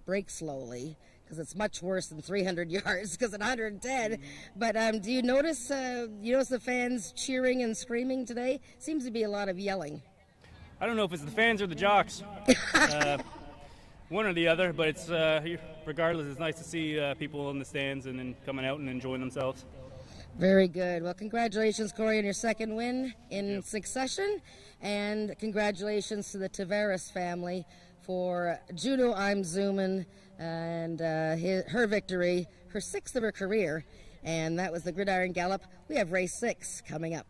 break slowly, because it's much worse than 300 yards because at 110. But do you notice the fans cheering and screaming today? Seems to be a lot of yelling. I don't know if it's the fans or the jocks. One or the other, but it's regardless, it's nice to see people in the stands and then coming out and enjoying themselves. Very good. Well, congratulations, Corey, on your second win in succession, and congratulations to the Tavares family for Juno I'm Zoomin and her victory, her 6th of her career, and that was the Gridiron Gallop. We have race 6 coming up.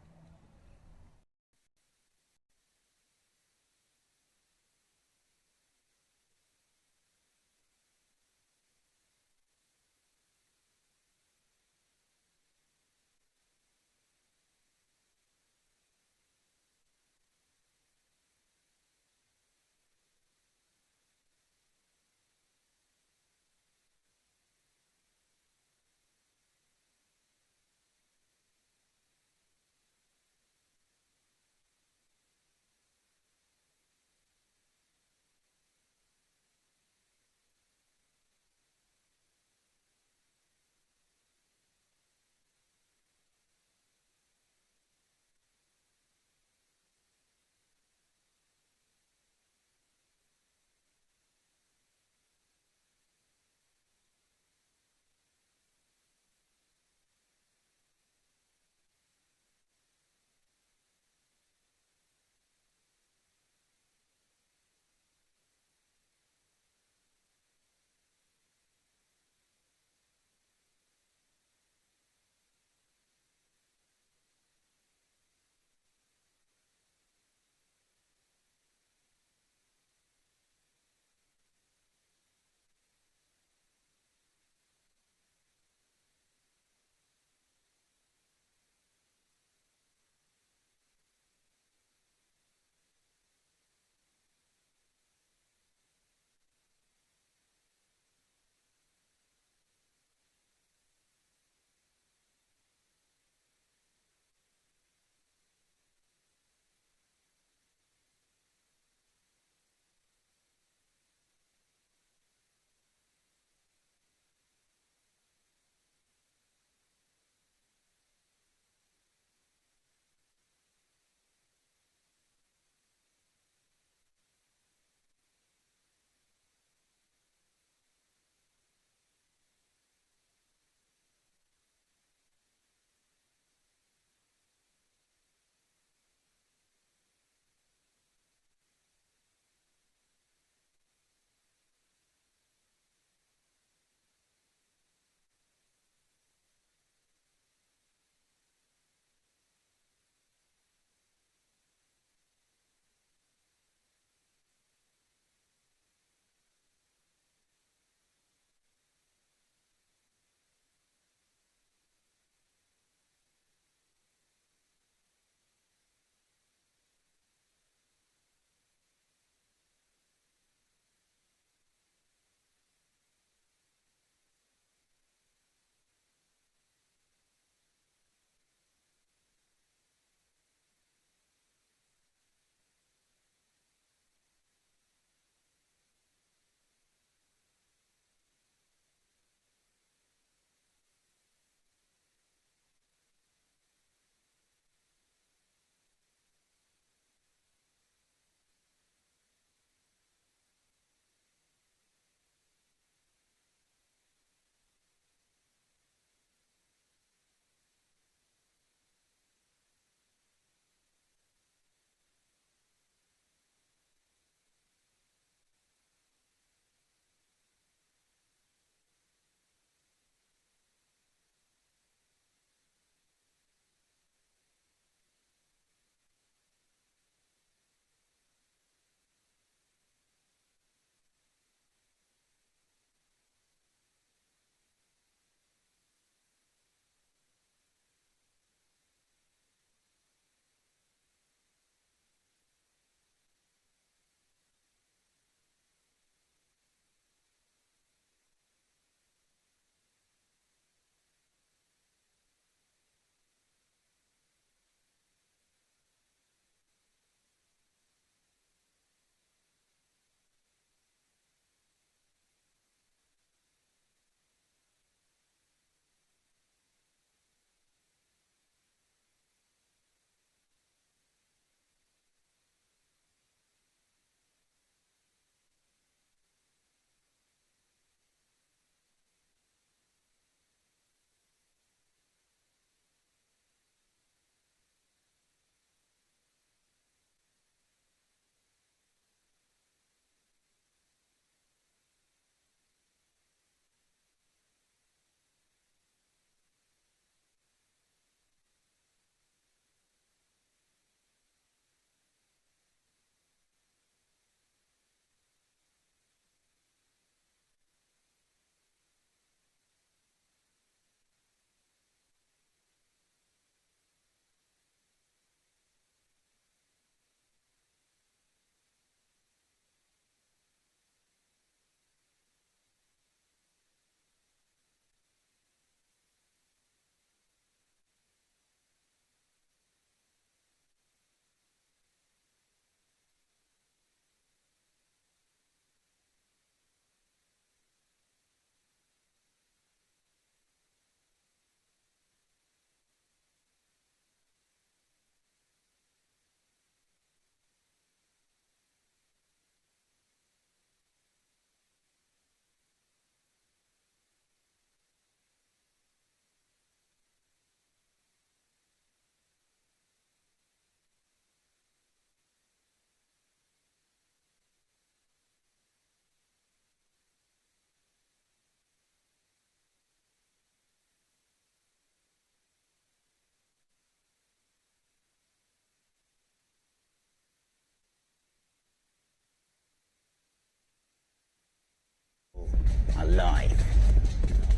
alive.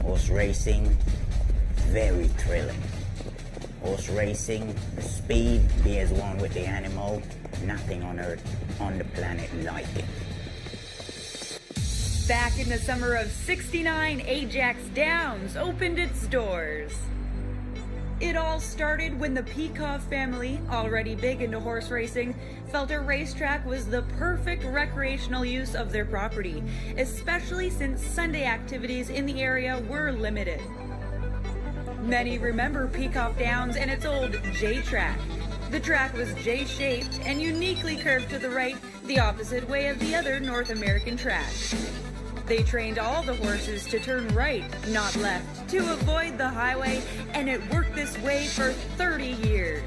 Horse racing, very thrilling. Horse racing, the speed, be as one with the animal, nothing on earth, on the planet like it. Back in the summer of '69, AjaxDowns opened its doors. It all started when the Peacock family, already big into horse racing, felt a racetrack was the perfect recreational use of their property, especially since Sunday activities in the area were limited. Many remember Peacock Downs and its old J track. The track was J-shaped and uniquely curved to the right, the opposite way of the other North American tracks. They trained all the horses to turn right, not left, to avoid the highway, and it worked this way for 30 years.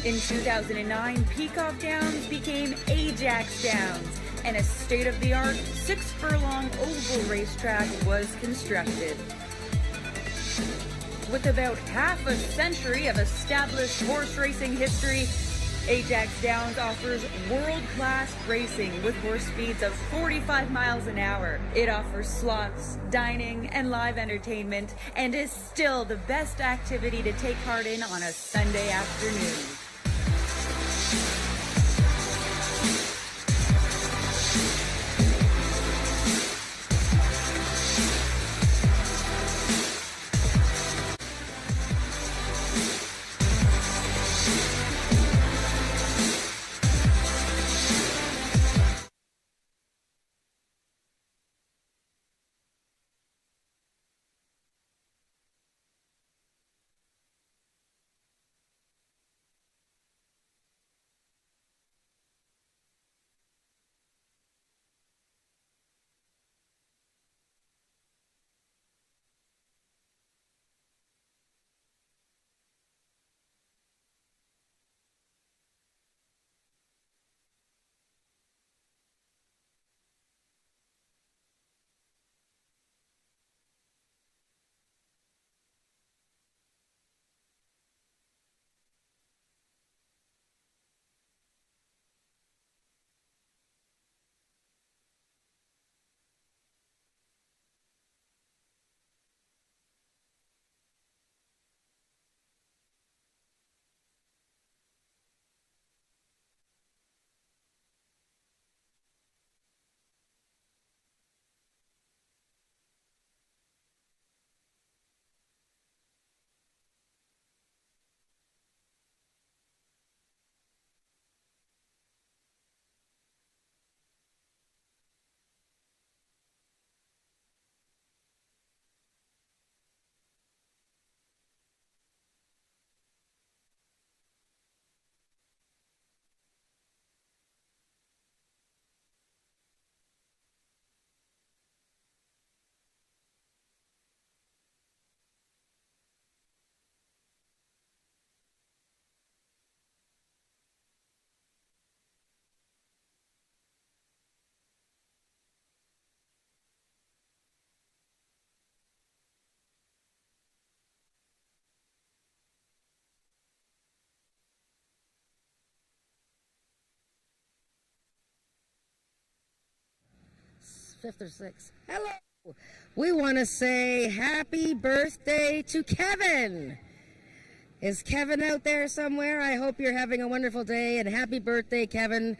In 2009, Peacock Downs became Ajax Downs, and a state-of-the-art 6-furlong oval racetrack was constructed. With about half a century of established horse racing history, AjaxDowns offers world-class racing with horse speeds of 45 miles an hour. It offers slots, dining, and live entertainment, and is still the best activity to take part in on a Sunday afternoon. Fifth or sixth. Hello. We want to say happy birthday to Kevin. Is Kevin out there somewhere? I hope you're having a wonderful day, and happy birthday, Kevin,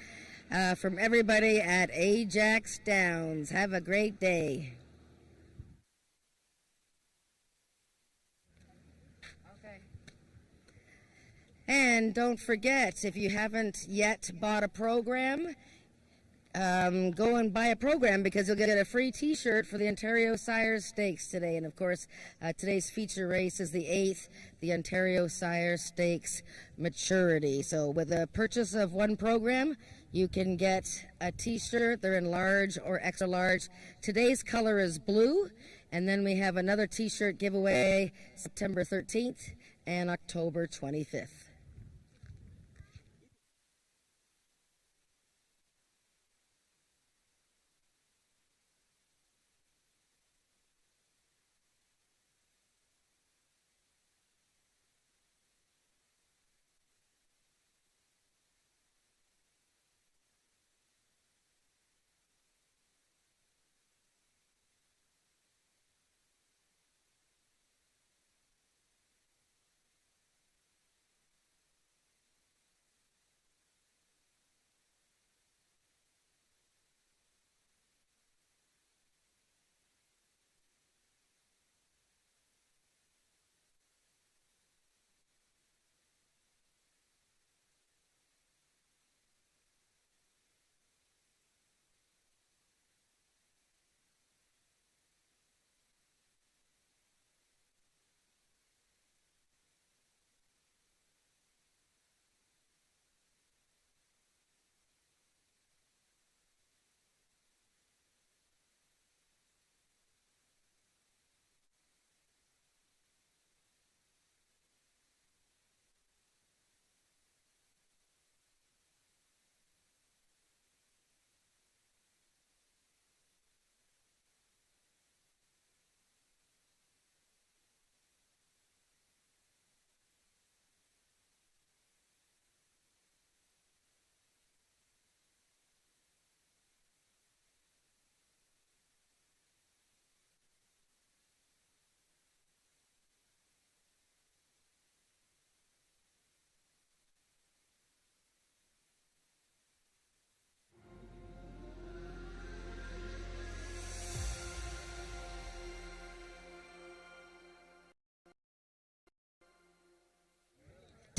from everybody at Ajax Downs. Have a great day. Okay. And don't forget, if you haven't yet bought a program, go and buy a program, because you'll get a free t-shirt for the Ontario Sires Stakes today. And of course, today's feature race is the 8th, the Ontario Sires Stakes Maturity. So with a purchase of one program, you can get a t-shirt. They're in large or extra large. Today's color is blue, and then we have another t-shirt giveaway September 13th and October 25th.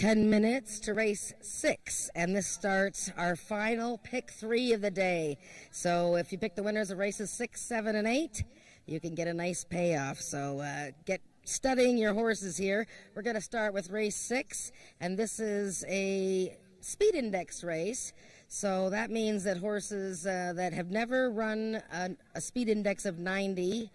10 minutes to race 6, and this starts our final pick 3 of the day. So if you pick the winners of races 6, 7, and 8, you can get a nice payoff. So get studying your horses here. We're going to start with race 6, and this is a speed index race. So that means that horses that have never run a speed index of 90,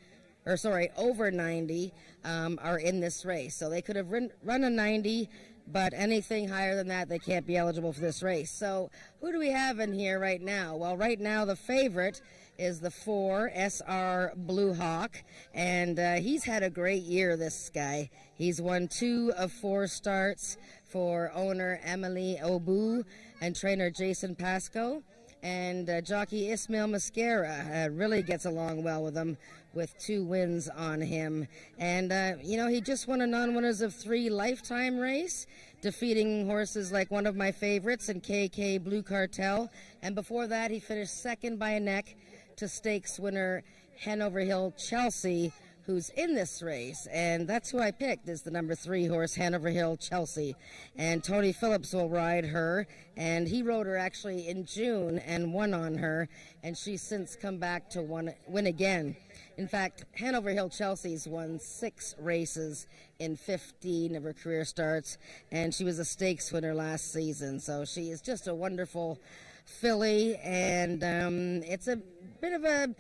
over 90, are in this race. So they could have run a 90, but anything higher than that, they can't be eligible for this race. So who do we have in here right now? Well, right now the favorite is the 4 SR Blue Hawk, and he's had a great year, this guy. He's won 2 of 4 starts for owner Emily Obu and trainer Jason Pasco. And jockey Ismail Mascara really gets along well with him, with 2 wins on him. And, he just won a non-winners of 3 lifetime race, defeating horses like one of my favorites in KK Blue Cartel. And before that, he finished second by a neck to stakes winner Hanover Hill Chelsea, who's in this race, and that's who I picked, is the number 3 horse, Hanover Hill Chelsea. And Tony Phillips will ride her, and he rode her actually in June and won on her, and she's since come back to win again. In fact, Hanover Hill Chelsea's won 6 races in 15 of her career starts, and she was a stakes winner last season, so she is just a wonderful filly, and it's a bit of a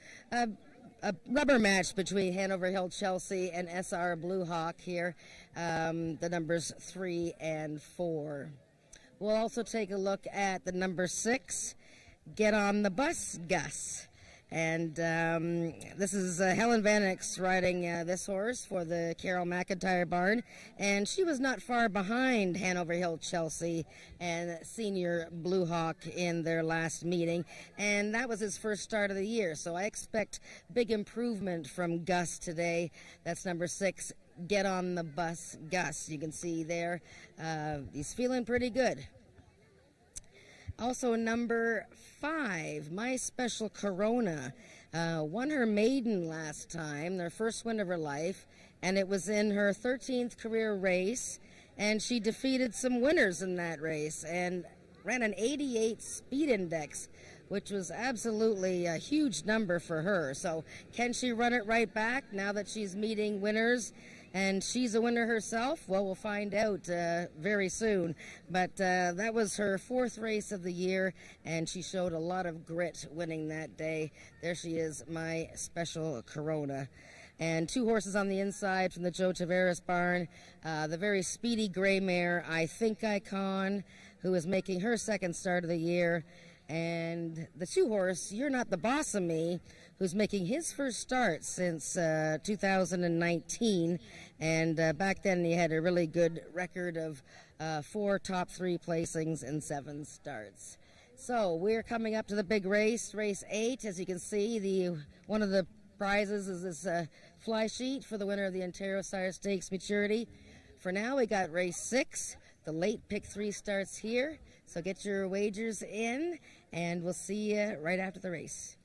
rubber match between Hanover Hill Chelsea and SR Blue Hawk here, the numbers 3 and 4. We'll also take a look at the number 6, Get on the Bus, Gus. And this is Helen Van Eyck's riding this horse for the Carol McIntyre barn. And she was not far behind Hanover Hill Chelsea and Senior Blue Hawk in their last meeting. And that was his first start of the year. So I expect big improvement from Gus today. That's number 6, Get on the Bus, Gus. You can see there, he's feeling pretty good. Also, number 5, My Special Corona, won her maiden last time, their first win of her life, and it was in her 13th career race, and she defeated some winners in that race and ran an 88 speed index, which was absolutely a huge number for her. So can she run it right back now that she's meeting winners? And she's a winner herself? Well, we'll find out very soon. But that was her 4th race of the year, and she showed a lot of grit winning that day. There she is, My Special Corona. And 2 horses on the inside from the Joe Tavares barn. The very speedy gray mare, I Think Icon, who is making her 2nd start of the year. And the 2 horse, You're Not the Boss of Me, who's making his first start since 2019. And back then he had a really good record of 4 top 3 placings and 7 starts. So we're coming up to the big race, race 8. As you can see, one of the prizes is this fly sheet for the winner of the Ontario Sire Stakes Maturity. For now, we got race 6. The late pick 3 starts here. So get your wagers in, and we'll see you right after the race.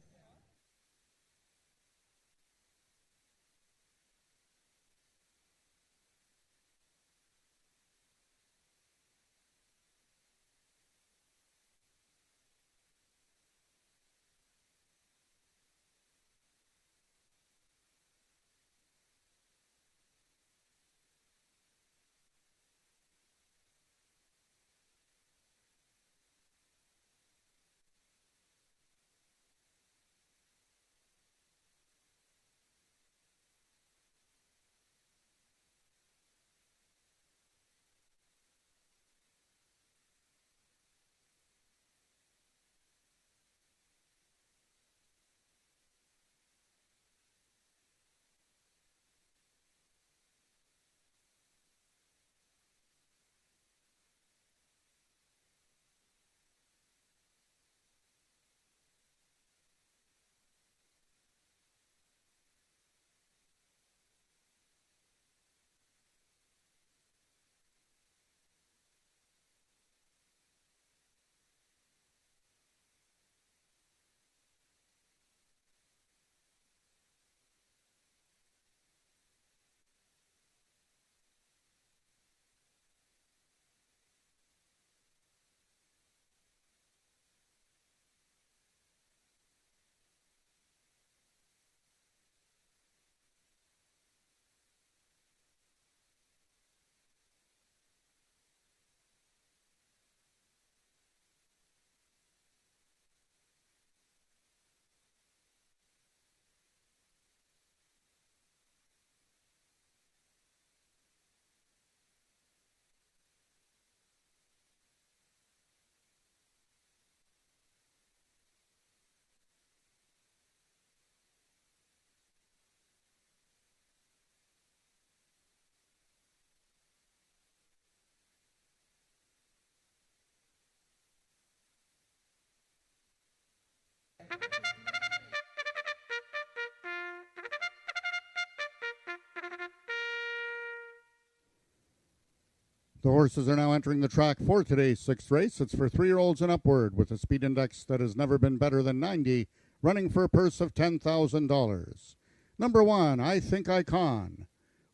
The horses are now entering the track for today's sixth race. It's for 3-year-olds and upward with a speed index that has never been better than 90, running for a purse of $10,000. Number 1, I Think I Con,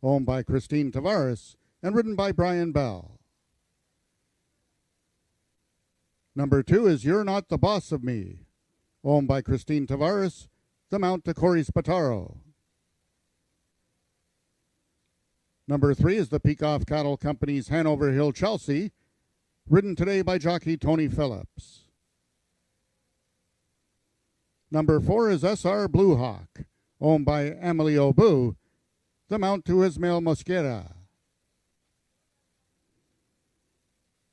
owned by Christine Tavares and ridden by Brian Bell. Number 2 is You're Not the Boss of Me, owned by Christine Tavares, the mount to Corey Spataro. Number 3 is the Peacock Cattle Company's Hanover Hill Chelsea, ridden today by jockey Tony Phillips. Number 4 is SR Blue Hawk, owned by Emily Obu, the mount to Ismael Mosquera.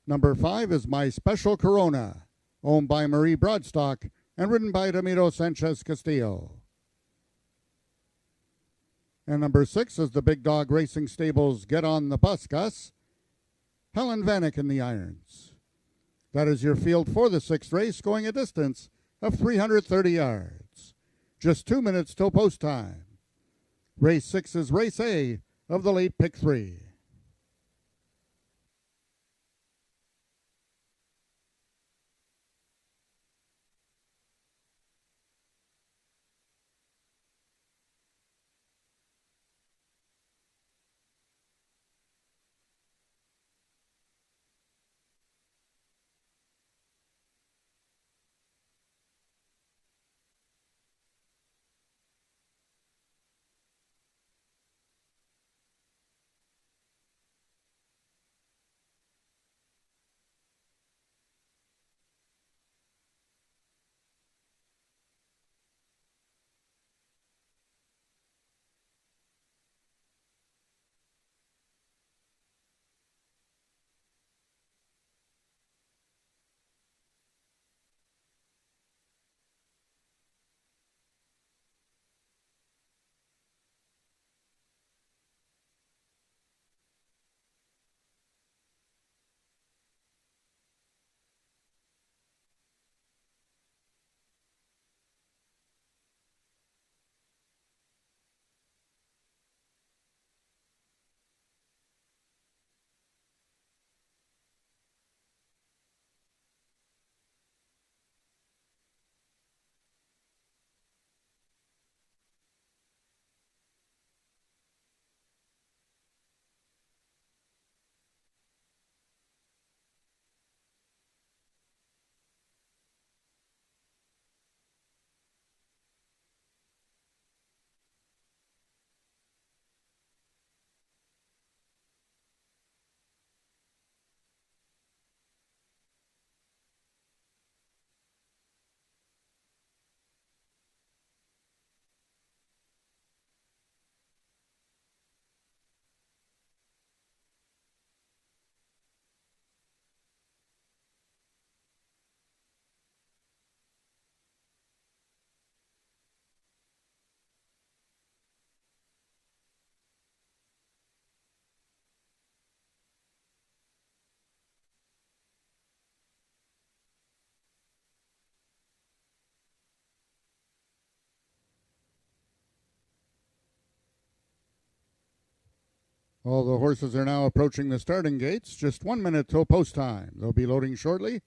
Number 5 is My Special Corona, owned by Marie Broadstock and ridden by Ramiro Sanchez Castillo. And number 6 is the Big Dog Racing Stables Get on the Bus Gus, Helen Vanek in the irons. That is your field for the sixth race, going a distance of 330 yards. Just 2 minutes till post time. Race 6 is race A of the late pick 3. All the horses are now approaching the starting gates. Just 1 minute till post time. They'll be loading shortly.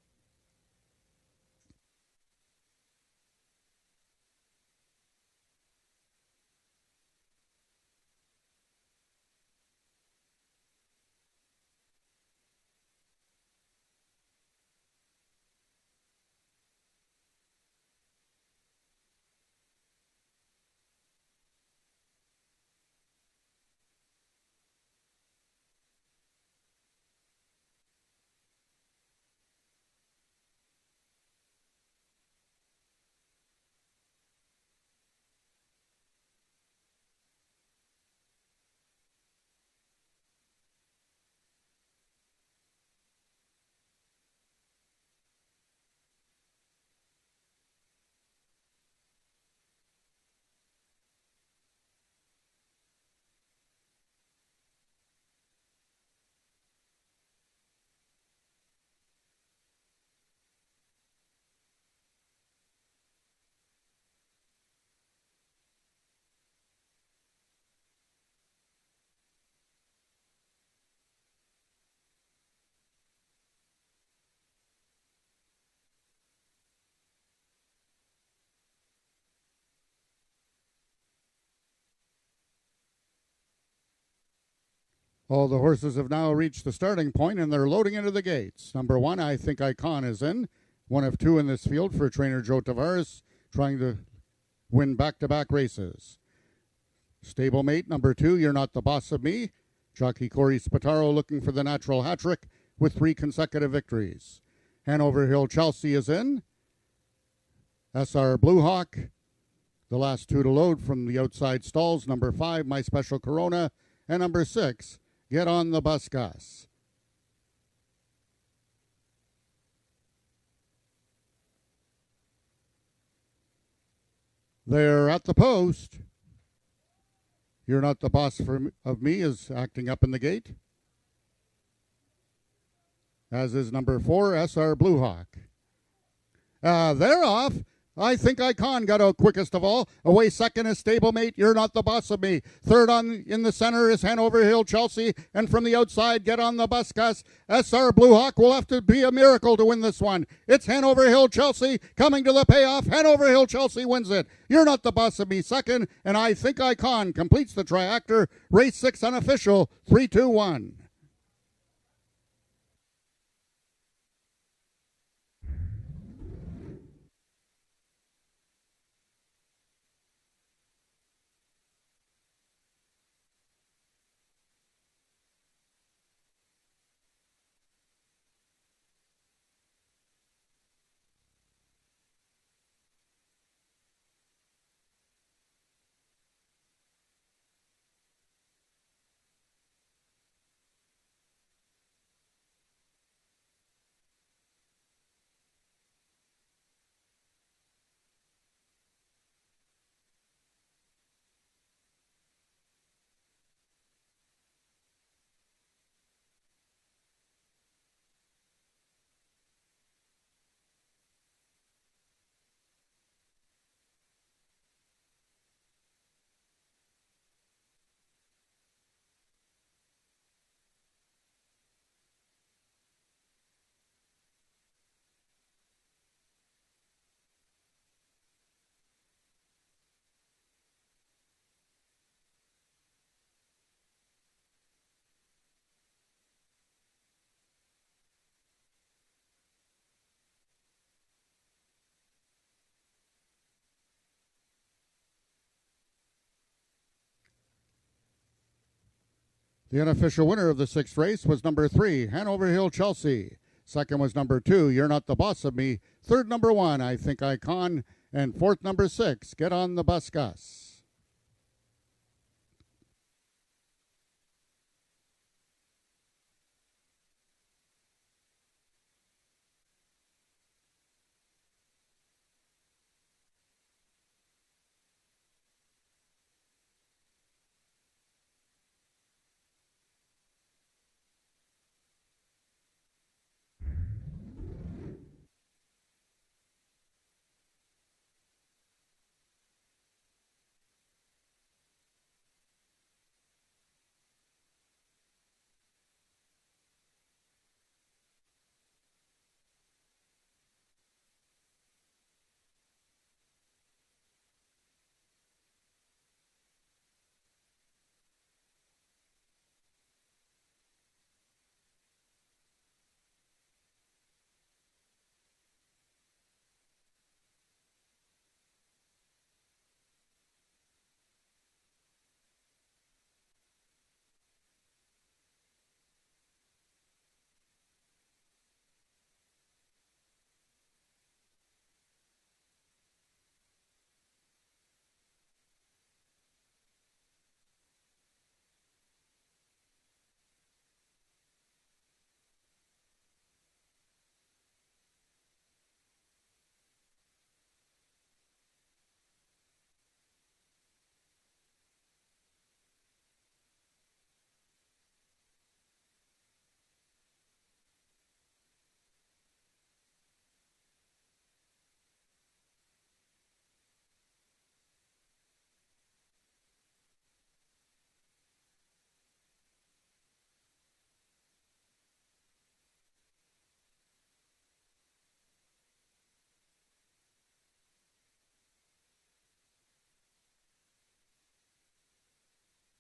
All the horses have now reached the starting point and they're loading into the gates. Number 1, I Think Icon, is in. One of 2 in this field for trainer Joe Tavares, trying to win back-to-back races. Stablemate number 2, You're Not the Boss of Me. Jockey Corey Spataro looking for the natural hat-trick with 3 consecutive victories. Hanover Hill Chelsea is in. SR Blue Hawk. The last 2 to load from the outside stalls. Number 5, My Special Corona. And number 6, Get on the Bus Gus. They're at the post. You're Not the Boss of Me is acting up in the gate, as is number 4, SR Blue Hawk. They're off. I Think Icon got out quickest of all. Away second is Stablemate, You're Not the Boss of Me. Third in the center is Hanover Hill Chelsea. And from the outside, Get on the Bus Gus. SR Blue Hawk will have to be a miracle to win this one. It's Hanover Hill Chelsea coming to the payoff. Hanover Hill Chelsea wins it. You're Not the Boss of Me second. And I Think Icon completes the triactor. Race 6 unofficial, 3-2-1. The unofficial winner of the 6th race was number 3, Hanover Hill Chelsea. Second was number 2, You're Not the Boss of Me. Third, number 1, I Think Icon. And fourth, number 6, Get on the Bus Gus.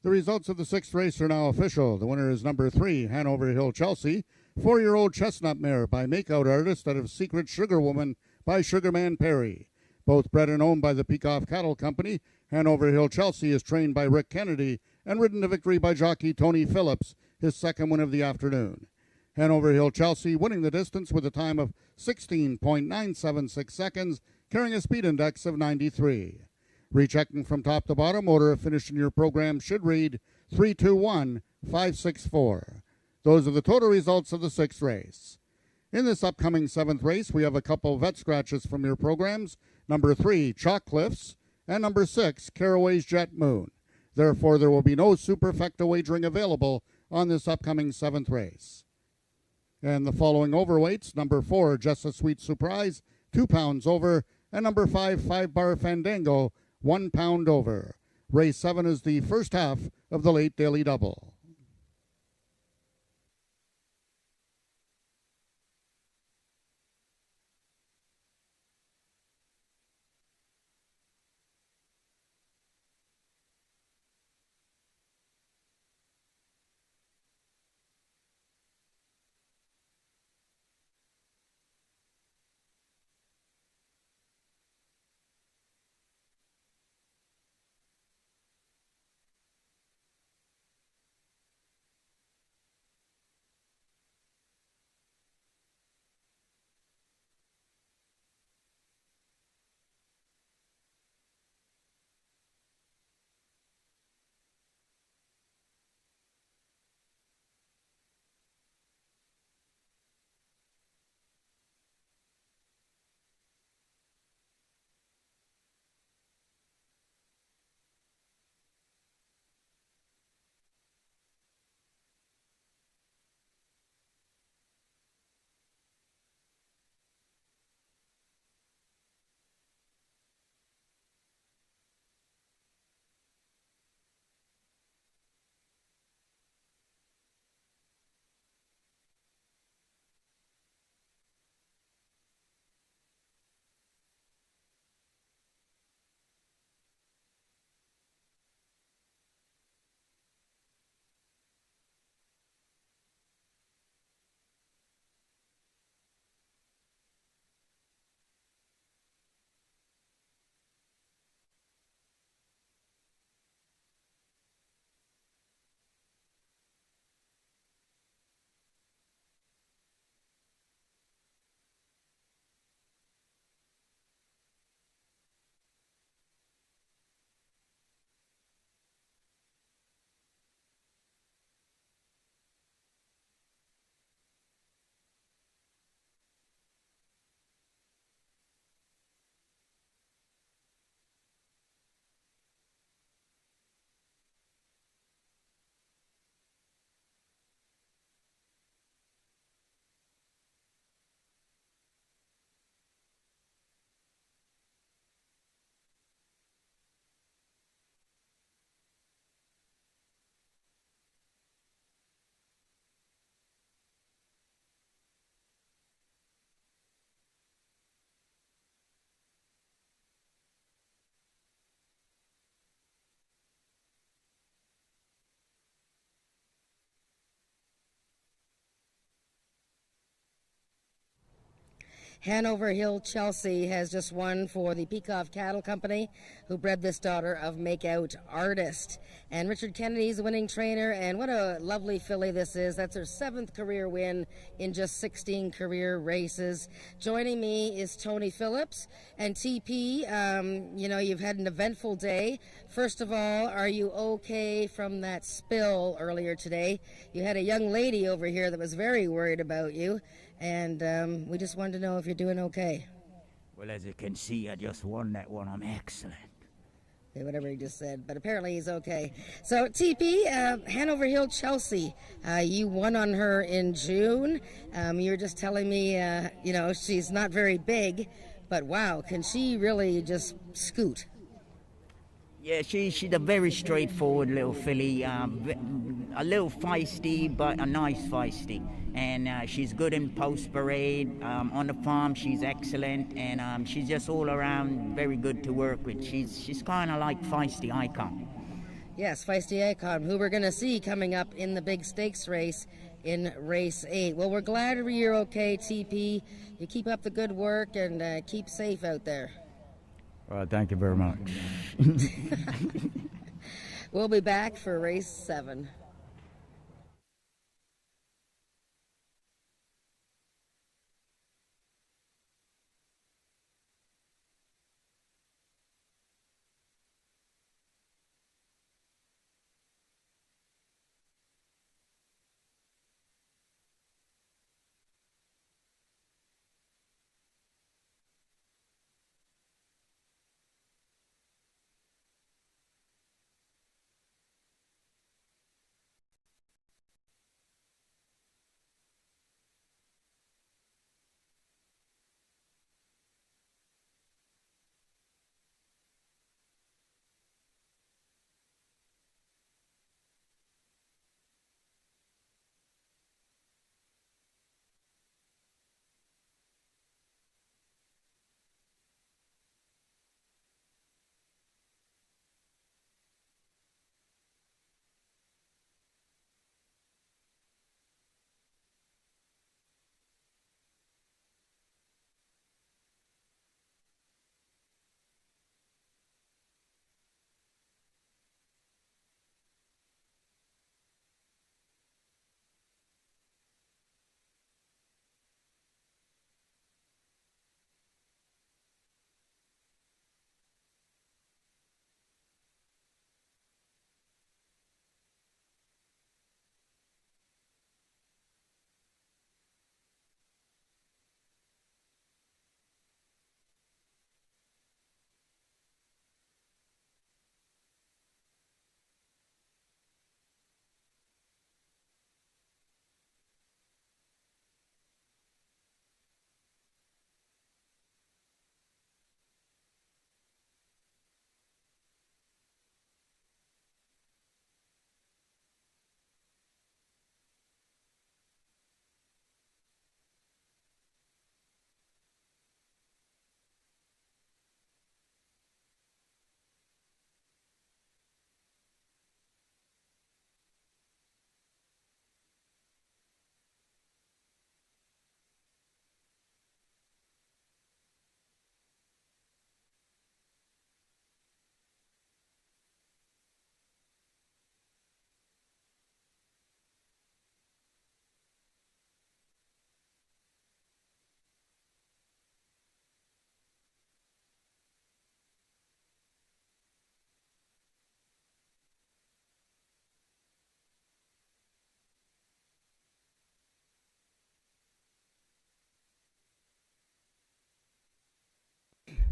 The results of the sixth race are now official. The winner is number 3, Hanover Hill Chelsea, 4-year-old chestnut mare by Makeout Artist out of Secret Sugar Woman by Sugarman Perry. Both bred and owned by the Peacock Cattle Company, Hanover Hill Chelsea is trained by Rick Kennedy and ridden to victory by jockey Tony Phillips, his second win of the afternoon. Hanover Hill Chelsea winning the distance with a time of 16.976 seconds, carrying a speed index of 93. Rechecking from top to bottom, order of finish in your program should read 3-2-1-5-6-4. Those are the total results of the sixth race. In this upcoming seventh race, we have a couple vet scratches from your programs, number 3, Chalk Cliffs, and number 6, Caraway's Jet Moon. Therefore, there will be no superfecta wagering available on this upcoming seventh race. And the following overweights, number 4, Just a Sweet Surprise, 2 pounds over, and number 5, 5-Bar Fandango, 1 pound over. Race 7 is the first half of the late daily double. Hanover Hill Chelsea has just won for the Peacock Cattle Company, who bred this daughter of Makeout Artist. And Richard Kennedy's the winning trainer, and what a lovely filly this is. That's her 7th career win in just 16 career races. Joining me is Tony Phillips. And TP, you've had an eventful day. First of all, are you okay from that spill earlier today? You had a young lady over here that was very worried about you. And we just wanted to know if you're doing okay. Well, as you can see, I just won that one. I'm excellent. Okay, whatever he just said, but apparently he's okay. So, TP, Hanover Hill Chelsea, you won on her in June. You were just telling me, she's not very big, but wow, can she really just scoot? Yeah, she's a very straightforward little filly, a little feisty, but a nice feisty. And she's good in post parade. On the farm, she's excellent, and she's just all around very good to work with. She's kind of like feisty icon. Yes, Feisty Icon, who we're going to see coming up in the big stakes race in race 8. Well, we're glad you're okay, TP. You keep up the good work and keep safe out there. Thank you very much. We'll be back for race 7.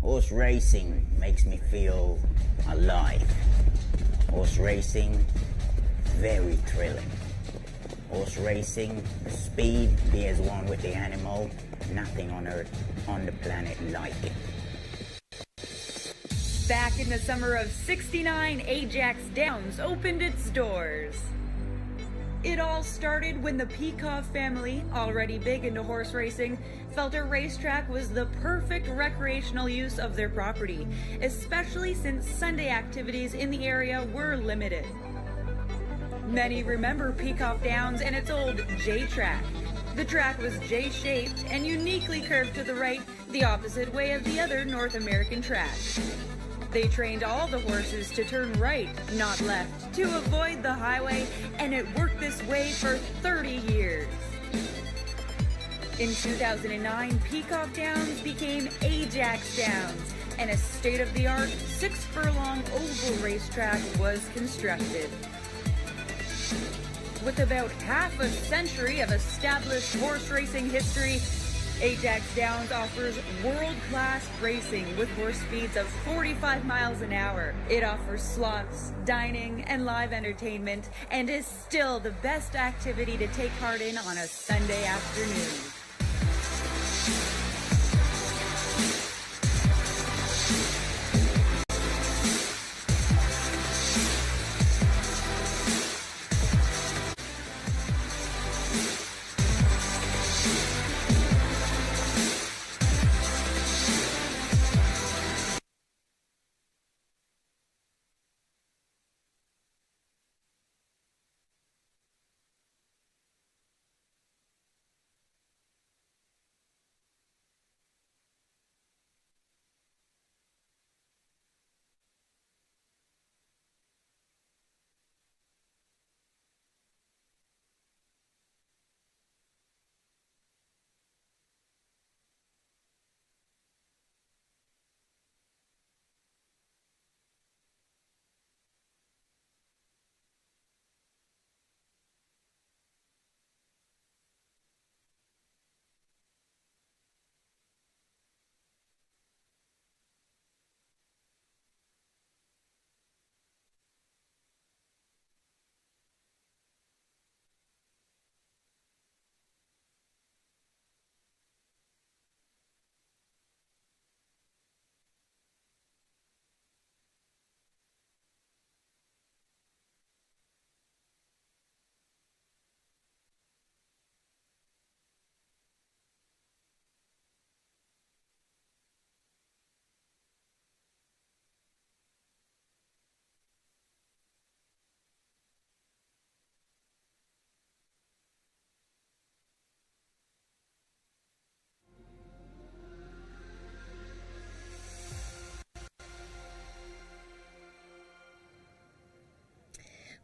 Horse racing makes me feel alive. Horse racing, very thrilling. Horse racing, the speed, be as one with the animal, nothing on earth, on the planet like it. Back in the summer of '69, AjaxDowns opened its doors. It all started when the Peacock family, already big into horse racing, felt a racetrack was the perfect recreational use of their property, especially since Sunday activities in the area were limited. Many remember Peacock Downs and its old J-track. The track was J-shaped and uniquely curved to the right, the opposite way of the other North American tracks. They trained all the horses to turn right, not left, to avoid the highway, and it worked this way for 30 years. In 2009, Peacock Downs became AjaxDowns, and a state-of-the-art 6-furlong oval racetrack was constructed. With about half a century of established horse racing history, AjaxDowns offers world-class racing with horse speeds of 45 miles an hour. It offers slots, dining, and live entertainment, and is still the best activity to take part in on a Sunday afternoon.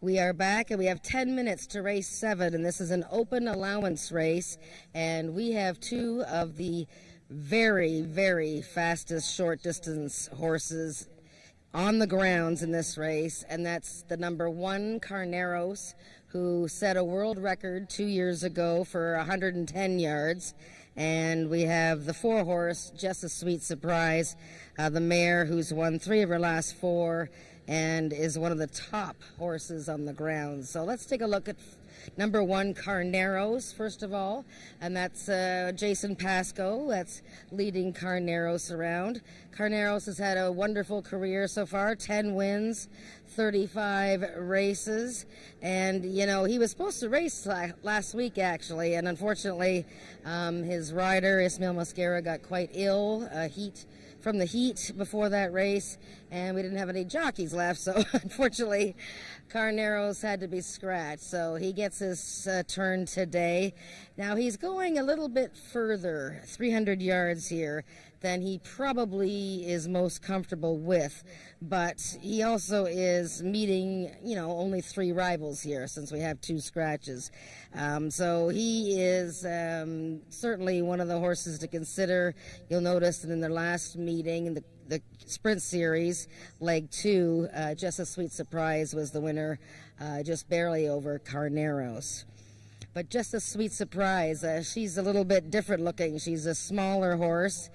We are back, and we have 10 minutes to race 7, and this is an open allowance race, and we have 2 of the very, very fastest short distance horses on the grounds in this race, and that's the number 1 Carneros, who set a world record 2 years ago for 110 yards. And we have the 4 horse, Just a Sweet Surprise, the mare who's won 3 of her last 4 and is one of the top horses on the ground. So let's take a look at number 1 Carneros first of all, and that's Jason Pascoe that's leading Carneros around. Carneros has had a wonderful career so far, 10 wins, 35 races, and you know he was supposed to race last week actually, and unfortunately his rider Ismail Mascara got quite ill, from the heat before that race, and we didn't have any jockeys left, so unfortunately Carneros had to be scratched, so he gets his turn today. Now he's going a little bit further, 300 yards here, than he probably is most comfortable with, but he also is meeting, you know, only 3 rivals here since we have 2 scratches. So he is certainly one of the horses to consider. You'll notice that in their last meeting, the Sprint Series, Leg 2, Just a Sweet Surprise was the winner, just barely over Carneros. But Just a Sweet Surprise, she's a little bit different looking. She's a smaller horse.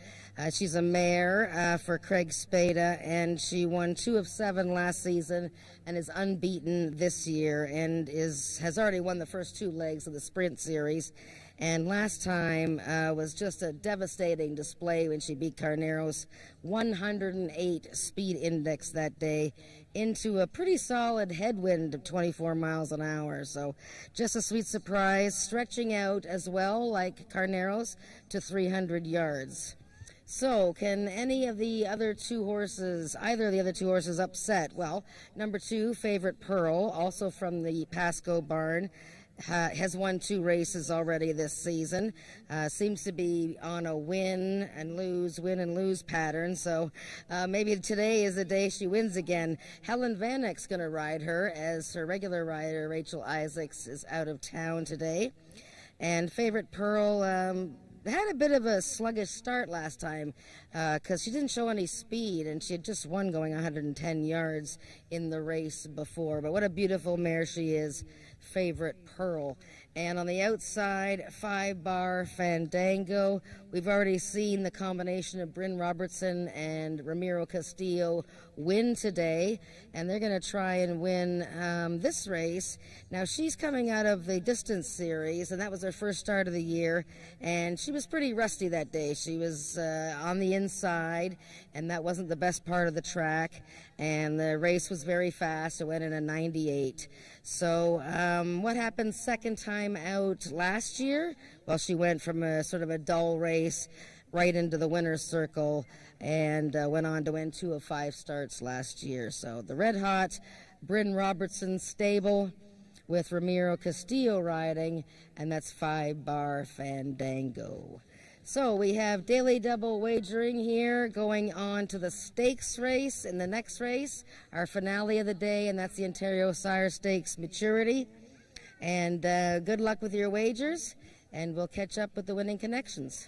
She's a mare for Craig Spada, and she won 2 of 7 last season and is unbeaten this year, and has already won the first 2 legs of the Sprint Series. And last time was just a devastating display when she beat Carneros, 108 speed index that day into a pretty solid headwind of 24 miles an hour. So Just a Sweet Surprise, stretching out as well like Carneros to 300 yards. So, can any of the other 2 horses, either of the other 2 horses, upset? Well, number 2, Favorite Pearl, also from the Pascoe barn, has won 2 races already this season. Seems to be on a win and lose pattern. So maybe today is the day she wins again. Helen Vanek's going to ride her, as her regular rider Rachel Isaacs is out of town today. And Favorite Pearl had a bit of a sluggish start last time because she didn't show any speed, and she had just won going 110 yards in the race before. But what a beautiful mare she is, Favorite Pearl. And on the outside, 5-bar Fandango. We've already seen the combination of Bryn Robertson and Ramiro Castillo win today, and they're going to try and win this race. Now, she's coming out of the distance series, and that was her first start of the year, and she was pretty rusty that day. She was on the inside, and that wasn't the best part of the track, and the race was very fast. It went in a 98. So what happened second time out last year? Well, she went from a sort of a dull race right into the winner's circle and went on to win 2 of 5 starts last year. So the red hot Bryn Robertson stable with Ramiro Castillo riding, and that's 5-bar Fandango. So we have daily double wagering here going on to the stakes race in the next race, our finale of the day, and that's the Ontario Sire Stakes Maturity. And good luck with your wagers, and we'll catch up with the winning connections.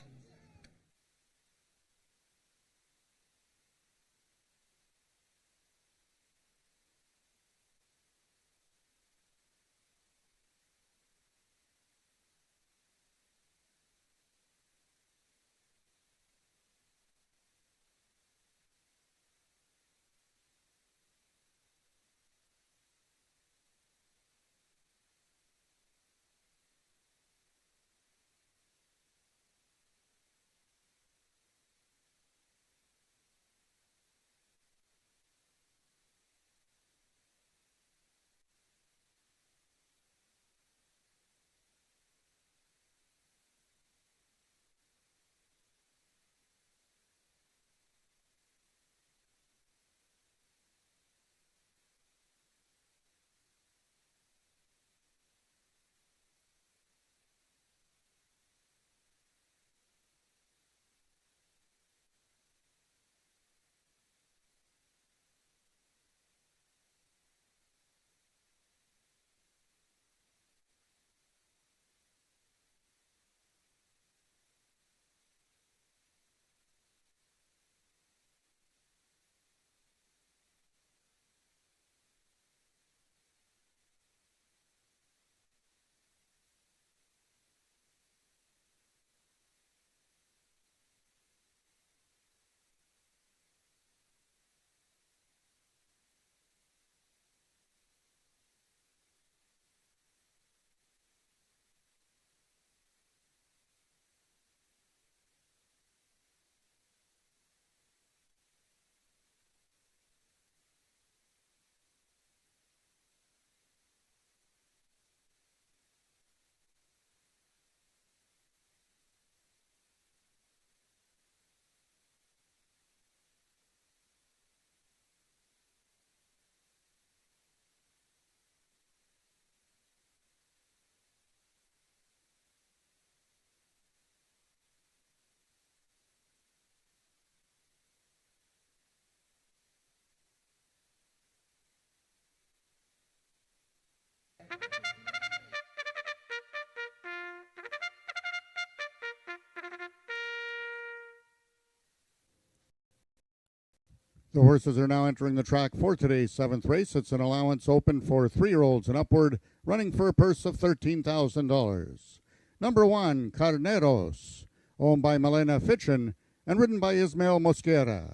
The horses are now entering the track for today's 7th race. It's an allowance open for 3-year-olds and upward, running for a purse of $13,000. Number 1, Carneros, owned by Milena Fitchin and ridden by Ismael Mosquera.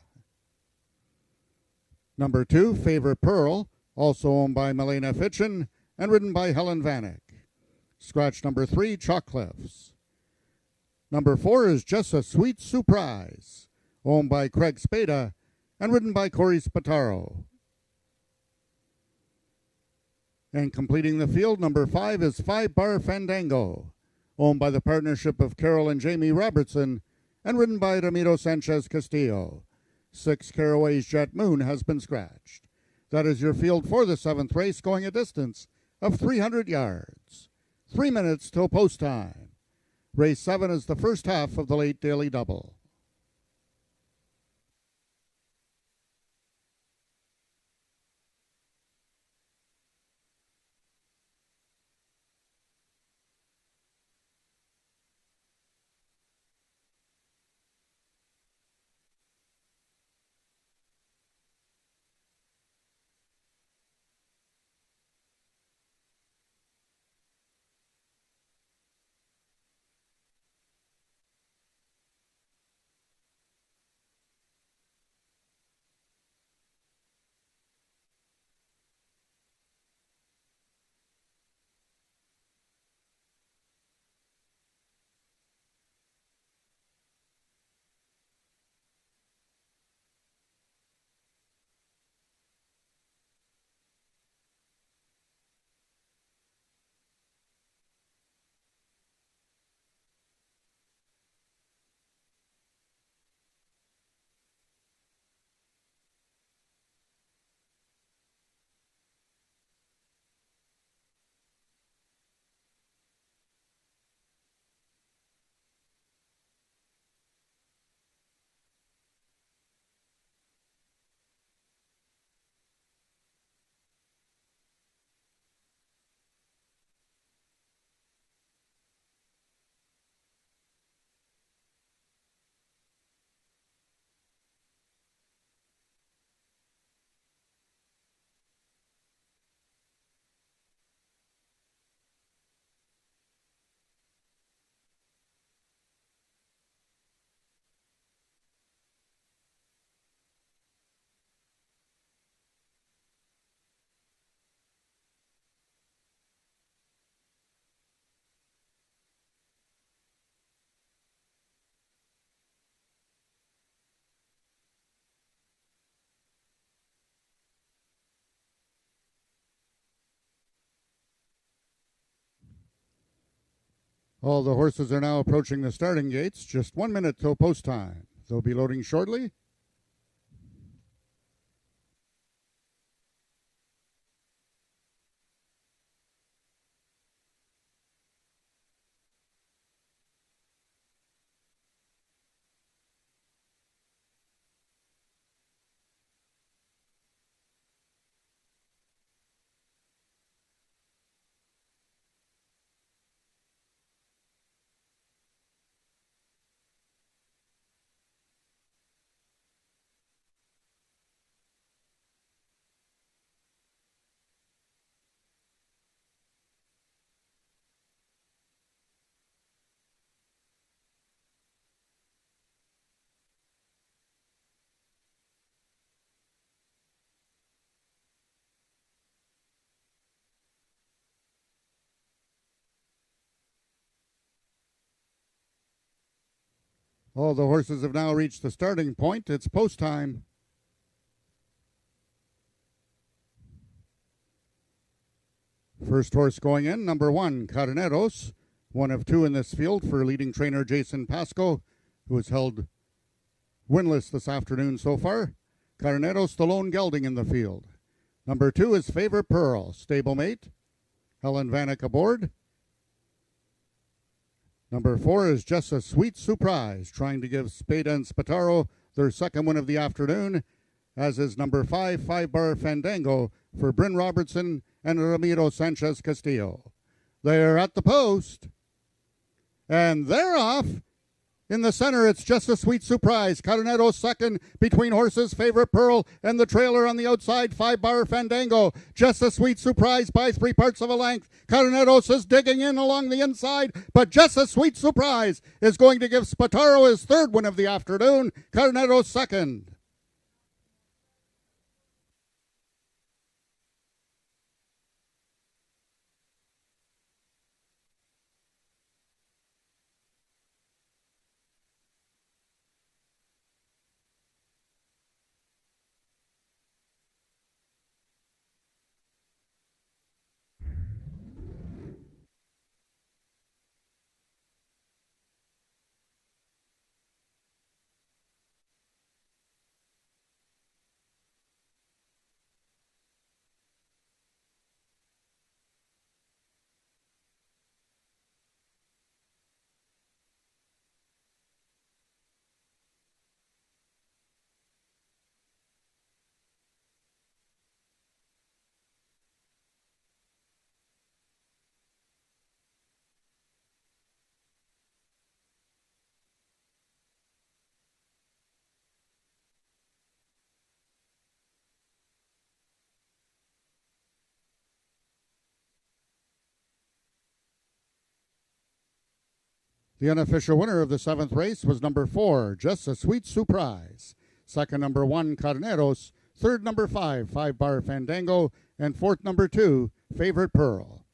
Number 2, Favor Pearl, also owned by Milena Fitchin and ridden by Helen Vanek. Scratch number 3, Chalkcliffs. Number 4 is Just a Sweet Surprise, owned by Craig Spada and ridden by Corey Spataro. And completing the field, number 5 is 5 Bar Fandango, owned by the partnership of Carol and Jamie Robertson and ridden by Ramiro Sanchez Castillo. 6 Caraway's Jet Moon has been scratched. That is your field for the 7th race, going a distance of 300 yards. 3 minutes till post time. Race 7 is the first half of the late daily double. All the horses are now approaching the starting gates. Just 1 minute till post time. They'll be loading shortly. All the horses have now reached the starting point. It's post time. First horse going in, number 1, Carneros, one of 2 in this field for leading trainer Jason Pasco, who has held winless this afternoon so far. Carneros, the lone gelding in the field. Number 2 is Favor Pearl, stablemate. Helen Vanek aboard. Number 4 is Just a Sweet Surprise, trying to give Spada and Spataro their second win of the afternoon, as is number 5, 5 Bar Fandango for Bryn Robertson and Ramiro Sanchez Castillo. They're at the post, and they're off. In the center, it's Just a Sweet Surprise. Carneto second between horses Favorite Pearl and the trailer on the outside, 5-bar Fandango. Just a Sweet Surprise by 3/4 of a length. Carnetos is digging in along the inside, but Just a Sweet Surprise is going to give Spataro his third win of the afternoon. Carneto second. The unofficial winner of the 7th race was number 4, Just a Sweet Surprise. Second, number 1, Carneros. Third, number 5, 5-bar Fandango. And fourth, number 2, Favorite Pearl.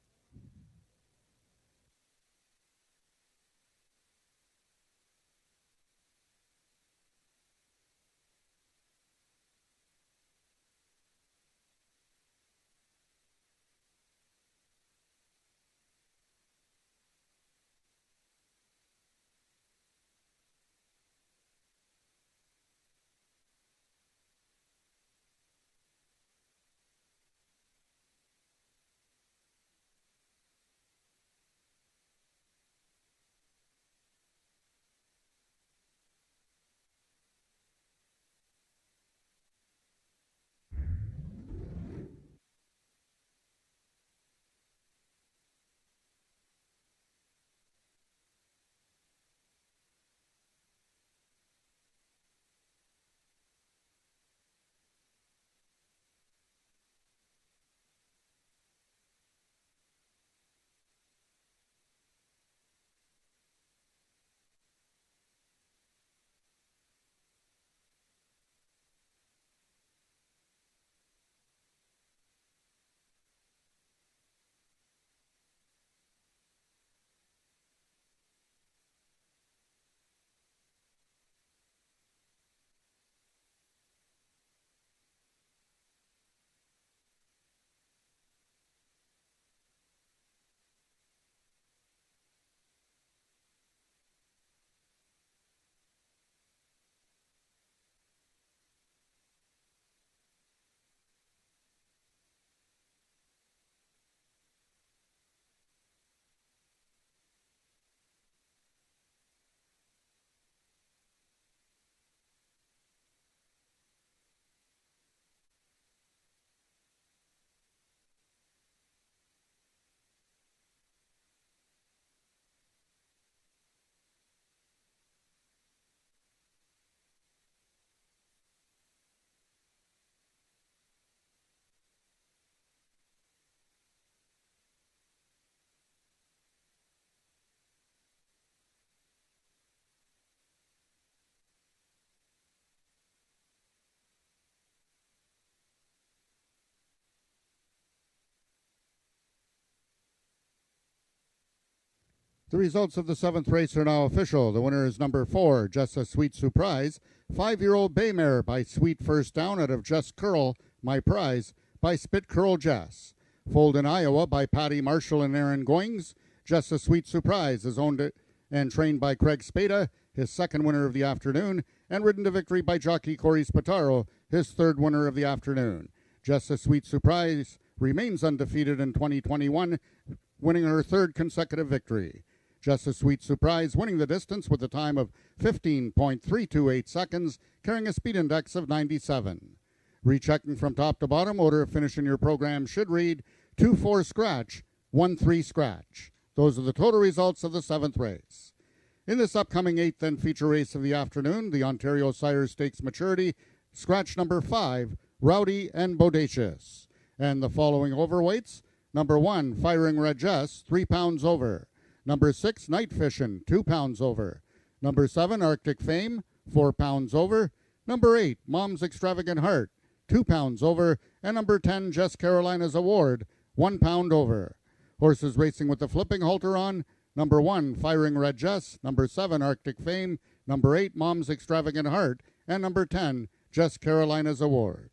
The results of the 7th race are now official. The winner is number 4, Just a Sweet Surprise. 5-year-old Baymare by Sweet First Down out of Just Curl, My Prize, by Spit Curl Jess. Foaled in Iowa by Patty Marshall and Aaron Goings. Just a Sweet Surprise is owned and trained by Craig Spada, his second winner of the afternoon, and ridden to victory by jockey Corey Spataro, his third winner of the afternoon. Just a Sweet Surprise remains undefeated in 2021, winning her third consecutive victory. Just a Sweet Surprise winning the distance with a time of 15.328 seconds, carrying a speed index of 97. Rechecking from top to bottom, order of finish in your program should read 2-4 scratch, 1-3 scratch. Those are the total results of the 7th race. In this upcoming 8th and feature race of the afternoon, the Ontario Sire Stakes Maturity, scratch number 5, Rowdy and Bodacious. And the following overweights, number 1, Firing Red Jess, 3 pounds over. Number 6, Night Fishin', 2 pounds over. Number 7, Arctic Fame, 4 pounds over. Number 8, Mom's Extravagant Heart, 2 pounds over. And number 10, Jess Carolina's Award, 1 pound over. Horses racing with the flipping halter on, number 1, Firing Red Jess, number 7, Arctic Fame, number 8, Mom's Extravagant Heart, and number 10, Jess Carolina's Award.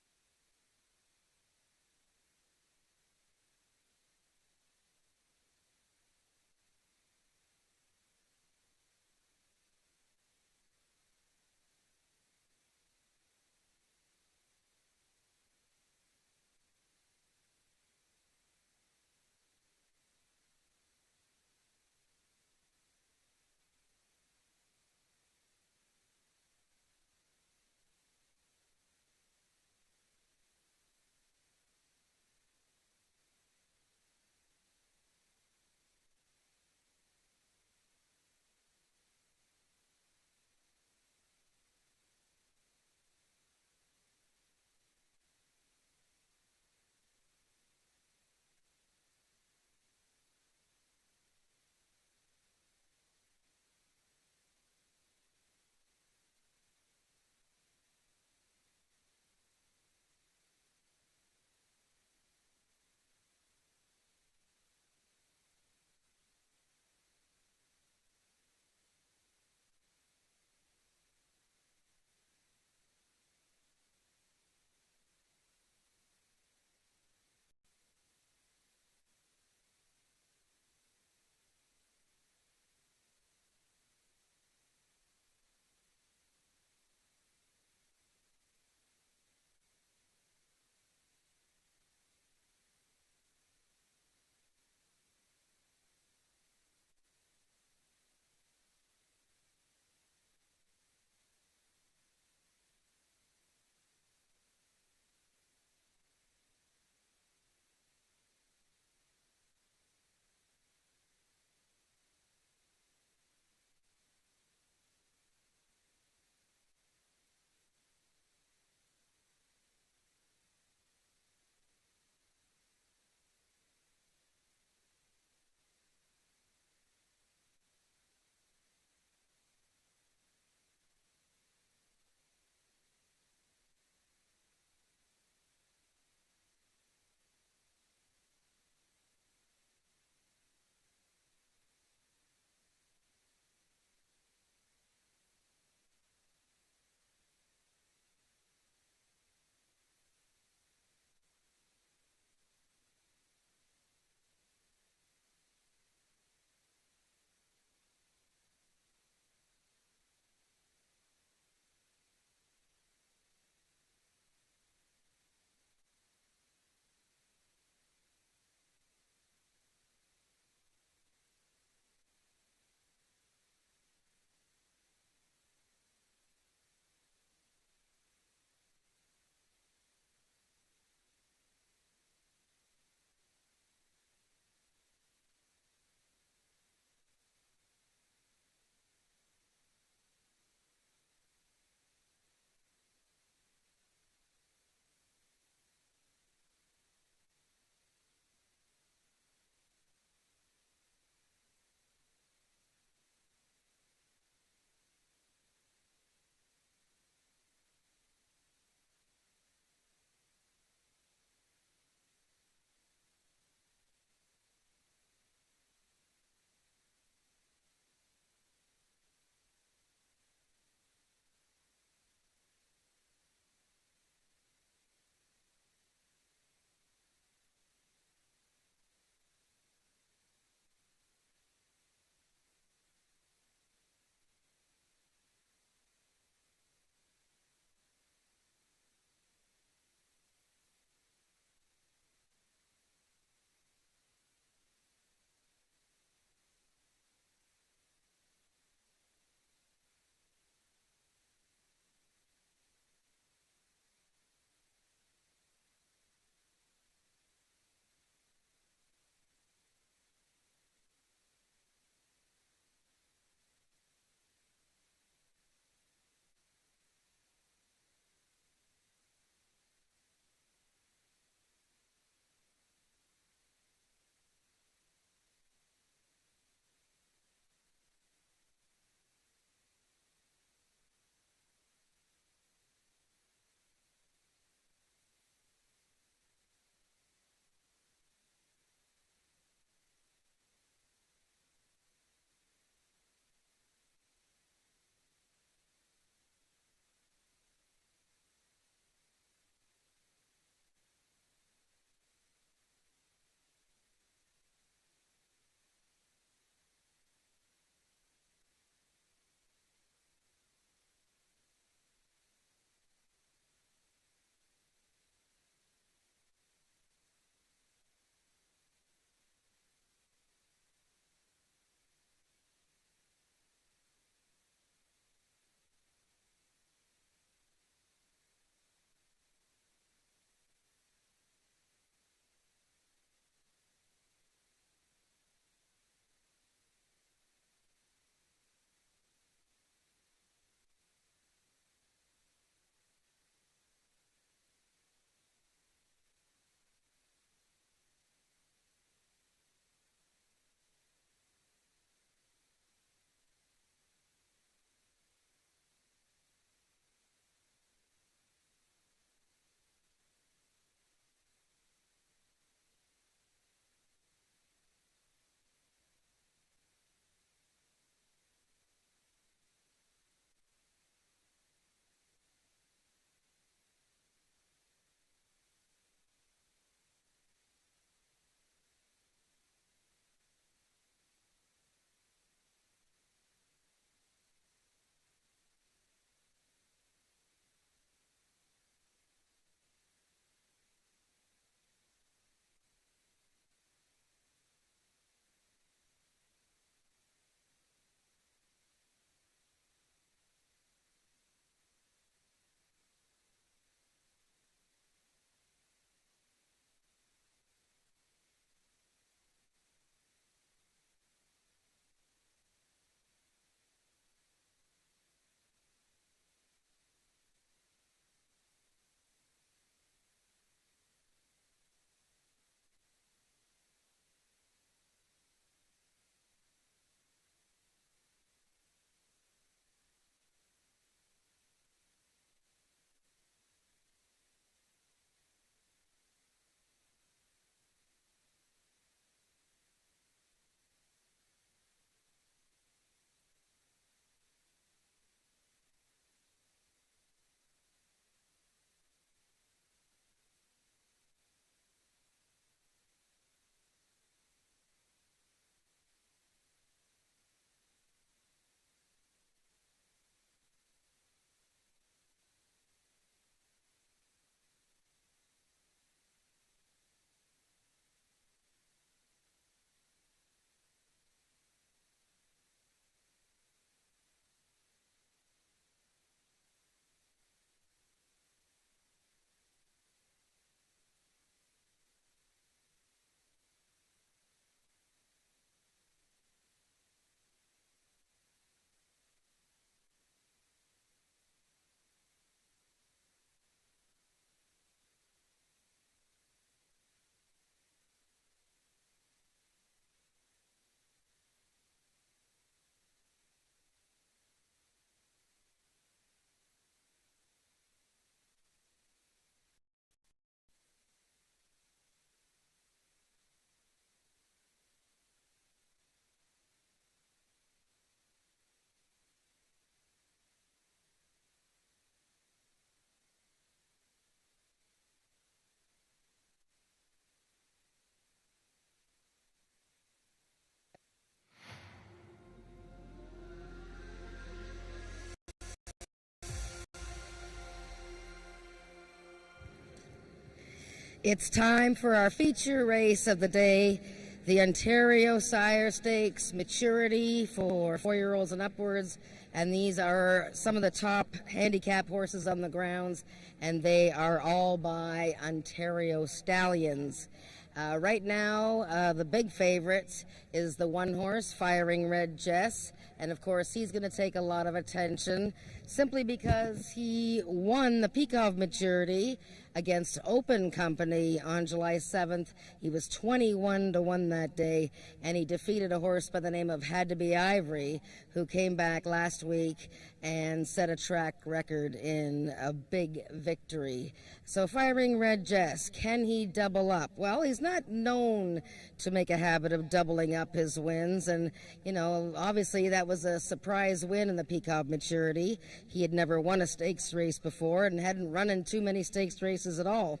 It's time for our feature race of the day, the Ontario Sire Stakes Maturity for 4-year-olds and upwards. And these are some of the top handicap horses on the grounds, and they are all by Ontario stallions. Right now, the big favorite is the one horse, Firing Red Jess. And of course, he's going to take a lot of attention simply because he won the Peacock Maturity against Open Company on July 7th. He was 21-1 that day, and he defeated a horse by the name of Had to Be Ivory, who came back last week and set a track record in a big victory. So Firing Red Jess, can he double up? Well, he's not known to make a habit of doubling up his wins, and obviously that was a surprise win in the Peacock Maturity. He had never won a stakes race before and hadn't run in too many stakes races at all.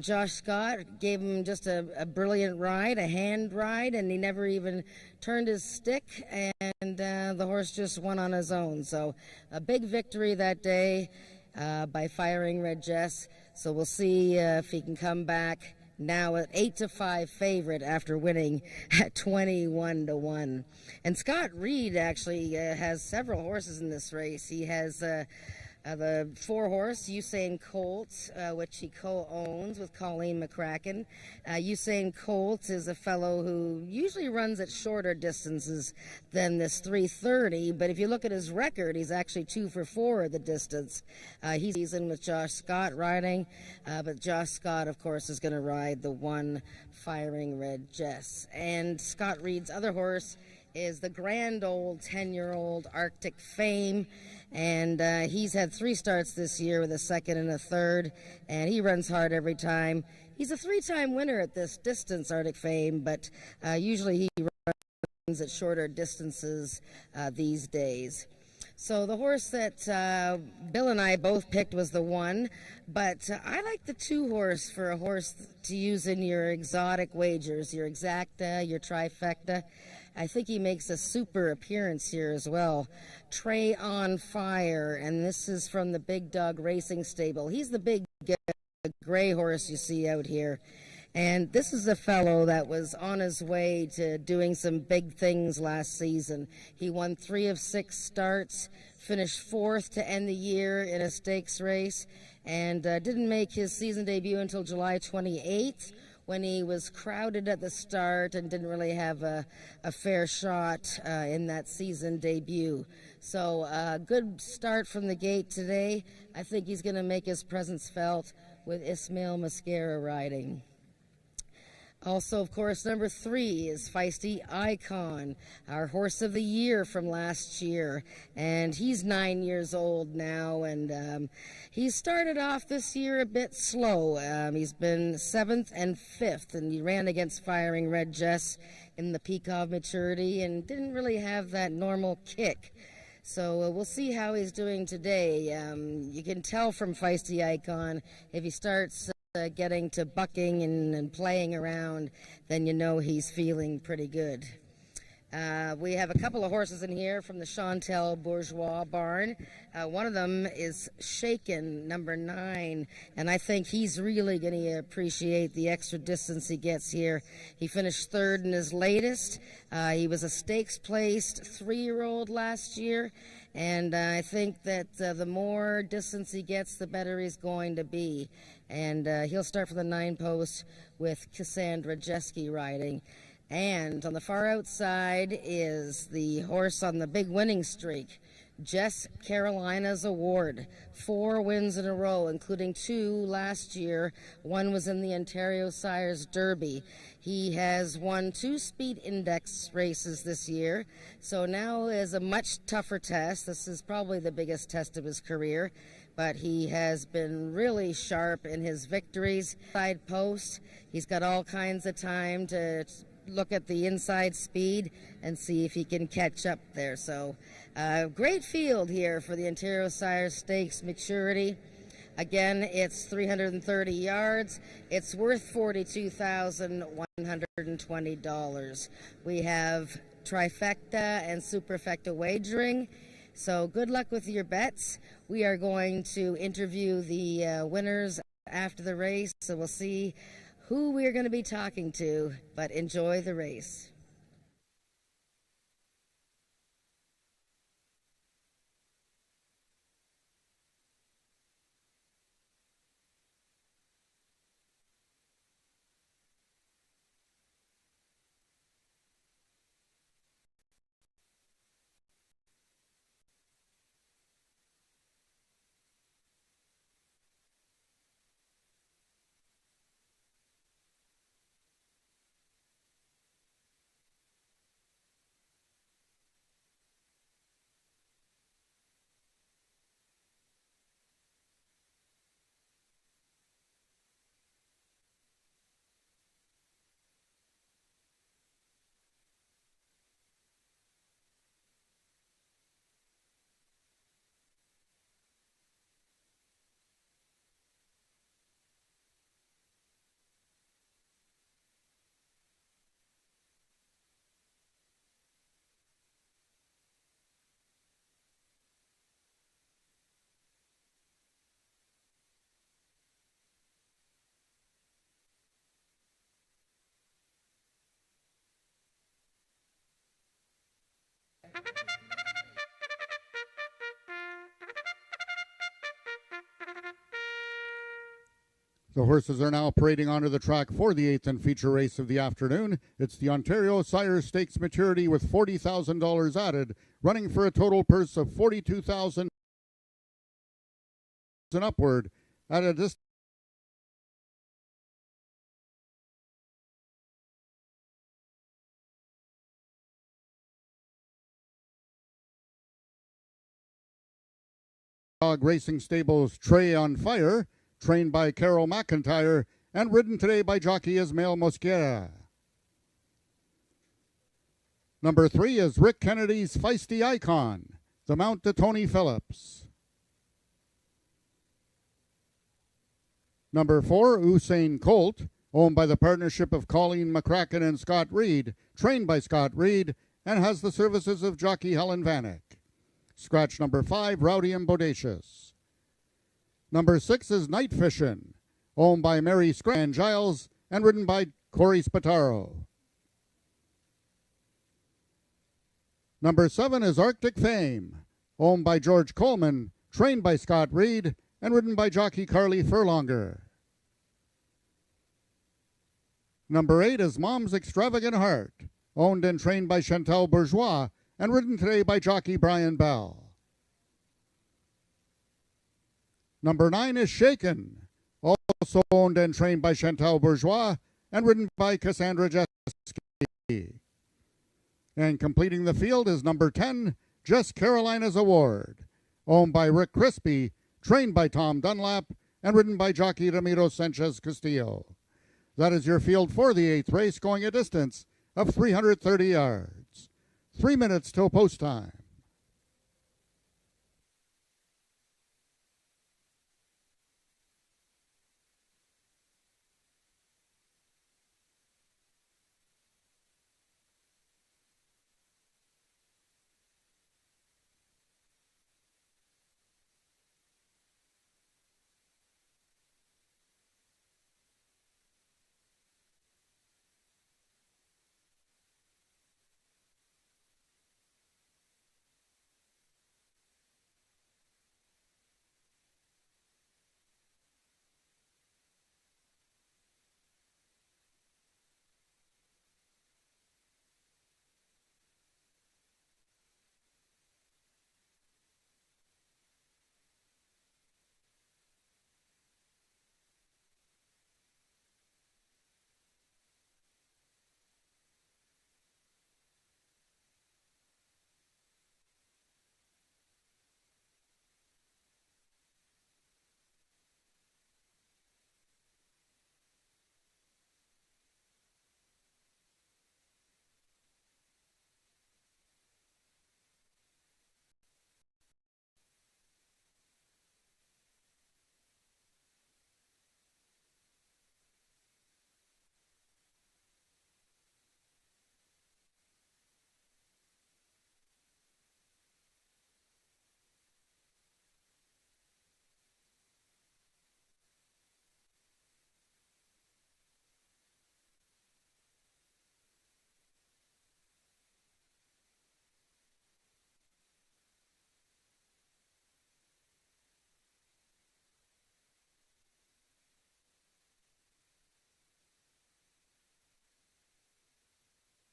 Josh Scott gave him just a brilliant ride, a hand ride, and he never even turned his stick, and the horse just won on his own. So a big victory that day by Firing Red Jess. So we'll see if he can come back now at 8-5 favorite after winning at 21-1. And Scott Reed actually has several horses in this race. He has the 4-horse Usain Colt, which he co-owns with Colleen McCracken. Usain Colt is a fellow who usually runs at shorter distances than this 330, but if you look at his record, he's actually 2 for 4 at the distance. He's in with Josh Scott riding, but Josh Scott, of course, is going to ride the one Firing Red Jess. And Scott Reed's other horse is the grand old 10-year-old Arctic Fame, and he's had 3 starts this year with a second and a third, and he runs hard every time. He's a 3-time winner at this distance, Arctic Fame, but usually he runs at shorter distances these days. So the horse that Bill and I both picked was the 1, but I like the 2-horse for a horse to use in your exotic wagers, your exacta, your trifecta. I think he makes a super appearance here as well. Trey on Fire, and this is from the Big Dog Racing Stable. He's the big gray horse you see out here. And this is a fellow that was on his way to doing some big things last season. He won 3 of 6 starts, finished 4th to end the year in a stakes race, and didn't make his season debut until July 28th. When he was crowded at the start and didn't really have a fair shot in that season debut. So good start from the gate today. I think he's going to make his presence felt with Ismail Mascara riding. Also, of course, number 3 is Feisty Icon, our horse of the year from last year. And he's 9 years old now, and he started off this year a bit slow. He's been 7th and 5th, and he ran against Firing Red Jess in the Peacock Maturity and didn't really have that normal kick. So we'll see how he's doing today. You can tell from Feisty Icon if he starts getting to bucking and playing around, then you know he's feeling pretty good. We have a couple of horses in here from the Chantel Bourgeois barn. One of them is Shaken, number 9, and I think he's really going to appreciate the extra distance he gets here. He finished 3rd in his latest. He was a stakes-placed 3-year-old last year, and I think that the more distance he gets, the better he's going to be. And he'll start for the 9 post with Cassandra Jeske riding. And on the far outside is the horse on the big winning streak, Jess Carolina's Award. 4 wins in a row, including 2 last year. 1 was in the Ontario Sires Derby. He has won 2 speed index races this year, so now is a much tougher test. This is probably the biggest test of his career, but he has been really sharp in his victories. Side post, he's got all kinds of time to look at the inside speed and see if he can catch up there. So great field here for the Ontario Sires Stakes Maturity. Again, it's 330 yards. It's worth $42,120. We have trifecta and superfecta wagering. So good luck with your bets. We are going to interview the winners after the race, so we'll see who we're going to be talking to, but enjoy the race. The horses are now parading onto the track for the 8th and feature race of the afternoon. It's the Ontario Sire Stakes Maturity with $40,000 added, running for a total purse of $42,000 and upward at a distance Racing Stables Trey on Fire, trained by Carol McIntyre and ridden today by jockey Ismael Mosquera. Number 3 is Rick Kennedy's Feisty Icon, the mount to Tony Phillips. Number 4, Usain Colt, owned by the partnership of Colleen McCracken and Scott Reed, trained by Scott Reed, and has the services of jockey Helen Vanek. Scratch number 5, Rowdy and Bodacious. Number 6 is Night Fishin', owned by Mary Scran Giles and ridden by Corey Spataro. Number 7 is Arctic Fame, owned by George Coleman, trained by Scott Reed, and ridden by jockey Carly Furlonger. Number 8 is Mom's Extravagant Heart, owned and trained by Chantal Bourgeois, and ridden today by jockey Brian Bell. Number 9 is Shaken, also owned and trained by Chantal Bourgeois, and ridden by Cassandra Jeski. And completing the field is number 10, Just Carolina's Award, owned by Rick Crispy, trained by Tom Dunlap, and ridden by jockey Ramiro Sanchez Castillo. That is your field for the 8th race, going a distance of 330 yards. 3 minutes till post time.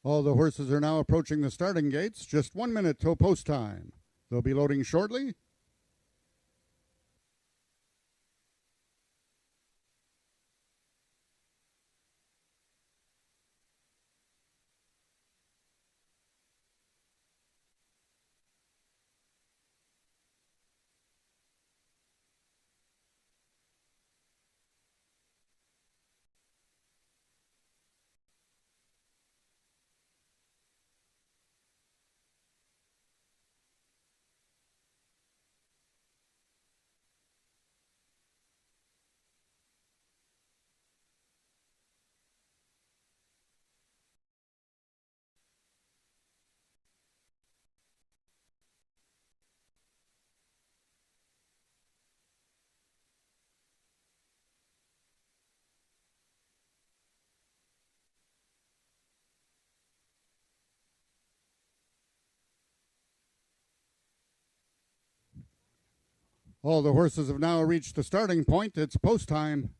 All the horses are now approaching the starting gates. Just 1 minute till post time. They'll be loading shortly. All the horses have now reached the starting point. It's post time.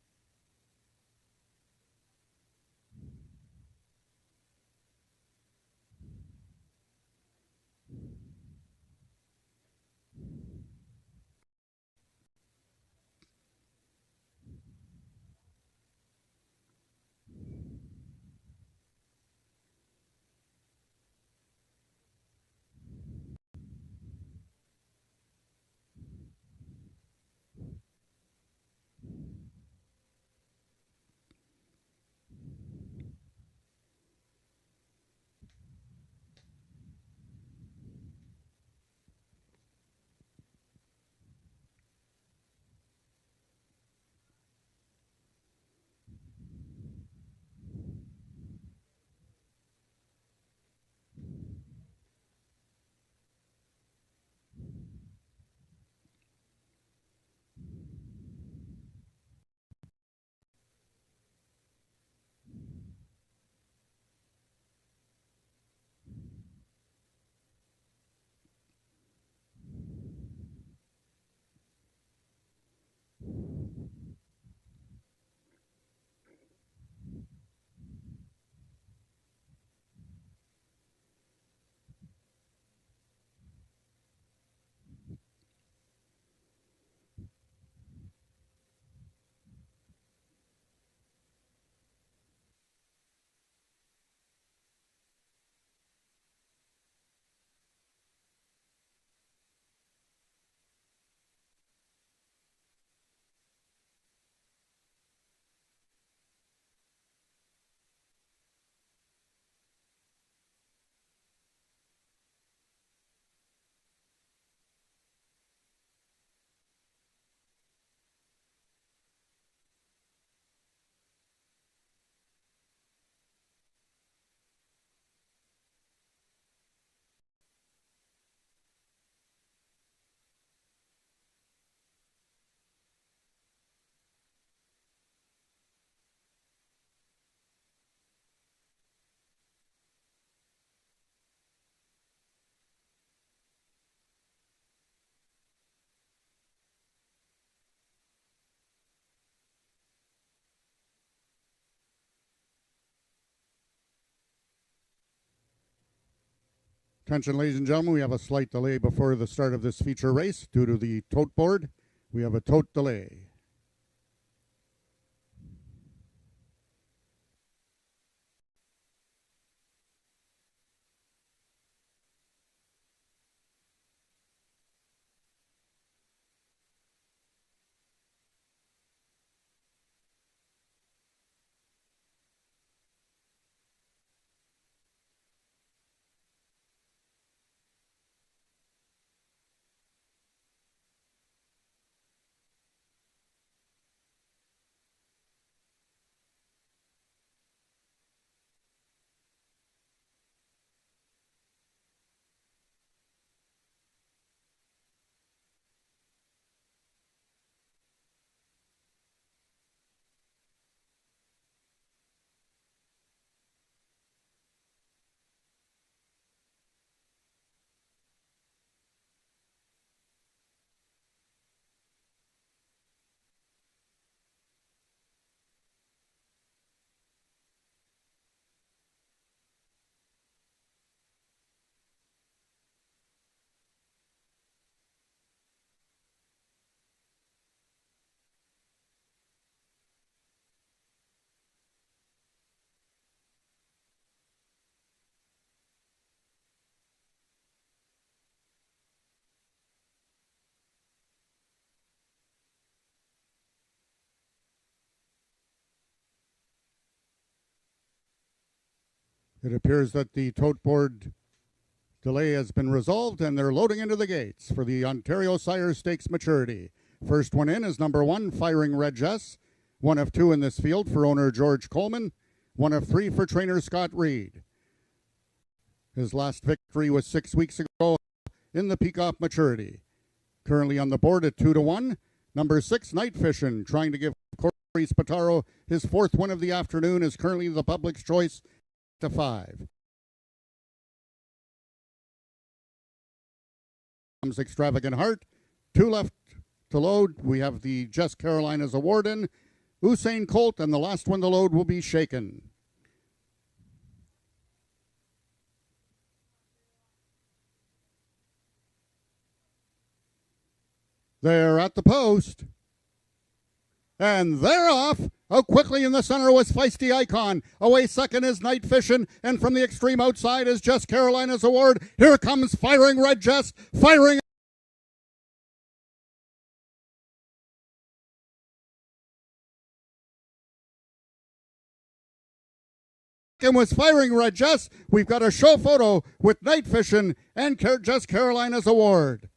Attention, ladies and gentlemen, we have a slight delay before the start of this feature race due to the tote board. We have a tote delay. It appears that the tote board delay has been resolved, and they're loading into the gates for the Ontario Sire Stakes maturity. First one in is number 1, Firing Red Jess. 1 of 2 in this field for owner George Coleman. 1 of 3 for trainer Scott Reed. His last victory was 6 weeks ago in the Peacock maturity. Currently on the board at 2-1. Number 6, Night Fishin', trying to give Corey Spataro his 4th win of the afternoon, is currently the public's choice to 5. Extravagant Heart, 2 left to load. We have the Jess Carolina's Award in, Usain Colt, and the last one to load will be Shaken. They're at the post. And they're off. Out quickly in the center was Feisty Icon. Away second is Night Fishin'. And from the extreme outside is Jess Carolina's Award. Here comes Firing Red Jess. Firing. And was Firing Red Jess. We've got a show photo with Night Fishin' and Jess Carolina's Award.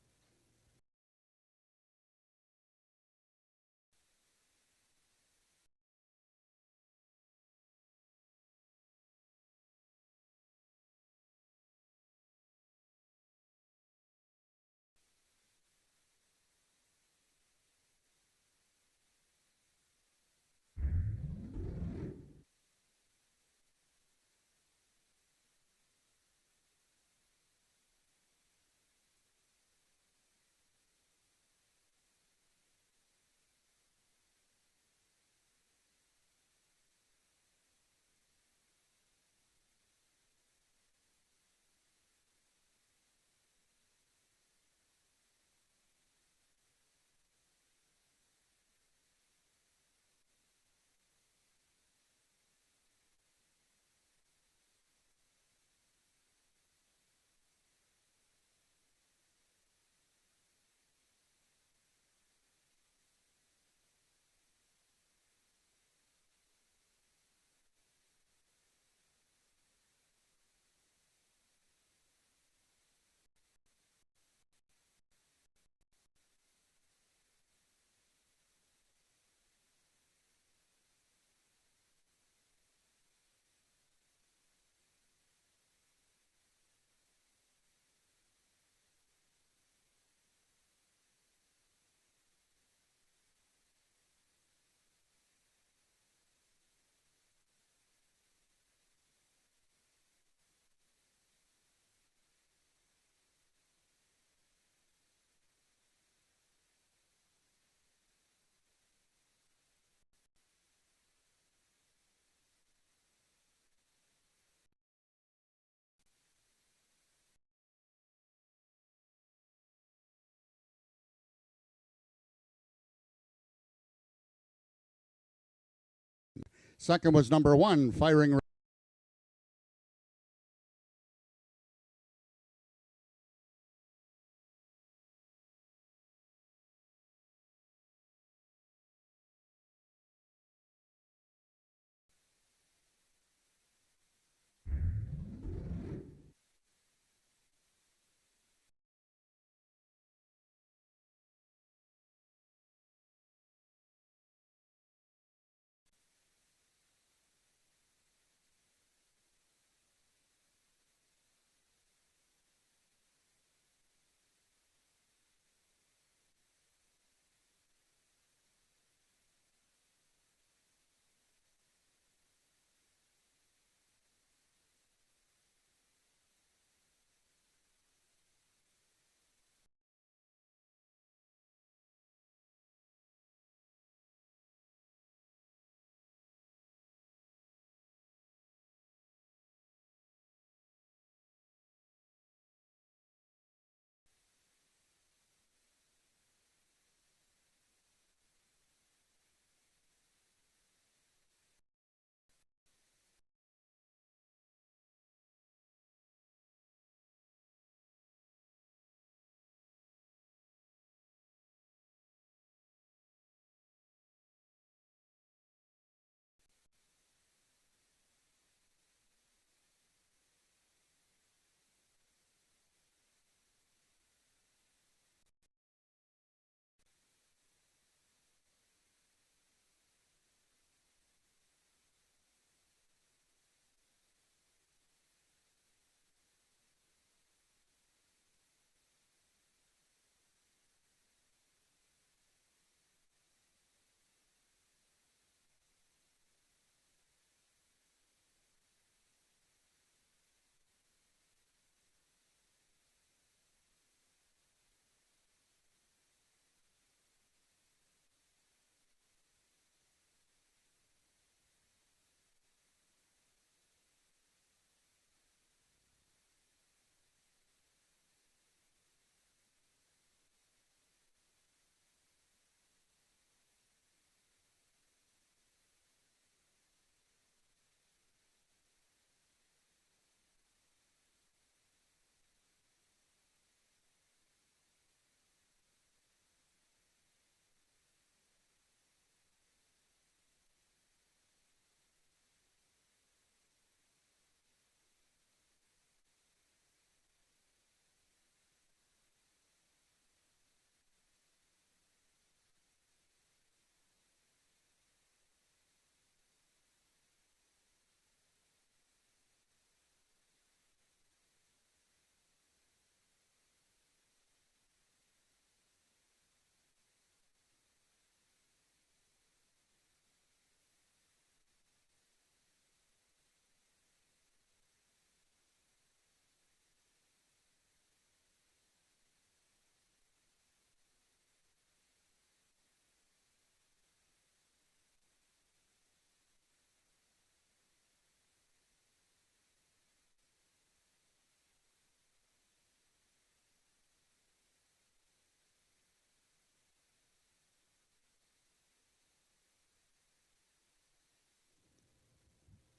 Second was number 1, Firing.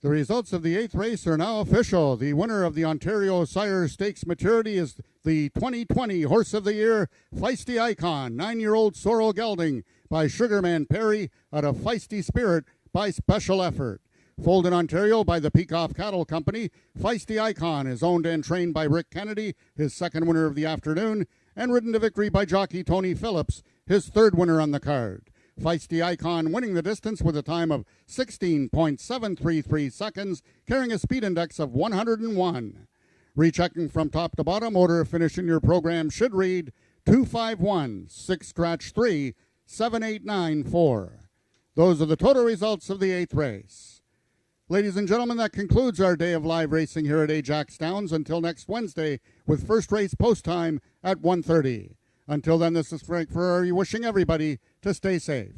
The results of the 8th race are now official. The winner of the Ontario Sire Stakes Maturity is the 2020 Horse of the Year, Feisty Icon, 9-year-old Sorrel Gelding by Sugarman Perry out of Feisty Spirit by Special Effort. Foaled in Ontario by the Peacock Cattle Company, Feisty Icon is owned and trained by Rick Kennedy, his second winner of the afternoon, and ridden to victory by jockey Tony Phillips, his third winner on the card. Feisty Icon winning the distance with a time of 16.733 seconds, carrying a speed index of 101. Rechecking from top to bottom, order of finish in your program should read 251-6-3-7894. Those are the total results of the 8th race. Ladies and gentlemen, that concludes our day of live racing here at AjaxDowns until next Wednesday with first race post time at 1:30. Until then, this is Frank Ferrari wishing everybody to stay safe.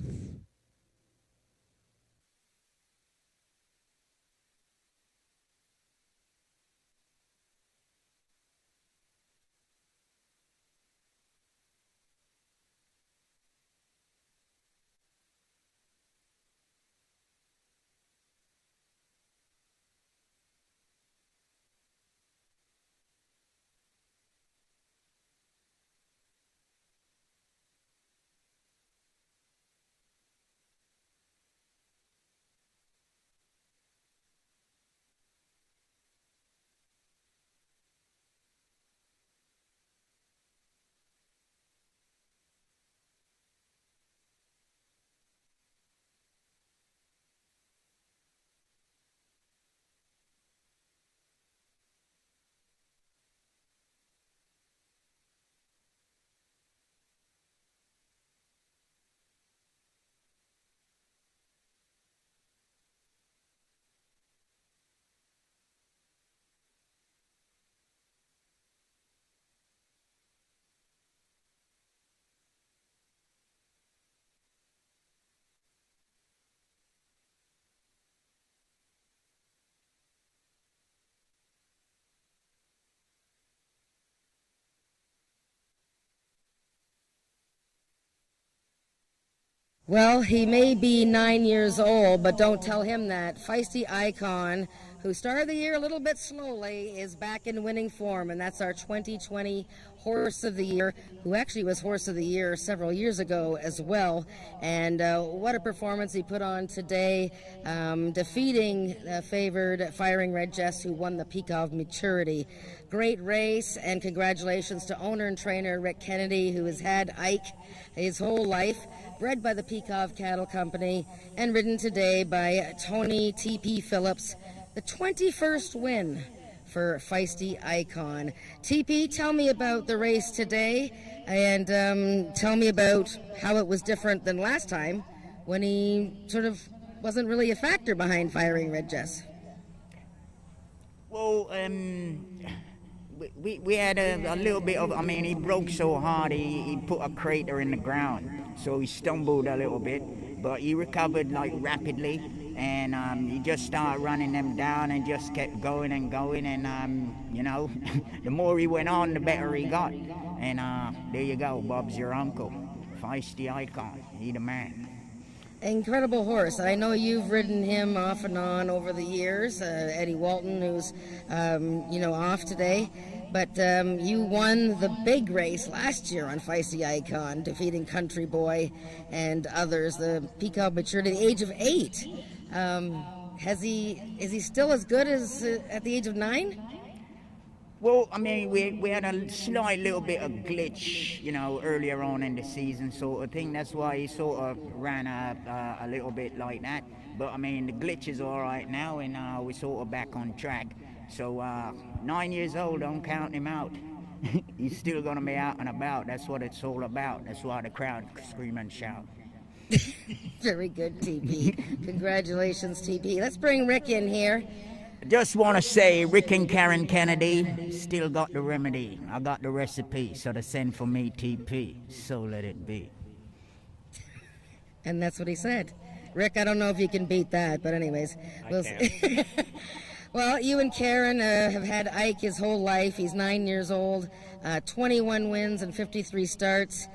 Well, he may be 9 years old, but don't tell him that. Feisty Icon, who started the year a little bit slowly, is back in winning form, and that's our 2020 Horse of the Year, who actually was Horse of the Year several years ago as well. And what a performance he put on today, defeating favored Firing Red Jess, who won the Peak of Maturity. Great race, and congratulations to owner and trainer Rick Kennedy, who has had Ike his whole life, bred by the Peacock Cattle Company, and ridden today by Tony T.P. Phillips. The 21st win for Feisty Icon. TP, tell me about the race today, and tell me about how it was different than last time when he sort of wasn't really a factor behind Firing Red Jess. Well, we had a little bit of, he broke so hard he put a crater in the ground, so he stumbled a little bit, but he recovered rapidly, and he just started running them down and just kept going and going, and the more he went on, the better he got. And there you go, Bob's your uncle, Feisty Icon, he the man. Incredible horse. I know you've ridden him off and on over the years. Eddie Walton, who's off today, but you won the big race last year on Feisty Icon, defeating Country Boy and others. The Peacock Maturity at the age of 8. Is he still as good as at the age of 9? Well, we had a slight little bit of glitch, earlier on in the season sort of thing. That's why he sort of ran a little bit like that. But, the glitch is all right now, and we're sort of back on track. So, 9 years old, don't count him out. He's still going to be out and about. That's what it's all about. That's why the crowd scream and shout. Very good, TP. Congratulations, TP. Let's bring Rick in here. Just want to say, Rick and Karen Kennedy still got the remedy. I got the recipe, so to send for me, TP. So let it be. And that's what he said. Rick, I don't know if you can beat that, but anyways. We'll see. Well, you and Karen have had Ike his whole life. He's 9 years old, 21 wins and 53 starts.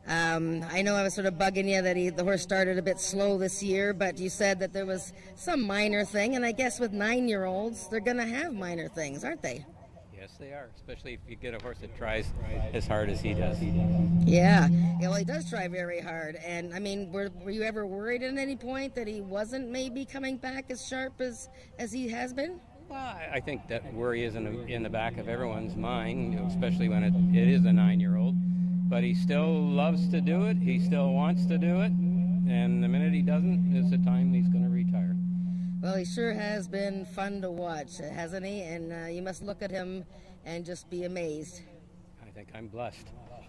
I know I was sort of bugging you that the horse started a bit slow this year, but you said that there was some minor thing, and I guess with 9-year-olds, they're going to have minor things, aren't they? Yes, they are, especially if you get a horse that tries as hard as he does. Yeah, well, he does try very hard, and I mean, were you ever worried at any point that he wasn't maybe coming back as sharp as he has been? Well, I think that worry is in the back of everyone's mind, especially when it is a 9-year-old. But he still loves to do it. He still wants to do it. And the minute he doesn't is the time he's going to retire. Well, he sure has been fun to watch, hasn't he? And you must look at him and just be amazed. I think I'm blessed.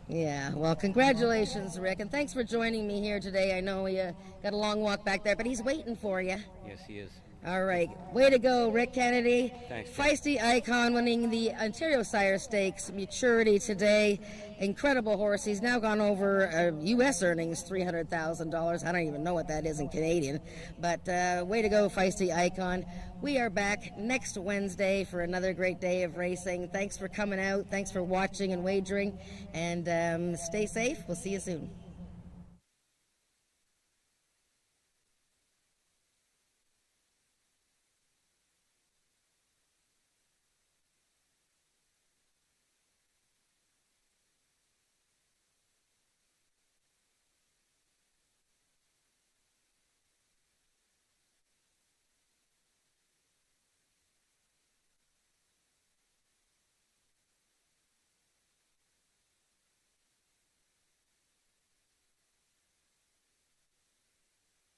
Yeah, well, congratulations, Rick. And thanks for joining me here today. I know you got a long walk back there, but he's waiting for you. Yes, he is. All right. Way to go, Rick Kennedy. Thanks. Feisty Icon winning the Ontario Sire Stakes Maturity today. Incredible horse. He's now gone over U.S. earnings, $300,000. I don't even know what that is in Canadian. But way to go, Feisty Icon. We are back next Wednesday for another great day of racing. Thanks for coming out. Thanks for watching and wagering. And stay safe. We'll see you soon.